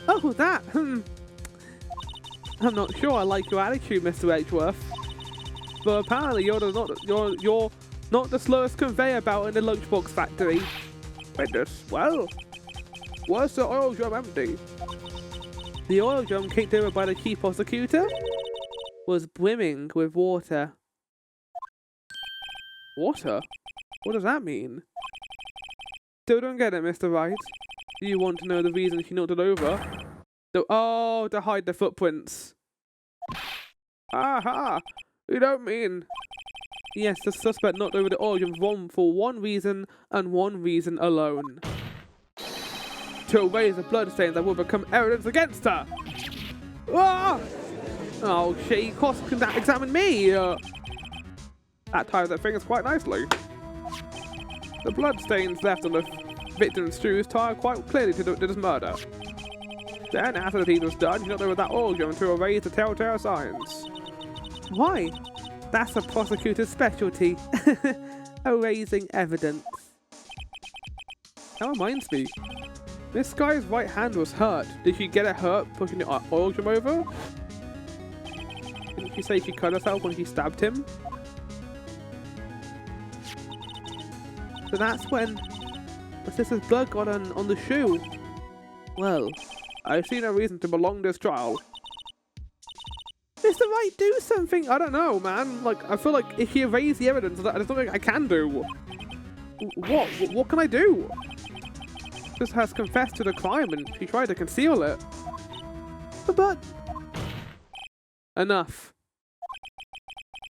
Oh, that. I'm not sure I like your attitude, Mr. Edgeworth. But apparently you're not the slowest conveyor belt in the lunchbox factory. Witness, well, was the oil drum empty? The oil drum kicked over by the chief prosecutor was brimming with water. Water? What does that mean? Still don't get it, Mr. Wright. Do you want to know the reason she knocked it over? Oh, to hide the footprints. Aha! You don't mean... Yes, the suspect knocked over the organ for one reason and one reason alone. To erase the bloodstains that will become evidence against her. Ah! Oh, shit, he cross-examined me. That ties their fingers quite nicely. The bloodstains left on the victim's shoes tie quite clearly to this murder. Then, after the deed was done, he knocked over that organ to erase the telltale signs. Why? That's a prosecutor's specialty. Erasing evidence. That reminds me. This guy's right hand was hurt. Did she get it hurt pushing the oil drum over? Didn't she say she cut herself when she stabbed him? So that's when my sister's blood got on the shoe. Well, I see no reason to prolong this trial. Mr. Wright, do something! I don't know, man. Like, I feel like if he erased the evidence, there's nothing I can do. What? What can I do? Just has confessed to the crime and she tried to conceal it. But... Enough.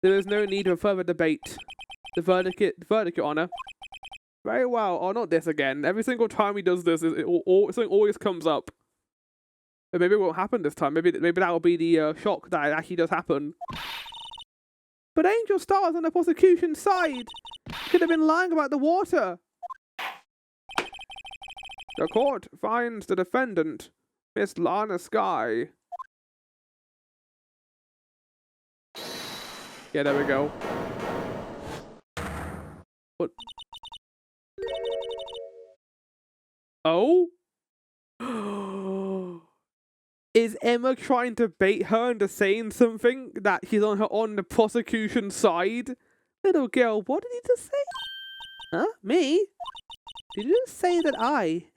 There is no need for further debate. The verdict, Your Honor. Very well. Oh, not this again. Every single time he does this, something always comes up. But maybe it won't happen this time. Maybe that will be the shock that it actually does happen. But Angel Star's on the prosecution's side. Could have been lying about the water. The court finds the defendant, Miss Lana Sky. Yeah, there we go. What? Oh? Is Emma trying to bait her into saying something that she's on the prosecution's side? Little girl, what did you just say? Huh? Me? Did you just say that I,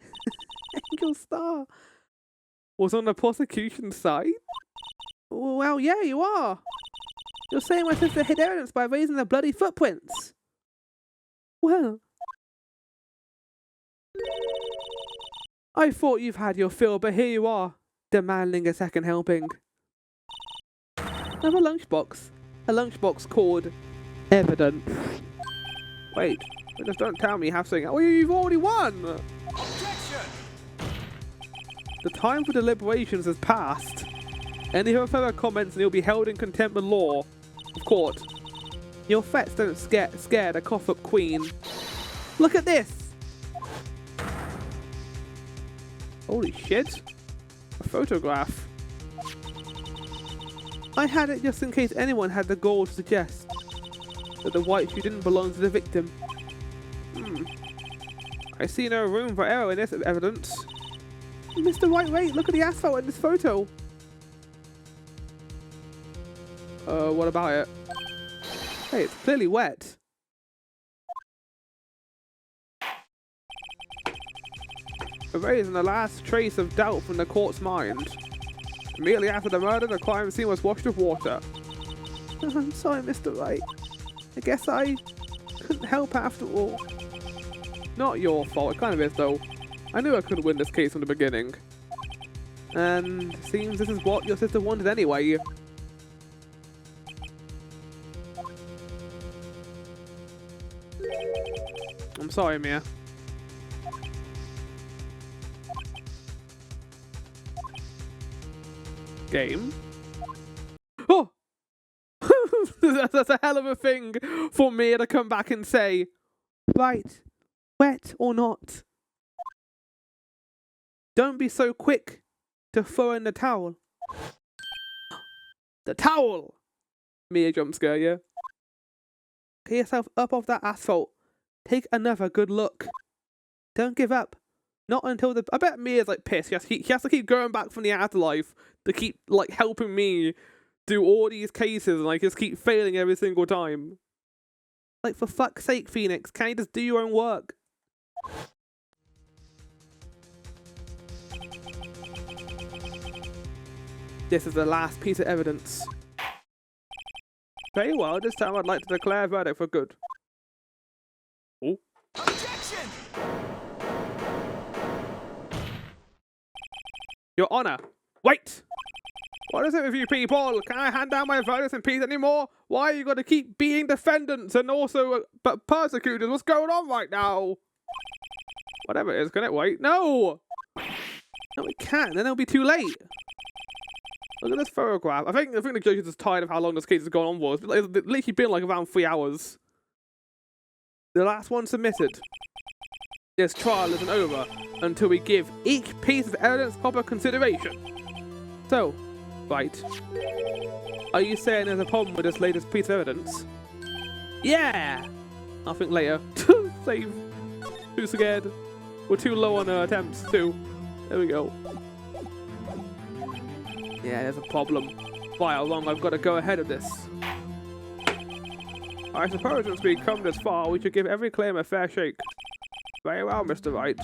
Angel Star, was on the prosecution's side? Well, yeah, you are. You're saying my sister hid evidence by raising the bloody footprints. Well, I thought you've had your fill, but here you are, demanding a second helping. I have a lunchbox called evidence. Wait, just don't tell me you have something. Oh, you've already won! Objection! The time for deliberations has passed. Any further comments and you'll be held in contempt of law. Of court. Your threats don't scare the cough-up queen. Look at this! Holy shit. A photograph. I had it just in case anyone had the gall to suggest that the white shoe didn't belong to the victim. I see no room for error in this evidence. Mr. Wright, look at the asphalt in this photo. What about it? Hey, it's clearly wet. Erasing the last trace of doubt from the court's mind. Immediately after the murder, the crime scene was washed with water. I'm sorry, Mr. Wright. I guess I couldn't help after all. Not your fault, it kind of is though. I knew I couldn't win this case from the beginning. And seems this is what your sister wanted anyway. I'm sorry, Mia. Game. Oh! That's a hell of a thing for Mia to come back and say. Right. Wet or not. Don't be so quick to throw in the towel. The towel! Mia jump scare, yeah? Get yourself up off that asphalt. Take another good look. Don't give up. Not until the... I bet Mia's like pissed. She has to keep going back from the afterlife to keep like helping me do all these cases and like just keep failing every single time. Like, for fuck's sake, Phoenix, can't you just do your own work? This is the last piece of evidence. Very well, this time I'd like to declare a verdict for good. Oh. Objection! Your Honor, wait! What is it with you people? Can I hand down my verdicts in peace anymore? Why are you going to keep being defendants and also persecutors? What's going on right now? Whatever it is, can it wait? No! No, it can't. Then it'll be too late. Look at this photograph. I think the judge is just tired of how long this case has gone on for. It's literally been like around 3 hours. The last one submitted. This trial isn't over until we give each piece of evidence proper consideration. So, Wright, are you saying there's a problem with this latest piece of evidence? Yeah! I'll think later. Save. Too scared. We're too low on attempts too. There we go. Yeah, there's a problem. By how long I've got to go ahead of this. I suppose since we've come this far, we should give every claim a fair shake. Very well, Mr. Wright.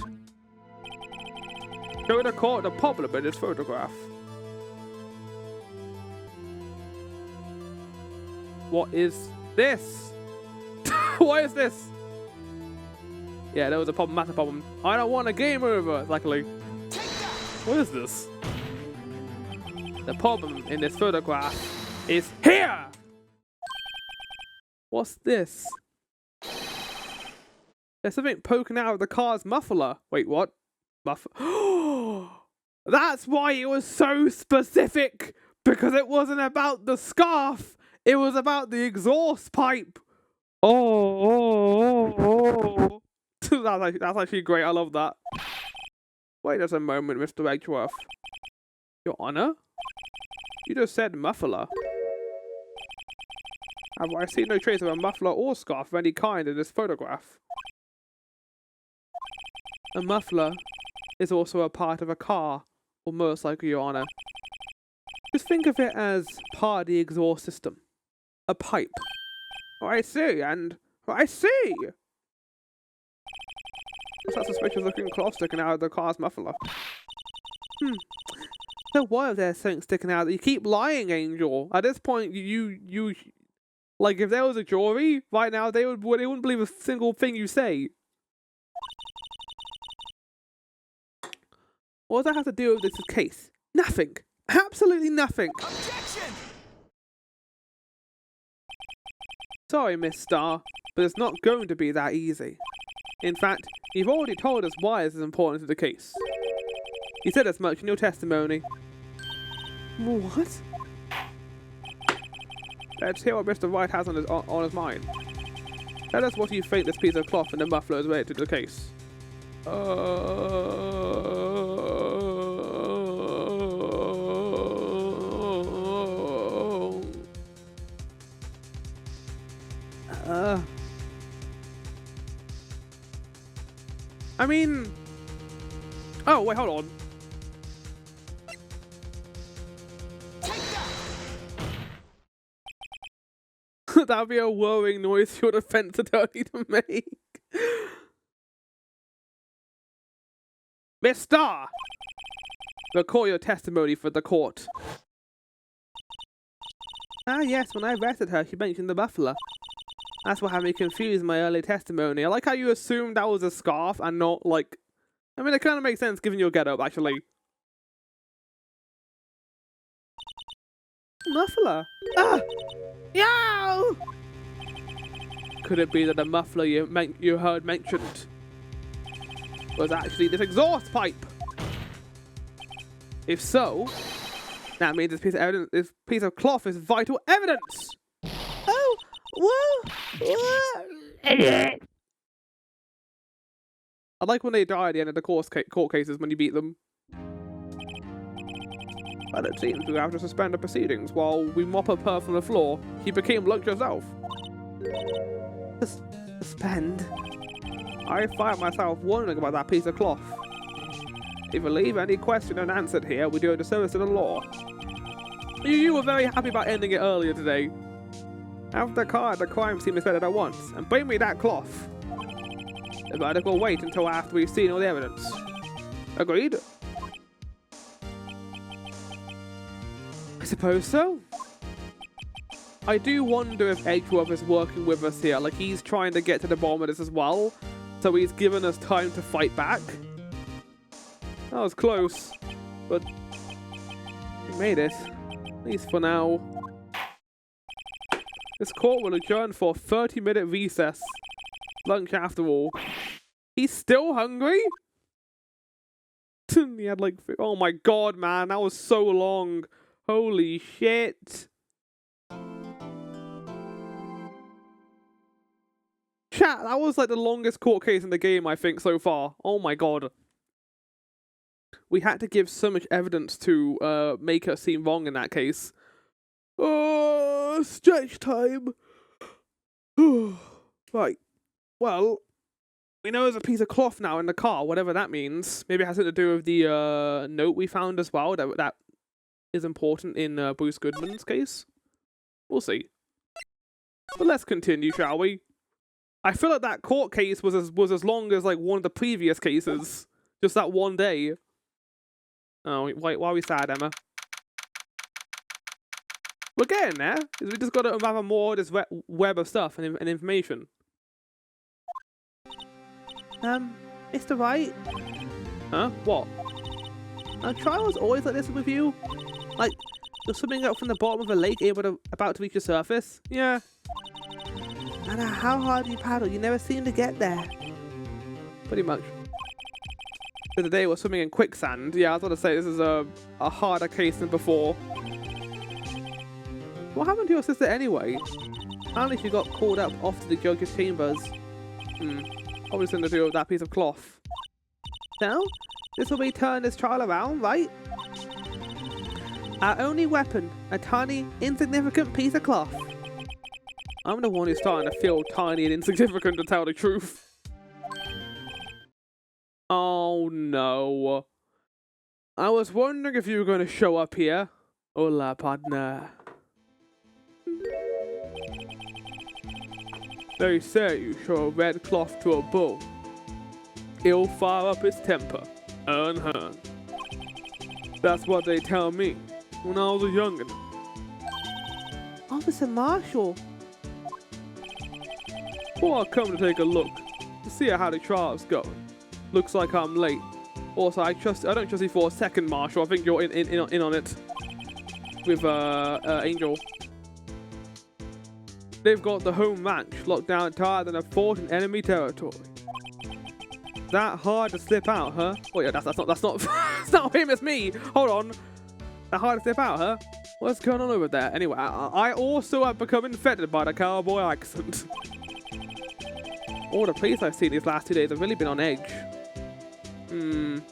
Show the court the problem in this photograph. What is this? What is this? Yeah, there was a problem, massive problem. I don't want a game over, luckily. What is this? The problem in this photograph is here! What's this? There's something poking out of the car's muffler. Wait, what? That's why it was so specific! Because it wasn't about the scarf! It was about the exhaust pipe! Oh. That's actually great, I love that. Wait just a moment, Mr. Edgeworth. Your Honor? You just said muffler. Have I seen no trace of a muffler or scarf of any kind in this photograph? A muffler is also a part of a car, or motorcycle, Your Honor. Just think of it as part of the exhaust system. A pipe. Oh, I see, and... I see! What's that suspicious looking cloth sticking out of the car's muffler? So why is there something sticking out? You keep lying, Angel. At this point, you like, if there was a jury right now, they wouldn't believe a single thing you say. What does that have to do with this case? Nothing. Absolutely nothing. Objection! Sorry, Miss Starr, but it's not going to be that easy. In fact, you've already told us why this is important to the case. You said as much in your testimony. What? Let's hear what Mr. Wright has on his mind. Tell us what you think this piece of cloth and the muffler is related to the case. I mean... Oh, wait, hold on. That would be a whirring noise for your defense attorney to make. Miss Starr! Record your testimony for the court. Ah, yes, when I arrested her, she mentioned the muffler. That's what had me confused in my early testimony. I like how you assumed that was a scarf and not, like... I mean, it kind of makes sense given your getup, actually. Muffler? Ah! Yow! Could it be that the muffler you heard mentioned was actually this exhaust pipe? If so, that means this piece of evidence, this piece of cloth is vital evidence. Oh, whoa! I like when they die at the end of the court cases when you beat them. But it seems we have to suspend the proceedings while we mop up her from the floor. She became lunch herself. Suspend? I find myself wondering about that piece of cloth. If we leave any question unanswered here, we do a disservice to the law. You were very happy about ending it earlier today. Have the car at the crime scene inspected at once, and bring me that cloth. The verdict will wait until after we've seen all the evidence. Agreed? I suppose so. I do wonder if Edgeworth is working with us here. Like, he's trying to get to the bottom of this as well. So he's given us time to fight back. That was close. But we made it. At least for now. This court will adjourn for a 30-minute recess. Lunch after all. He's still hungry? He had like... Oh my god, man. That was so long. Holy shit. Chat, that was like the longest court case in the game, I think, so far. Oh my god. We had to give so much evidence to make her seem wrong in that case. Oh, stretch time. Right. Well, we know there's a piece of cloth now in the car, whatever that means. Maybe it has something to do with the note we found as well. That is important in Bruce Goodman's case. We'll see. But let's continue, shall we? I feel like that court case was as long as like one of the previous cases. Just that one day. Oh, wait, why are we sad, Emma? We're getting there. We just got to unravel more of this web of stuff and information. Mr. Wright? Huh? What? Are trials always like this with you? Like, you're swimming up from the bottom of a lake about to reach the surface? Yeah. No matter how hard you paddle, you never seem to get there. Pretty much. The other day we're swimming in quicksand. Yeah, I was going to say this is a harder case than before. What happened to your sister anyway? Apparently she got called up off to the judge's chambers. Probably something to do with that piece of cloth. So, this will be turning this trial around, right? Our only weapon, a tiny, insignificant piece of cloth. I'm the one who's starting to feel tiny and insignificant, to tell the truth. Oh no. I was wondering if you were going to show up here. Hola, partner. They say you show a red cloth to a bull. It'll fire up its temper. Unheard. That's what they tell me when I was a youngin'. Officer Marshall. Well, I've come to take a look to see how the trial's going. Looks like I'm late. Also, I don't trust you for a second, Marshall. I think you're in on it with Angel. They've got the home ranch locked down tighter than a fort in enemy territory. That hard to slip out, huh? Oh yeah, that's not it's not him, it's me. Hold on. That hard to slip out, huh? What's going on over there? Anyway, I also have become infected by the cowboy accent. All the plays I've seen these last 2 days have really been on edge. Don't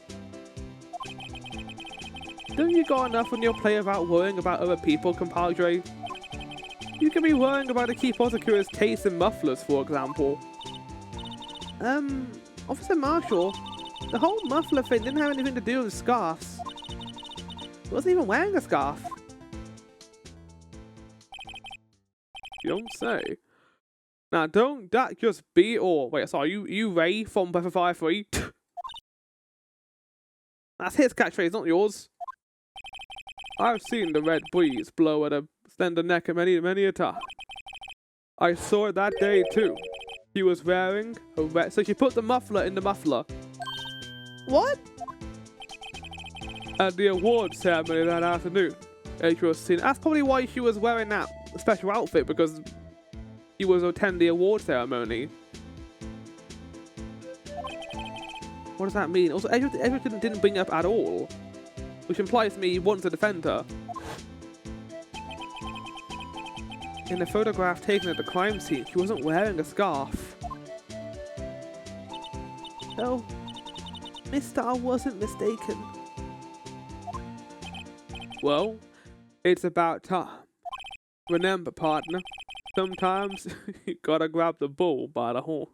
you got enough on your plate about worrying about other people, compadre? You can be worrying about the key prosecutor's taste in mufflers, for example. Officer Marshall, the whole muffler thing didn't have anything to do with scarves. He wasn't even wearing a scarf. You don't say. Now, don't that just be all? Wait, sorry, you Ray from Breath of Fire 3? That's his catchphrase, not yours. I've seen the red breeze blow at a slender neck many a time. I saw it that day too. She was wearing a red... So she put the muffler in the muffler. What? At the award ceremony that afternoon, Edge was seen. That's probably why she was wearing that special outfit, because she was attending the award ceremony. What does that mean? Also, Edge didn't bring it up at all, which implies to me he wants to defend her. In the photograph taken at the crime scene, she wasn't wearing a scarf. No, Mister, I wasn't mistaken. Well, it's about time. Remember, partner, sometimes you gotta grab the bull by the horn.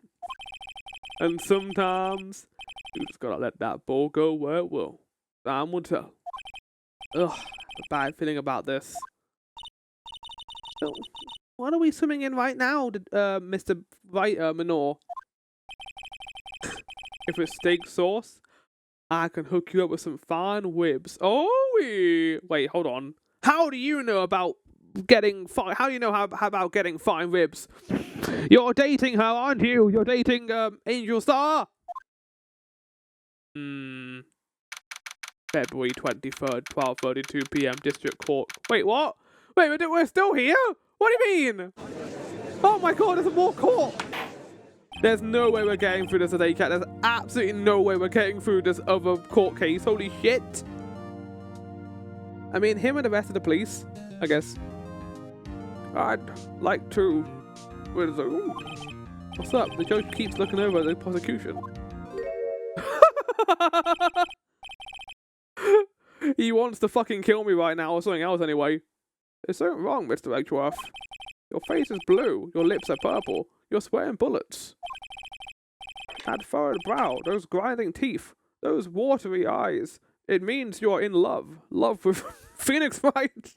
And sometimes you just gotta let that bull go where it will. Time will tell. Ugh, a bad feeling about this. So, what are we swimming in right now, Mr. Wright, Minor? If it's steak sauce, I can hook you up with some fine ribs. Oh, wait, hold on. How do you know about getting fine. How do you know how about getting fine ribs? You're dating her, aren't you? You're dating Angel Star. February 23rd, 12:32 p.m. District Court. Wait, what? Wait, we're still here? What do you mean? Oh my god, there's more court. There's no way we're getting through this today, cat. There's absolutely no way we're getting through this other court case. Holy shit. I mean, him and the rest of the police, I guess. I'd like to... What's up? The judge keeps looking over the prosecution. He wants to fucking kill me right now or something else anyway. There's something wrong, Mr. Edgeworth. Your face is blue. Your lips are purple. You're sweating bullets. That furrowed brow. Those grinding teeth. Those watery eyes. It means you're in love. Love with Phoenix Wright.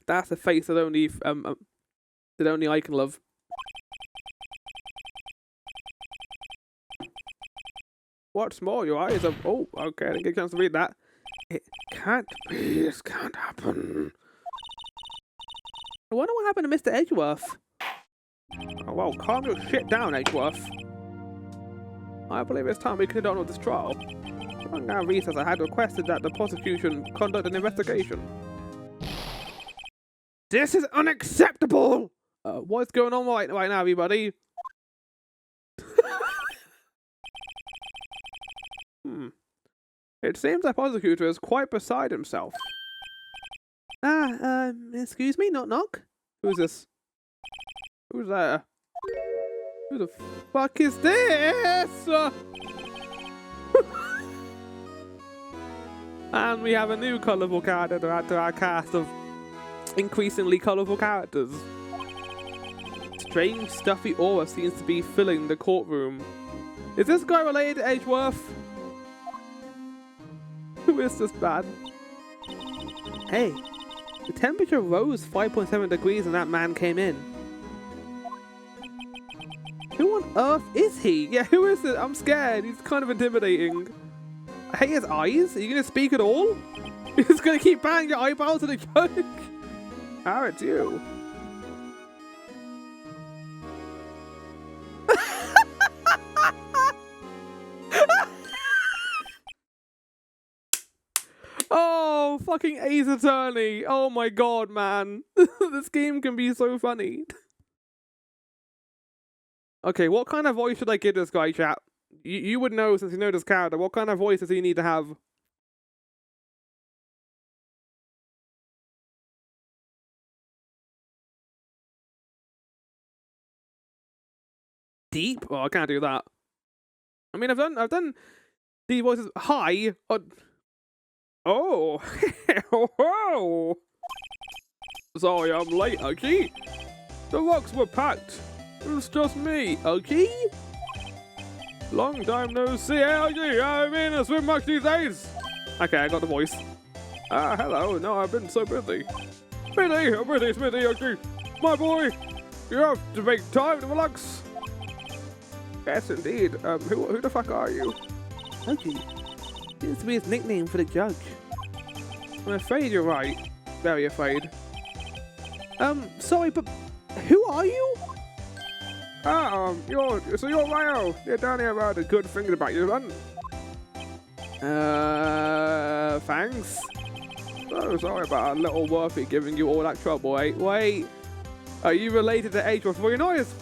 That's a face that only I can love. What's more, your eyes are... Oh, okay, I didn't get a chance to read that. It can't be. This can't happen. I wonder what happened to Mr. Edgeworth. Oh, well, calm your shit down, Edgeworth. I believe it's time we get on with this trial. During our recess, I had requested that the prosecution conduct an investigation. This is unacceptable! What's going on right now, everybody? It seems the prosecutor is quite beside himself. Excuse me, knock knock? Who's this? Who's there? Who the fuck is this? And we have a new colourful character to add to our cast of increasingly colourful characters. Strange, stuffy aura seems to be filling the courtroom. Is this guy related to Edgeworth? Who is this man? Hey, the temperature rose 5.7 degrees when that man came in. Who on earth is he? Yeah, who is it? I'm scared. He's kind of intimidating. I hate his eyes. Are you going to speak at all? You're just going to keep banging your eyebrows to the joke? How it's you. Oh, fucking Ace Attorney. Oh my god, man. This game can be so funny. Okay, what kind of voice should I give this guy, chat? You would know since you know this character. What kind of voice does he need to have? Deep? Oh, I can't do that. I mean, I've done the voices. Hi. Oh. Oh. Sorry, I'm late, okay? The rocks were packed. It's just me, okay? Long time no see, okay? I'm in a swim much these days. Okay, I got the voice. Hello. No, I've been so busy. Smitty, okay? My boy, you have to make time to relax. Yes, indeed. Who the fuck are you? Okay. Seems to be his nickname for the judge. I'm afraid you're right. Very afraid. Sorry, but who are you? You're Rio. You're down here about the good things about you, then. Thanks. So sorry about a little Worthy giving you all that trouble, eh? Wait. Are you related to Edgeworth? Well, you're not his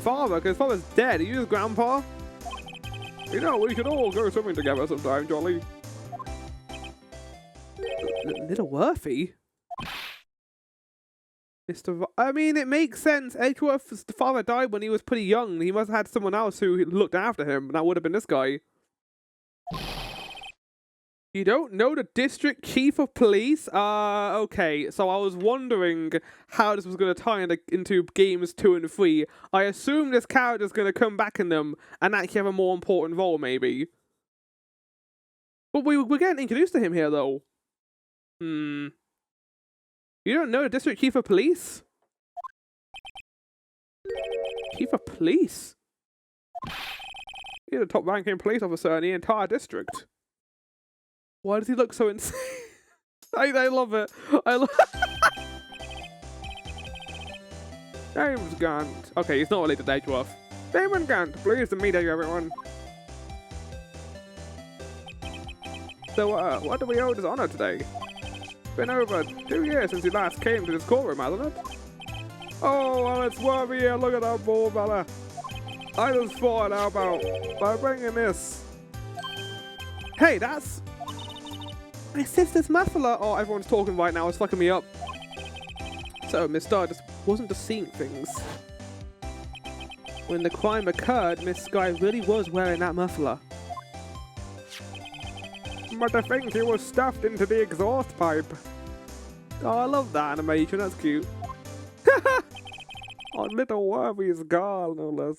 father, because his father's dead. Are you his grandpa? You know, we should all go swimming together sometime, Jolly. Little Worthy? I mean, it makes sense. Edgeworth's father died when he was pretty young. He must have had someone else who looked after him, and that would have been this guy. You don't know the district chief of police? Okay. So I was wondering how this was going to tie into games 2 and 3. I assume this character's going to come back in them and actually have a more important role, maybe. But we're getting introduced to him here, though. You don't know the district chief of police? Chief of police? He's the top ranking police officer in the entire district. Why does he look so insane? I love it. James Gant. Okay, he's not related to Edgeworth. Damon Gant, pleased to meet you, everyone. So, what do we owe this honor today? Been over 2 years since you last came to this courtroom, hasn't it? Oh, well, it's worthy here. Look at that ball, fella. I just thought how about by bringing this. Hey, that's my sister's muffler. Oh, everyone's talking right now. It's fucking me up. So, Miss Star just wasn't just seeing things. When the crime occurred, Miss Sky really was wearing that muffler. But I think he was stuffed into the exhaust pipe. Oh, I love that animation. That's cute. On little Worthy's girl, no less.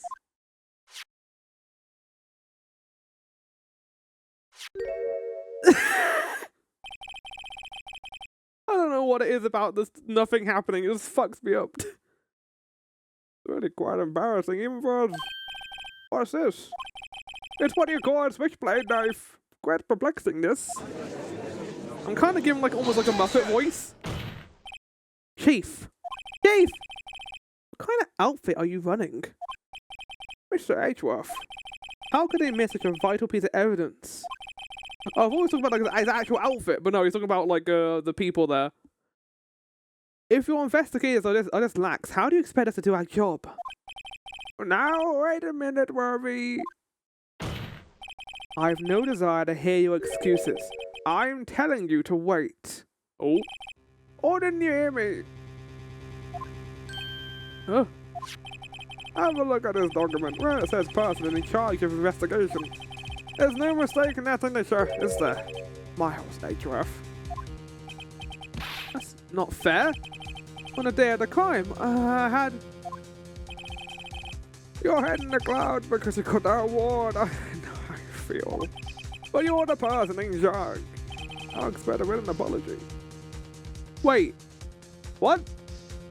I don't know what it is about this nothing happening. It just fucks me up. It's really quite embarrassing, even for us. What's this? It's what you call a switchblade knife. Quite perplexing, this. I'm kind of giving like almost like a Muppet voice. Chief! Chief! What kind of outfit are you running? Mr. Edgeworth, how could they miss such a vital piece of evidence? Oh, I've always talked about like his actual outfit, but no, he's talking about like the people there. If your investigators are just lax, how do you expect us to do our job? Now, wait a minute, Worthy. I've no desire to hear your excuses. I'm telling you to wait. Oh. Or didn't you hear me? Huh? Have a look at this document where it says person in charge of investigation. There's no mistake in that signature, is there? Miles Edgeworth. That's not fair. On the day of the crime, I had your head in the clouds because you got that award. I know how you feel. But you're the person in charge. I'll expect a written apology. Wait. What?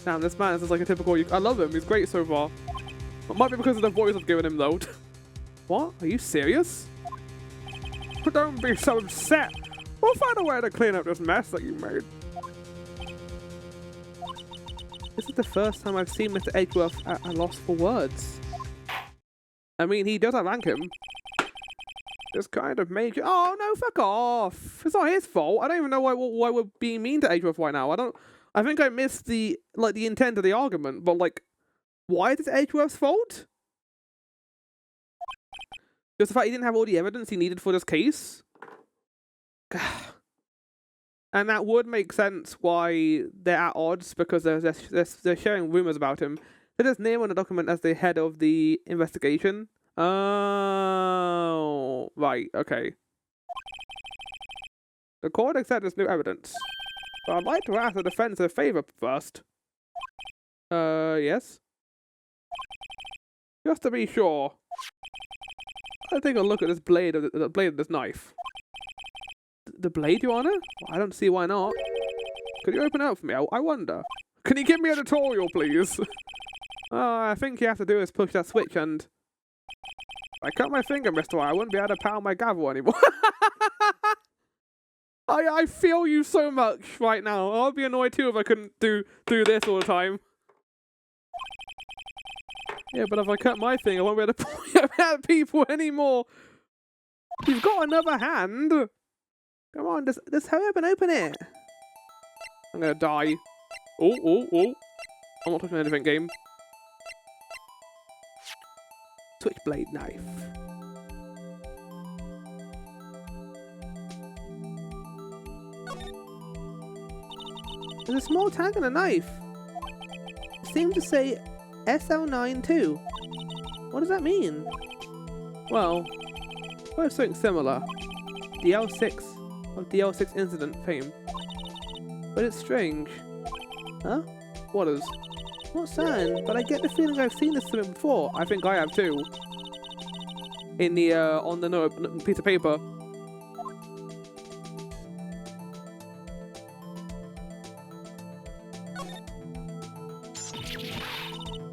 Damn, this man is just like a typical... I love him. He's great so far. It might be because of the voice I've given him, though. What? Are you serious? But don't be so upset. We'll find a way to clean up this mess that you made. This is the first time I've seen Mr. Edgeworth at a loss for words. I mean, he does outrank him. This kind of major... Oh, no, fuck off. It's not his fault. I don't even know why we're being mean to Edgeworth right now. I think I missed the intent of the argument, but, like, why is it Edgeworth's fault? Just the fact he didn't have all the evidence he needed for this case? And that would make sense why they're at odds, because they're sharing rumors about him. They just name on the document as the head of the investigation. Oh, right, okay. The court accepts this new evidence. But I'd like to ask the defense a favor first. Yes? Just to be sure. I'll take a look at this blade of this knife. The blade, Your Honor? I don't see why not. Could you open it up for me? I wonder. Can you give me a tutorial, please? I think you have to do is push that switch and... If I cut my finger, Mr. I wouldn't be able to pound my gavel anymore. I feel you so much right now. I'd be annoyed too if I couldn't do this all the time. Yeah, but if I cut my finger, I won't be able to point at people anymore. You've got another hand. Come on, just hurry up and open it. I'm gonna die. Oh. I'm not touching anything, game. Switchblade knife. There's a small tag on a knife. It seems to say SL9 too. What does that mean? Well, both something similar. The L6 of the L6 incident fame. But it's strange. Huh? What is? Not certain, but I get the feeling I've seen this something before. I think I have too. In the on the note piece of paper.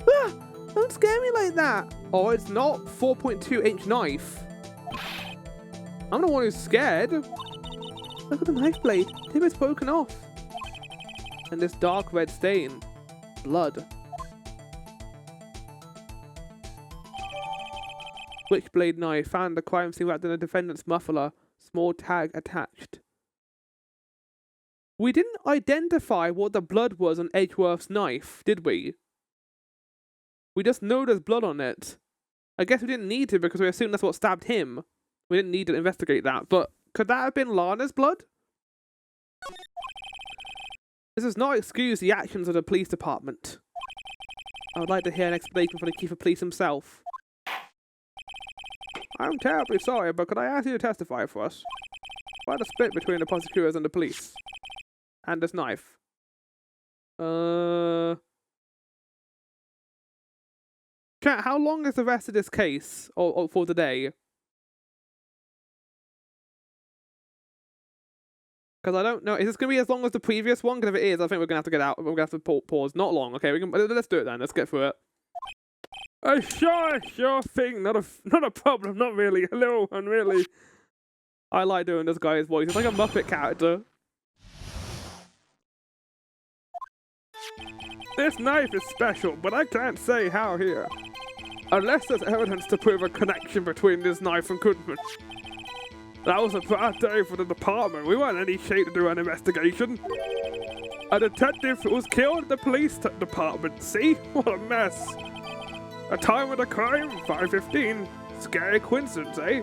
Ah! Don't scare me like that. Oh, it's not 4.2-inch knife. I'm the one who's scared. Look at the knife blade. Tip is broken off. And this dark red stain. Blood. Switchblade knife. Found the crime scene wrapped in a defendant's muffler. Small tag attached. We didn't identify what the blood was on Edgeworth's knife, did we? We just know there's blood on it. I guess we didn't need to because we assumed that's what stabbed him. We didn't need to investigate that, but could that have been Lana's blood? This does not excuse the actions of the police department. I would like to hear an explanation from the chief of police himself. I'm terribly sorry, but could I ask you to testify for us? Quite a split between the prosecutors and the police. And this knife. Chat, how long is the rest of this case? Or for today? Because I don't know. Is this going to be as long as the previous one? Because if it is, I think we're going to have to get out. We're going to have to pause. Not long. Okay, let's do it then. Let's get through it. Sure thing. Not a problem. Not really. Hello, and really. I like doing this guy's voice. It's like a Muppet character. This knife is special, but I can't say how here. Unless there's evidence to prove a connection between this knife and Goodman. That was a bad day for the department. We weren't in any shape to do an investigation. A detective was killed at the police department. See? What a mess. A time of the crime, 5:15. Scary coincidence, eh?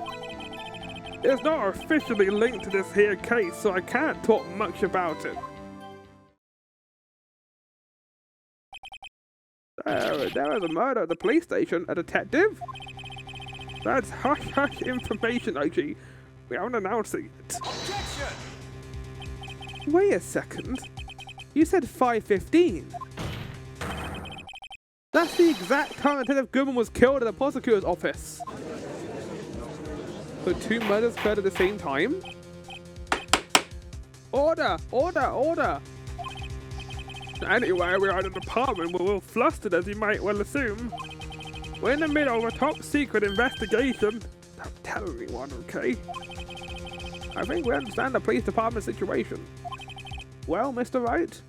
It's not officially linked to this here case, so I can't talk much about it. There was a murder at the police station. A detective? That's hush-hush information, IG. We aren't announcing it. Objection! Wait a second. You said 5:15. That's the exact time Detective Goodman was killed at the prosecutor's office. So 2 murders occurred at the same time? Order! Order! Order! Anyway, we are in a department where we're flustered, as you might well assume. We're in the middle of a top-secret investigation. Don't tell anyone, okay? I think we understand the police department situation. Well, Mr. Wright?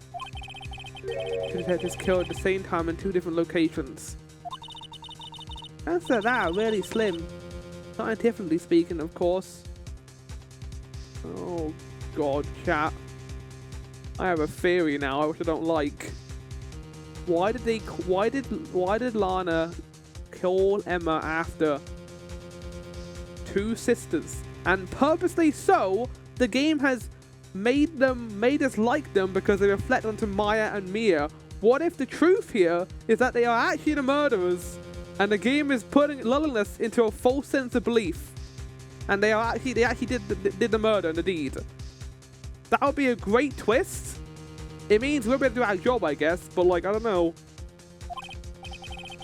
2 detectives killed at the same time in 2 different locations. Answer that really slim. Scientifically speaking, of course. Oh, God, chat. I have a theory now, which I don't like. Why did Lana kill Emma after 2 sisters? And purposely so, the game has made us like them because they reflect onto Maya and Mia. What if the truth here is that they are actually the murderers, and the game is lulling us into a false sense of belief, and they actually did the murder and the deed? That would be a great twist. It means we'll be able to do our job, I guess, but like, I don't know.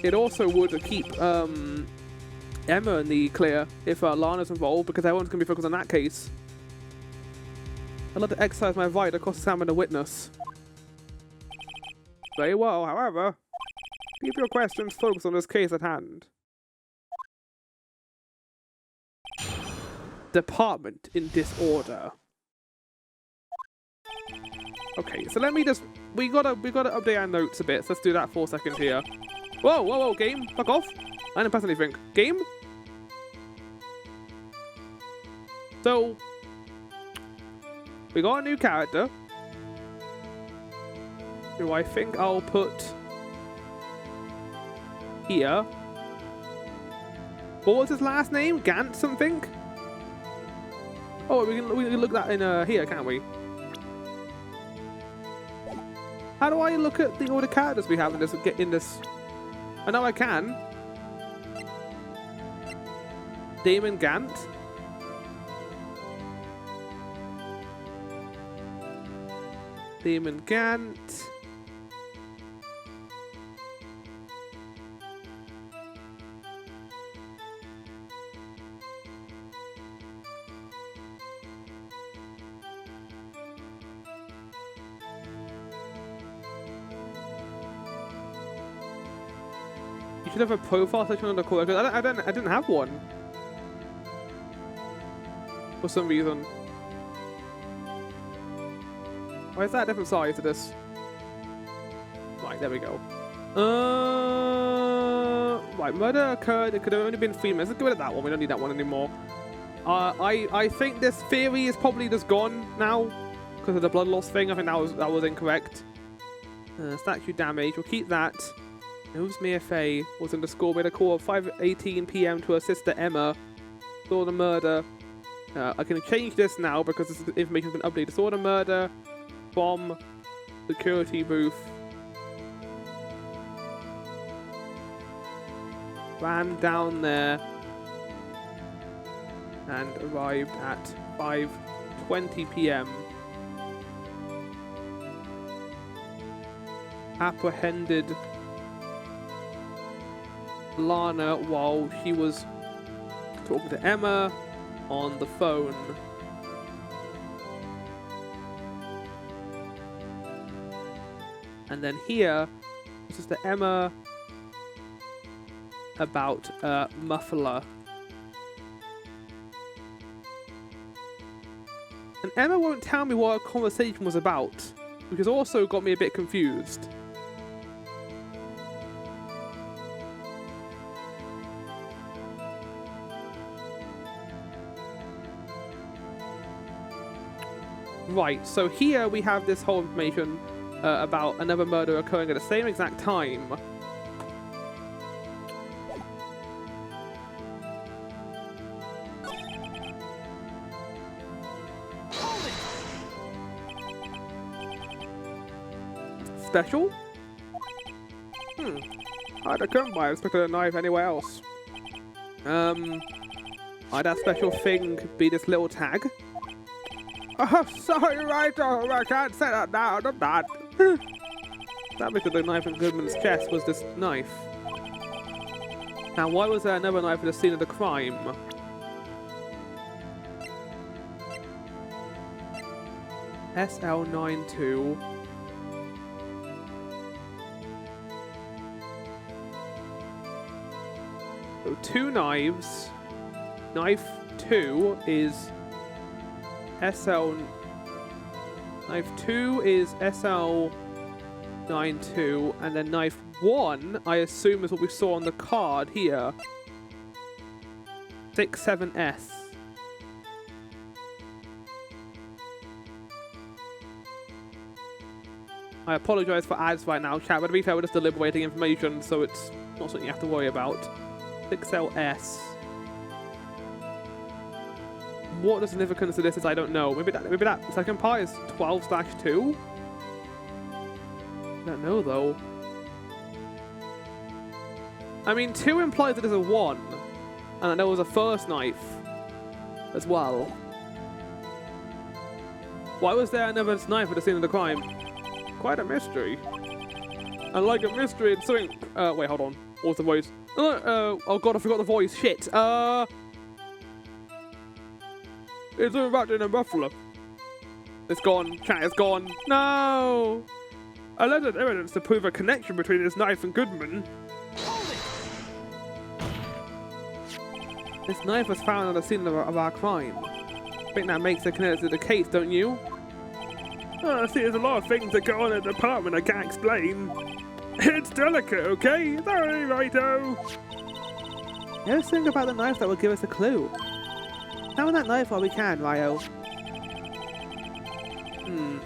It also would keep Emma in the clear if Lana's involved, because everyone's going to be focused on that case. I'd like to exercise my right across examine a witness. Very well, however, keep your questions focused on this case at hand. Department in disorder. Okay, so let me just... We gotta update our notes a bit, so let's do that for a second here. Whoa, game, fuck off. I didn't press anything. Game? So... We got a new character, who I think I'll put here. What was his last name? Gant something? Oh, we can look that in here, can't we? How do I look at all the characters we have in this? I know I can. Damon Gant. Damon Gant. You should have a profile section on the core. I didn't have one for some reason. Why is that a different size to this? Right, there we go. Right, murder occurred. It could have only been 3 minutes. Let's get rid of that one. We don't need that one anymore. I think this theory is probably just gone now because of the blood loss thing. I think that was incorrect. Statue damage. We'll keep that. Moves me if A was in the score. Made a call at 5:18 p.m. to her sister Emma. Saw the murder. I can change this now because this information has been updated. Saw the murder from security booth. Ran down there and arrived at 5:20 p.m. Apprehended Lana while she was talking to Emma on the phone. And then here, this is the Emma about muffler. And Emma won't tell me what our conversation was about, which has also got me a bit confused. Right, so here we have this whole information about another murder occurring at the same exact time. Special? I'd have come by. I expected a knife anywhere else. I'd that special thing be this little tag? Oh, sorry, Wright. Oh, I can't say that now. I'm bad. That because the knife in Goodman's chest was this knife. Now, why was there another knife at the scene of the crime? SL92. So 2 knives. Knife 2 is Knife 2 is SL92, and then knife 1, I assume, is what we saw on the card here. 67S. I apologise for ads right now, chat, but to be fair, we're just deliberating information, so it's not something you have to worry about. 6LS. What the significance of this is, I don't know. Maybe that second part is 12/2? I don't know, though. I mean, 2 implies that there's a 1. And that there was a first knife as well. Why was there another knife at the scene of the crime? Quite a mystery. And like a mystery, it's something... wait, hold on. What's the voice? Oh god, I forgot the voice. Shit. It's a rat in a muffler. It's gone. Chat is gone. No! Alleged evidence to prove a connection between this knife and Goodman. This knife was found on the scene of our crime. I think that makes it connected to the case, don't you? Oh, see, there's a lot of things that go on in the department I can't explain. It's delicate, okay? Sorry, Righto. There's something about the knife that will give us a clue. Found that knife while we can, Ryo.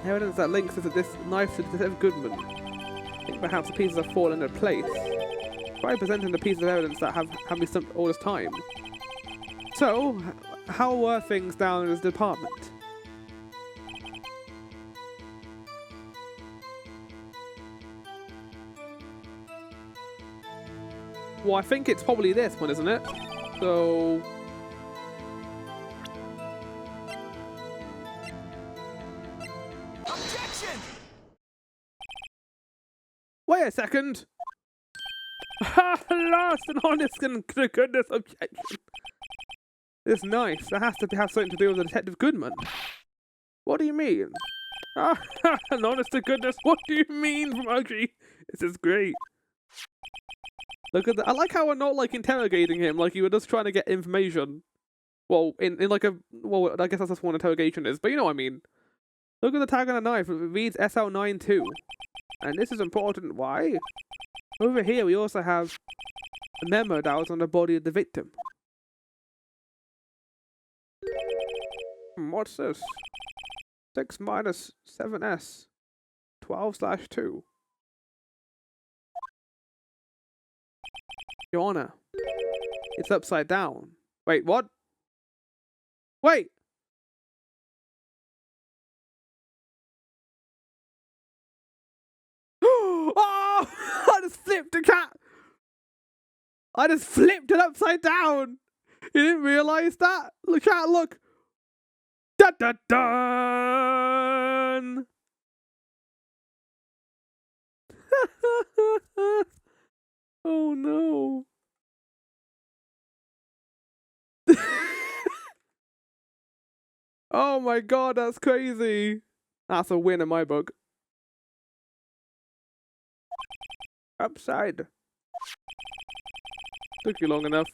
Evidence that links us to this knife to Detective Goodman. I think perhaps the pieces have fallen into place. Try presenting the pieces of evidence that have me stumped all this time. So, how were things down in this department? Well, I think it's probably this one, isn't it? So... Objection! Wait a second! Last and honest and to goodness objection. This knife, that has to have something to do with the Detective Goodman. What do you mean? And honest to goodness, what do you mean, Muggy? This is great. Look at that. I like how we're not like interrogating him, like you were just trying to get information. Well, in like a, well, I guess that's what an interrogation is, but you know what I mean. Look at the tag on the knife. It reads SL92. And this is important. Why? Over here, we also have a memo that was on the body of the victim. What's this? 6 minus 7S. 12/2. Your Honor, it's upside down. Wait, what? Wait! Oh! I just flipped the cat! I just flipped it upside down! You didn't realise that? Look, chat, look! Da da da! Oh no. Oh my god, that's crazy. That's a win in my book. Upside. Took you long enough.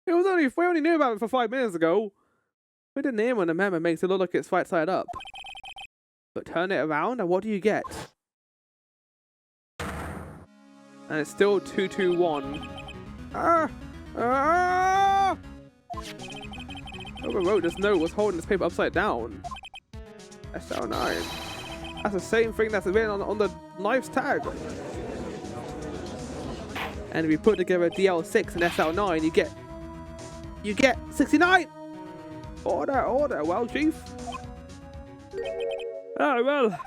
We only knew about it for 5 minutes ago. We didn't hear when the memo makes it look like it's right side up. But turn it around and what do you get? And it's still 2-2-1. Whoever wrote this note was holding this paper upside down. SL9. That's the same thing that's written on the knife's tag. And if you put together DL6 and SL9, you get 69. Order. Well, Chief. Oh well,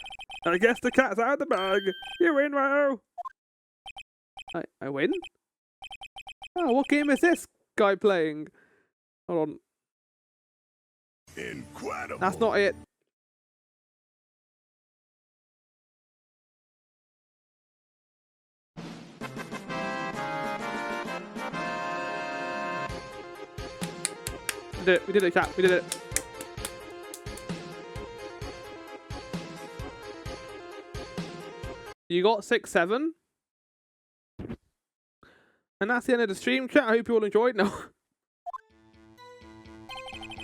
I guess the cat's out of the bag. You win, Rio. I win? Oh, what game is this guy playing? Hold on. Incredible. That's not it. We did it, chat. We did it. You got 6-7. And that's the end of the stream, chat. I hope you all enjoyed now.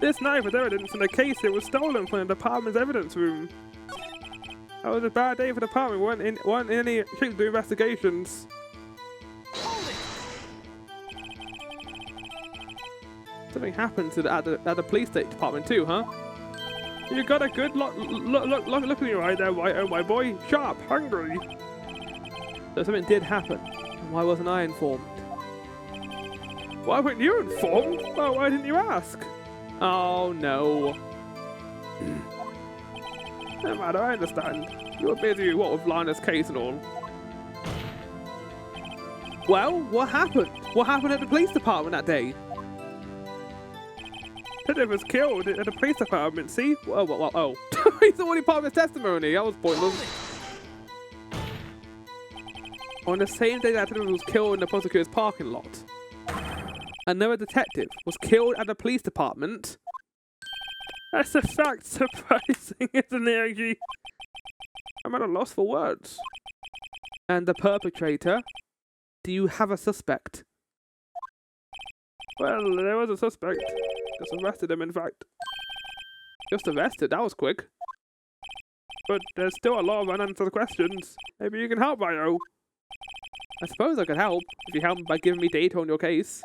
This knife is evidence in the case it was stolen from the department's evidence room. That was a bad day for the department. Weren't in any shape to do investigations. Something happened to at the police department too, huh? You got a good look in your eye there, Wright. Oh my boy, sharp, hungry. So something did happen. Why wasn't I informed? Why weren't you informed? Well, why didn't you ask? Oh no. No matter, I understand. You were busy, what, with Lana's case and all. Well, what happened? What happened at the police department that day? Detective was killed at the police department, see? Oh. He's already part of his testimony. That was pointless. On the same day that detective was killed in the prosecutor's parking lot, another detective was killed at the police department. That's a fact surprising, isn't it, Aggie? I'm at a loss for words. And the perpetrator? Do you have a suspect? Well, there was a suspect. Just arrested him, in fact. Just arrested? That was quick. But there's still a lot of unanswered questions. Maybe you can help, Rio. I suppose I could help, if you help by giving me data on your case.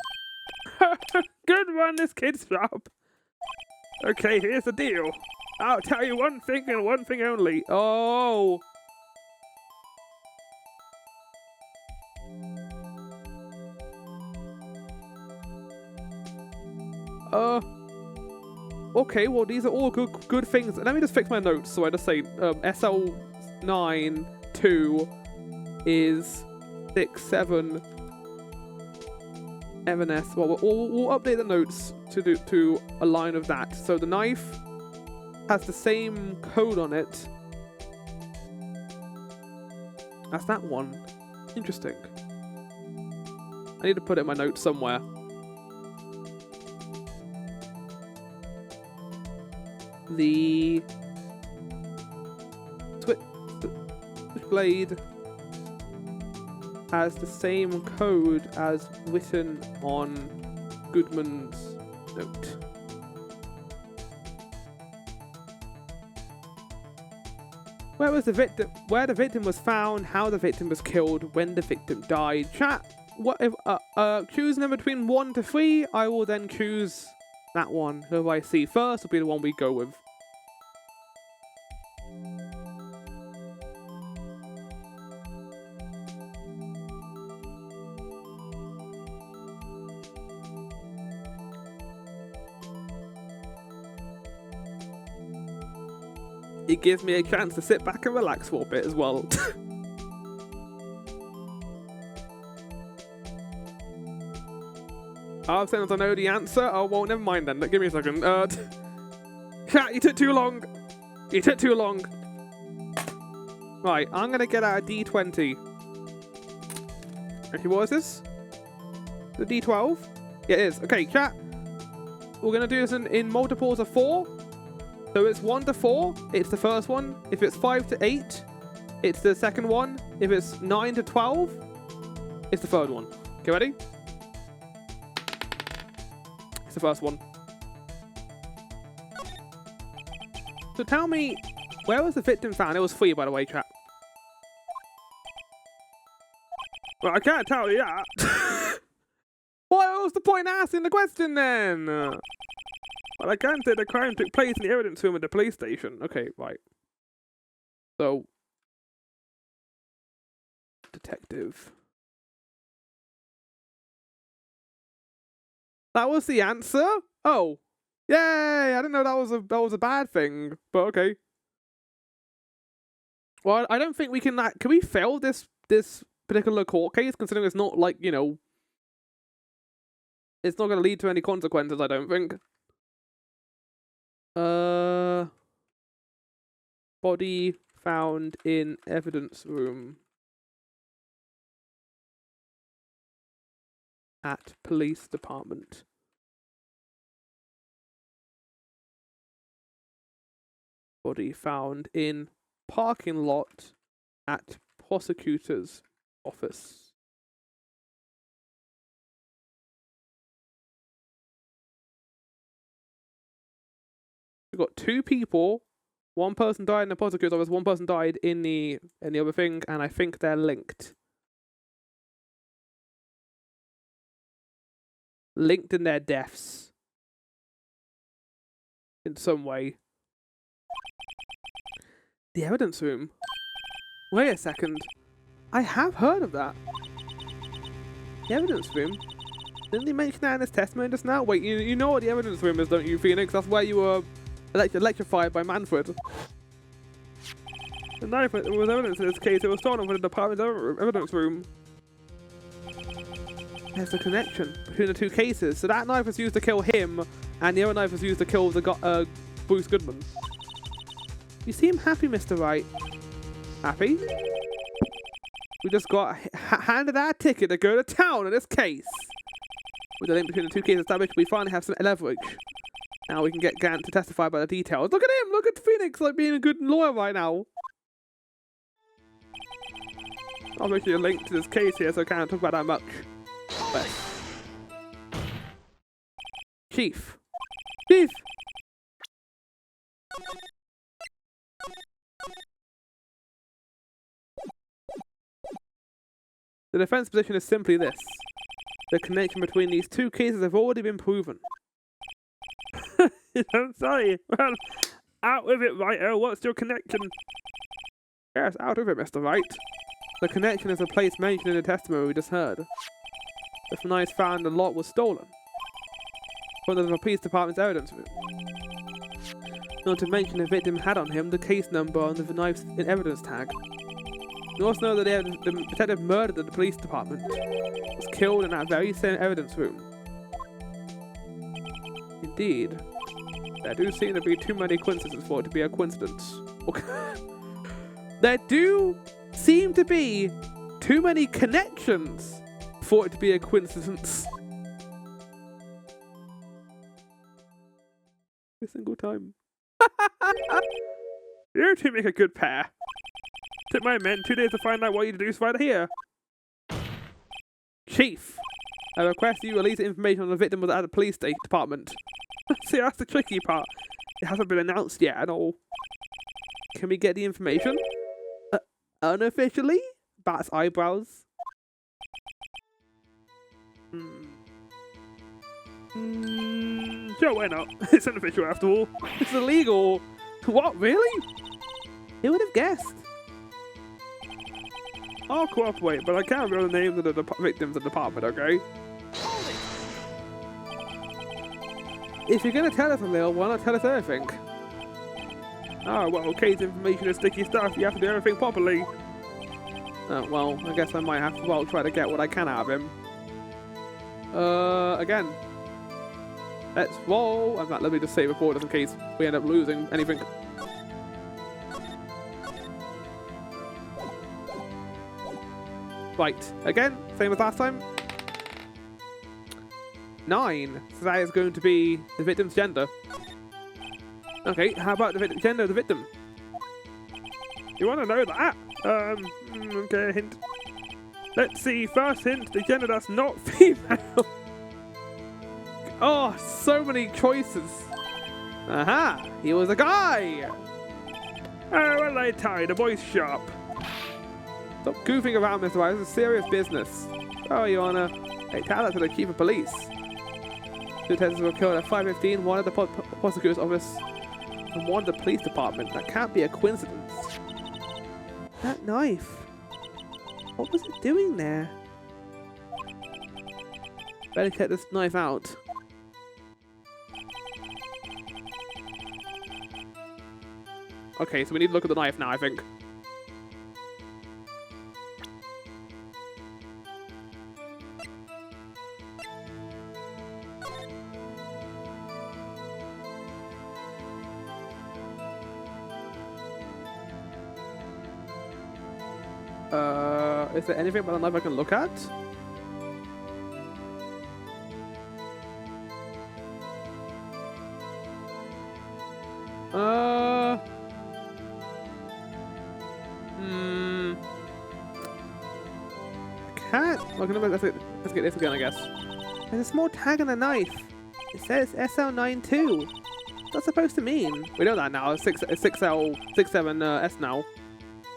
Good one, this kid's sharp. Okay, here's the deal. I'll tell you one thing and one thing only. Oh! Okay, well these are all good things. Let me just fix my notes. So I just say SL9 2 is 6-7 MNS. Well, we'll update the notes to align with that. So the knife has the same code on it as that one. Interesting. I need to put it in my notes somewhere. The switchblade has the same code as written on Goodman's note. Where was the victim? Where the victim was found, how the victim was killed, when the victim died. Chat. What if choose number between 1 to 3? I will then choose that one. Who I see first will be the one we go with. It gives me a chance to sit back and relax for a bit as well. I've said I know the answer. Oh, well, never mind then. Give me a second. Chat, you took too long. You took too long. Right, I'm going to get out a D20. Actually, what is this? The D12? Yeah, it is. Okay, chat. We're going to do this in multiples of 4. So it's 1 to 4, it's the first one. If it's 5 to 8, it's the second one. If it's 9 to 12, it's the third one. Okay, ready? It's the first one. So tell me, where was the victim found? It was 3, by the way, chat. Well, I can't tell you that. What was the point in asking the question then? Well, I can say the crime took place in the evidence room at the police station. Okay, right. So, detective. That was the answer? Oh, yay! I didn't know that was a bad thing, but okay. Well, I don't think we can. Can we fail this particular court case, considering it's not like, you know, it's not going to lead to any consequences? I don't think. Body found in evidence room at police department. Body found in parking lot at prosecutor's office. We've got 2 people. One person died in the prosecutor's office, one person died in the other thing, and I think they're linked. Linked in their deaths. In some way. The evidence room. Wait a second. I have heard of that. The evidence room? Didn't they mention that in his testimony just now? Wait, you know what the evidence room is, don't you, Phoenix? That's where you were electrified by Manfred. The knife was evidence in this case. It was stolen from the department's evidence room. There's a connection between the 2 cases. So that knife was used to kill him, and the other knife was used to kill the Bruce Goodman. You seem happy, Mr. Wright. Happy? We just got handed our ticket to go to town in this case. With the link between the 2 cases established, we finally have some leverage. Now we can get Gant to testify about the details. Look at him! Look at Phoenix, like being a good lawyer right now. I'll make you a link to this case here so I can't talk about that much. But Chief! Chief! The defense position is simply this. The connection between these 2 cases have already been proven. I'm sorry. Well, out with it, Wright. What's your connection? Yes, out of it, Mr. Wright. The connection is a place mentioned in the testimony we just heard. The knife found in the lot was stolen from the police department's evidence room. Not to mention the victim had on him the case number on the knife's evidence tag. We also know that the detective murdered at the police department was killed in that very same evidence room. Indeed, there do seem to be too many coincidences for it to be a coincidence. There do seem to be too many connections for it to be a coincidence. Every single time. You two make a good pair. Took my men 2 days to find out what you deduced right here. Chief, I request you release information on the victim was at the police department. See, that's the tricky part. It hasn't been announced yet at all. Can we get the information? unofficially, bats eyebrows. Sure, why not? It's unofficial after all. It's illegal. What, really? Who would have guessed? I'll cooperate, but I can't reveal the names of the victims of the department, okay? If you're going to tell us a little, why not tell us everything? Oh, well, case information is sticky stuff. You have to do everything properly. Well, I guess I might have to, well, try to get what I can out of him. Again. Let's roll. In fact, let me just save recorders in case we end up losing anything. Right. Again, same as last time. 9. So that is going to be the victim's gender. Okay, how about the gender of the victim? You want to know that? Okay, hint. Let's see, first hint, the gender that's not female. Oh, so many choices. Aha, he was a guy. Oh, well, I tell you, the boy's sharp. Stop goofing around, Mr. Wright. This is serious business. Oh, Your Honor. Hey, tell that to the Chief of Police. Two detectives were killed at 5:15, one at the prosecutor's office, and one at the police department. That can't be a coincidence. That knife. What was it doing there? Better get this knife out. Okay, so we need to look at the knife now, I think. Is there anything about the knife I can look at? Can't. Okay, let's get this again, I guess. There's a small tag on the knife. It says SL92. What's that supposed to mean? We know that now. It's 67S now.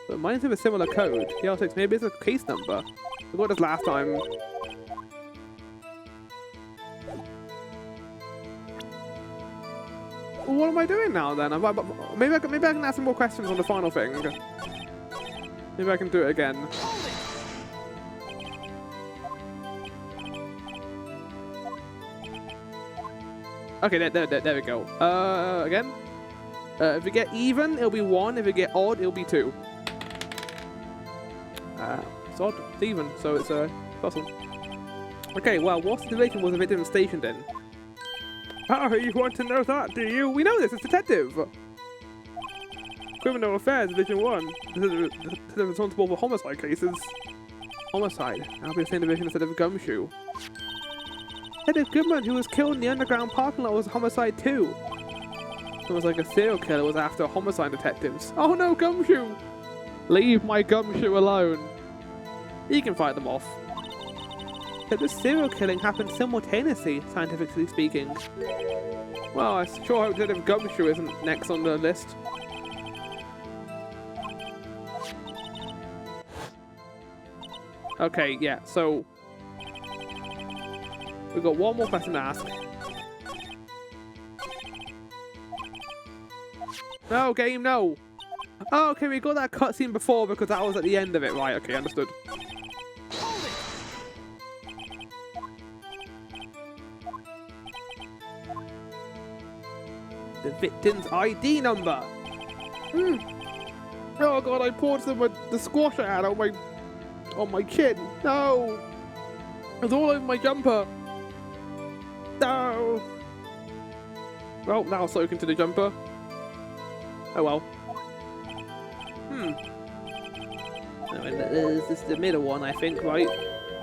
But mine's with a similar code. TL6, maybe it's a case number. We got this last time. What am I doing now then? Maybe I can ask some more questions on the final thing. Maybe I can do it again. Okay, there we go. Again. If we get even, it'll be 1. If we get odd, it'll be 2. It's odd. It's even, so it's awesome. Okay, well, what situation was the victim stationed in? Oh, you want to know that, do you? We know this. It's detective. Criminal Affairs, Division 1. This is responsible for homicide cases. Homicide. I'll be the same division instead of Gumshoe. Detective Goodman, who was killed in the underground parking lot, was homicide too. It was like a serial killer was after homicide detectives. Oh no, Gumshoe! Leave my Gumshoe alone. You can fight them off. But this serial killing happened simultaneously, scientifically speaking. Well, I sure hope Detective Gumshoe isn't next on the list. Okay, yeah, so we've got one more question to ask. No, game, no! Oh, okay, we got that cutscene before because that was at the end of it. Right, okay, understood. The victim's ID number! Oh god, I poured some of the squash I had on my chin. No! It was all over my jumper. No! Well, now soak into the jumper. Oh well. This is the middle one, I think, right?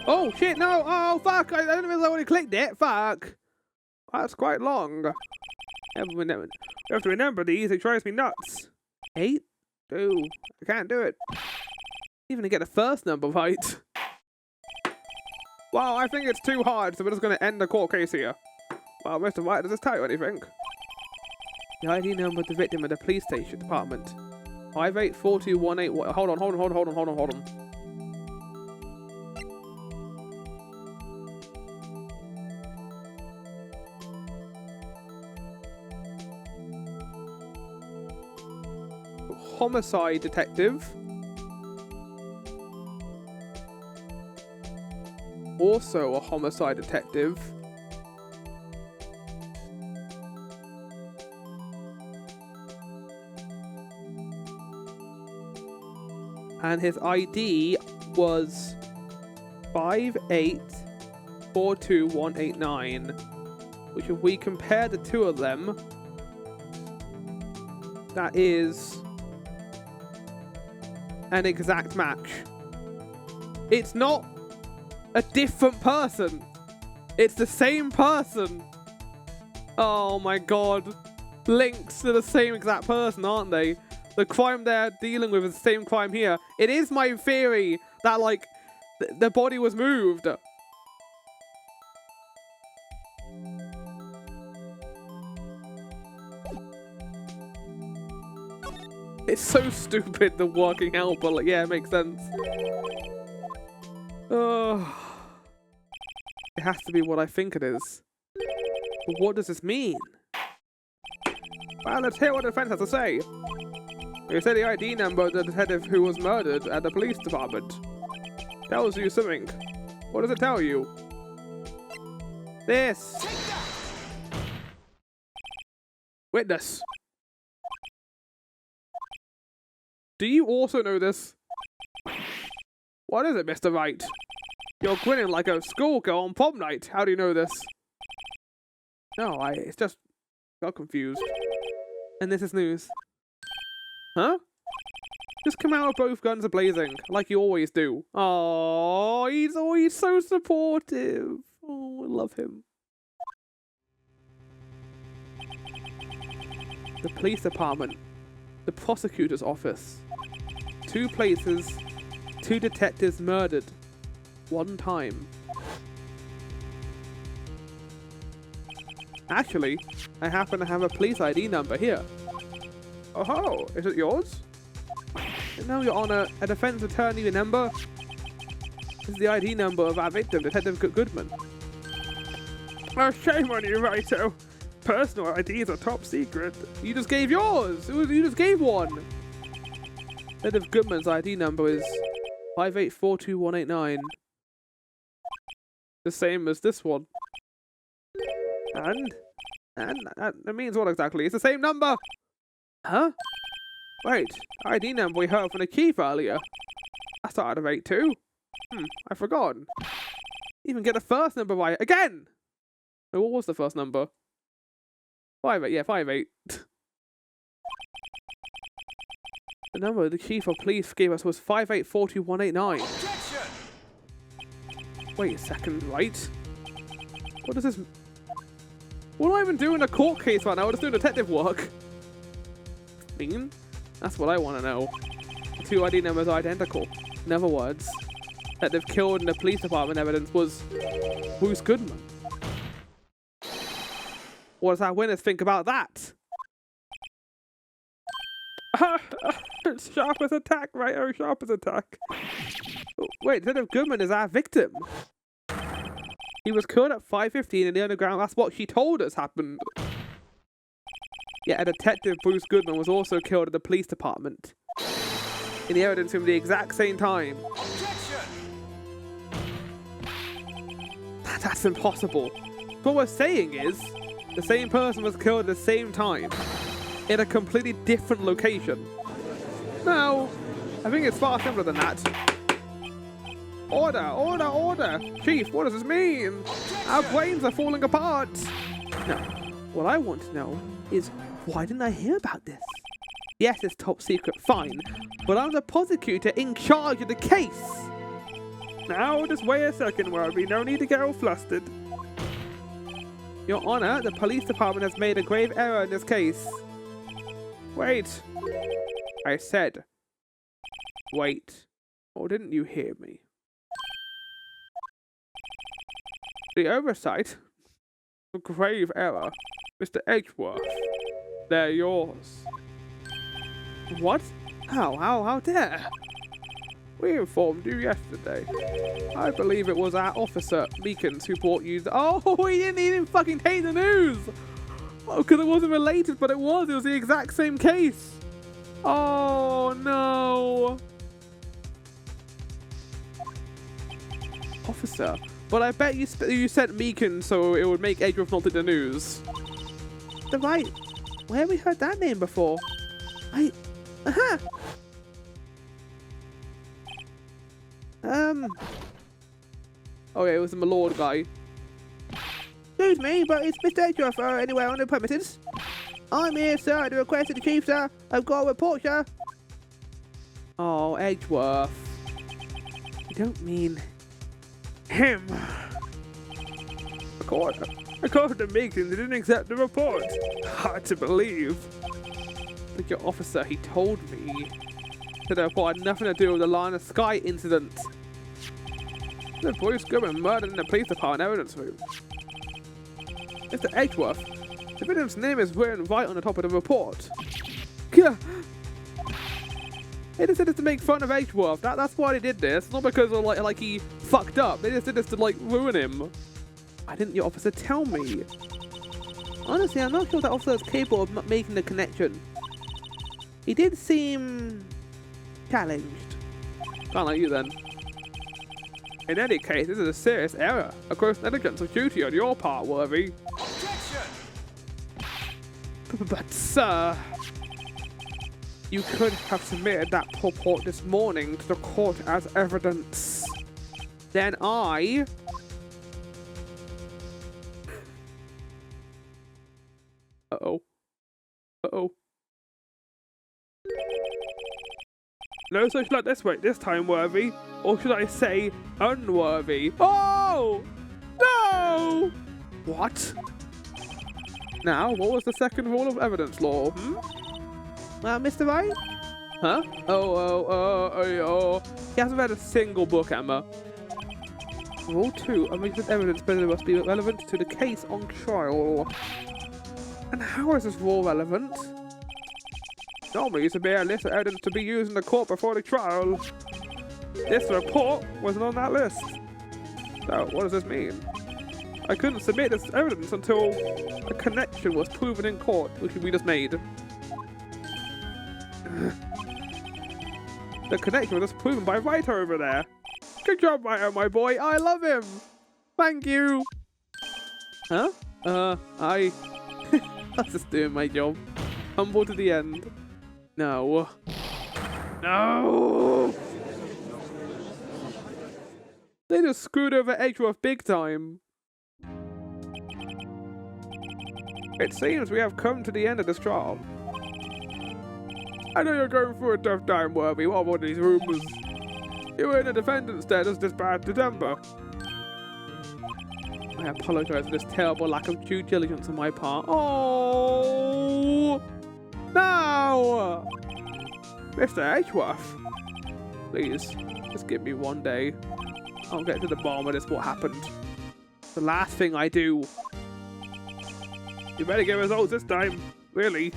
Oh shit, no! Oh fuck! I didn't realize I already clicked it. Fuck! That's quite long. You have to remember these, it drives me nuts. 8? Ooh, I can't do it. Even to get the first number right. Well, I think it's too hard, so we're just going to end the court case here. Well, Mr. Wright, does this tell you anything? The ID number of the victim at the police station department. 584218. Hold on. Homicide detective. Also a homicide detective. And his ID was 5842189, which if we compare the two of them, that is an exact match. It's not a different person. It's the same person. Oh my god. Links to the same exact person, aren't they? The crime they're dealing with is the same crime here. It is my theory that, like, the body was moved. It's so stupid, the working out, but, like, yeah, it makes sense. Oh. It has to be what I think it is. But what does this mean? Well, let's hear what the defense has to say. They say the ID number of the detective who was murdered at the police department. Tells you something. What does it tell you? This. Witness. Do you also know this? What is it, Mr. Wright? You're grinning like a schoolgirl on prom night. How do you know this? No, it's just got confused. And this is news. Huh? Just come out with both guns a-blazing, like you always do. Oh, he's always so supportive. Oh, I love him. The police department. The prosecutor's office. 2 places, 2 detectives murdered. 1 time. Actually, I happen to have a police ID number here. Oh, is it yours? No, Your Honor, a defense attorney number. This is the ID number of our victim, Detective Goodman. Oh, shame on you, Righto. Personal IDs are top secret. You just gave yours! You just gave one! Detective Goodman's ID number is 5842189. The same as this one. And that means what exactly? It's the same number! Huh? Wait, ID number we heard from the chief earlier. I started at 82. I forgot. Even get the first number right again! Oh, what was the first number? 58, yeah, 58. The number the chief of police gave us was 5842189. Objection! Wait a second, right? What does this... What do I even do in a court case right now? I'm just doing detective work. Mean? That's what I want to know. The 2 ID numbers are identical. In other words, that they've killed in the police department evidence was Bruce Goodman. What does our witness think about that? Sharp as attack, right? Oh, sharp as attack. Wait, Detective Goodman is our victim. He was killed at 5:15 in the underground. That's what she told us happened. Yet a detective, Bruce Goodman, was also killed at the police department. In the evidence from the exact same time. Objection! That's impossible. What we're saying is, the same person was killed at the same time. In a completely different location. No, I think it's far simpler than that. Order, order, order! Chief, what does this mean? Our brains are falling apart! Now, what I want to know is, why didn't I hear about this? Yes, it's top secret, fine, but I'm the prosecutor in charge of the case! Now, just wait a second, Werby. No need to get all flustered. Your Honor, the police department has made a grave error in this case. Wait. I said, wait. Or didn't you hear me? The oversight? A grave error. Mr. Edgeworth. They're yours. What? How dare? We informed you yesterday. I believe it was our officer, Meekins, who brought you oh, he didn't fucking take the news! Oh, because it wasn't related, but it was the exact same case! Oh, no! Officer, but I bet you sent Meekins so it would make Edgeworth not take the news. The Wright? Where have we heard that name before? Okay, it was the Malord guy. Excuse me, but is Mr. Edgeworth anywhere on the premises? I'm here, sir, at the request of the chief, sir. I've got a report, sir. Oh, Edgeworth. You don't mean him. According to Meekins, he didn't accept the report. Hard to believe. But your officer, he told me that the report had nothing to do with the Line of Sky incident. The police go and murdered in the police department evidence room. Mr. Edgeworth, the victim's name is written right on the top of the report. They just did this to make fun of Edgeworth. That's why they did this. Not because of like he fucked up. They just did this to like ruin him. Why didn't your officer tell me? Honestly, I'm not sure that officer is capable of making the connection. He did seem challenged. Can't like you then. In any case, this is a serious error. A gross negligence of duty on your part, Worthy. Objection! But sir, you could have submitted that report this morning to the court as evidence. Then I... Uh-oh. No such luck this time, Worthy. Or should I say, unworthy. Oh! No! What? Now, what was the second rule of evidence law? Mr. Wright? Huh? Oh. He hasn't read a single book, Emma. Rule 2, unrelated evidence must be relevant to the case on trial. And how is this rule relevant? Normally, it's a mere list of evidence to be used in the court before the trial. This report wasn't on that list. So, what does this mean? I couldn't submit this evidence until a connection was proven in court, which we just made. The connection was just proven by Wright over there. Good job, Wright, my boy. I love him. Thank you. Huh? I was just doing my job. Humble to the end. No. They just screwed over Edgeworth big time. It seems we have come to the end of this trial. I know you're going through a tough time, Worthy. What about these rumors? You were in a defendant's status this past December. I apologize for this terrible lack of due diligence on my part. Oh! No! Mr. Edgeworth. Please, just give me one day. I'll get to the bottom of this, what happened. The last thing I do. You better get results this time. Really.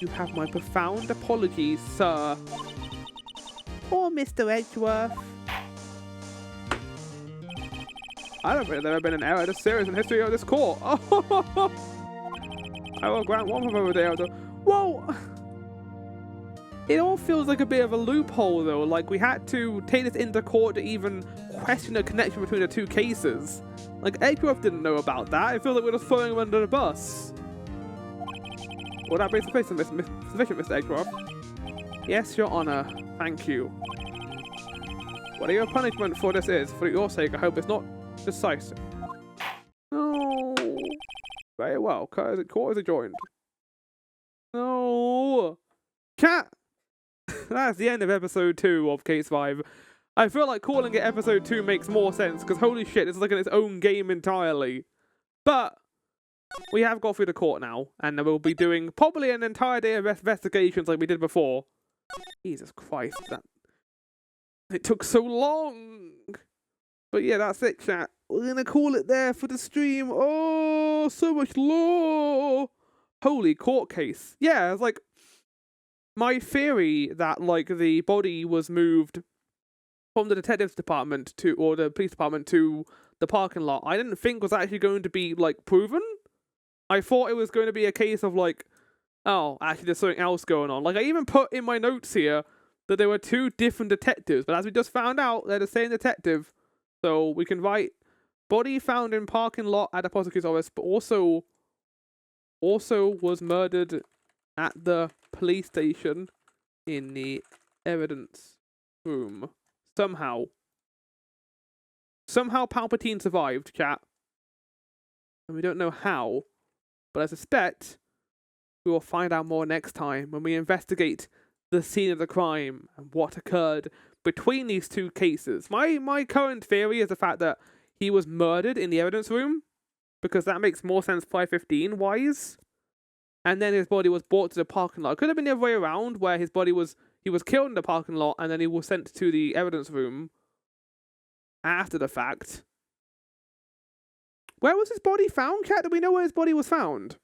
You have my profound apologies, sir. Poor Mr. Edgeworth. I don't think there's ever been an error this serious in the history of this court. Oh, I will grant one from over there. Whoa! It all feels like a bit of a loophole, though. Like, we had to take this into court to even question the connection between the two cases. Like, Edgeworth didn't know about that. It feels like we're just throwing him under the bus. Will that be sufficient, Mr. Edgeworth? Yes, Your Honor. Thank you. Whatever your punishment for this is, for your sake, I hope it's not decisive. No. Very well. Court is adjourned. No. Cat. That's the end of episode 2 of Case 5. I feel like calling it episode 2 makes more sense, because holy shit, it's like its own game entirely. But we have got through the court now, and we'll be doing probably an entire day of investigations like we did before. Jesus Christ, it took so long. But yeah, that's it, chat. We're gonna call it there for the stream. Oh, so much law. Holy court case. Yeah, it's like my theory that like the body was moved from the detectives department or the police department to the parking lot, I didn't think was actually going to be like proven. I thought it was going to be a case of like, oh, actually there's something else going on. Like I even put in my notes here that there were 2 different detectives, but as we just found out, they're the same detective. So we can write body found in parking lot at the prosecutor's office, but also was murdered at the police station in the evidence room. Somehow Palpatine survived, chat. And we don't know how, but I suspect we will find out more next time when we investigate the scene of the crime and what occurred between these 2 cases. My current theory is the fact that he was murdered in the evidence room, because that makes more sense 515 wise. And then his body was brought to the parking lot. It could have been the other way around, where he was killed in the parking lot and then he was sent to the evidence room after the fact. Where was his body found, cat? Do we know where his body was found?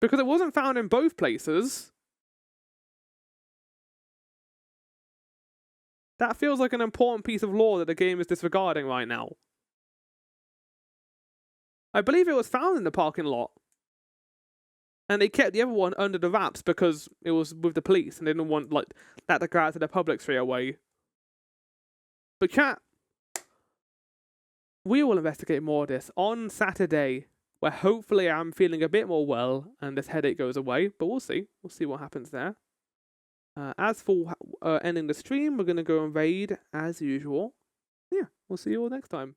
Because it wasn't found in both places. That feels like an important piece of law that the game is disregarding right now. I believe it was found in the parking lot. And they kept the other one under the wraps because it was with the police and they didn't want like that to go out to the public straight away. But chat, we will investigate more of this on Saturday, where hopefully I'm feeling a bit more well and this headache goes away. But we'll see. We'll see what happens there. As for ending the stream, we're going to go and raid as usual. Yeah, we'll see you all next time.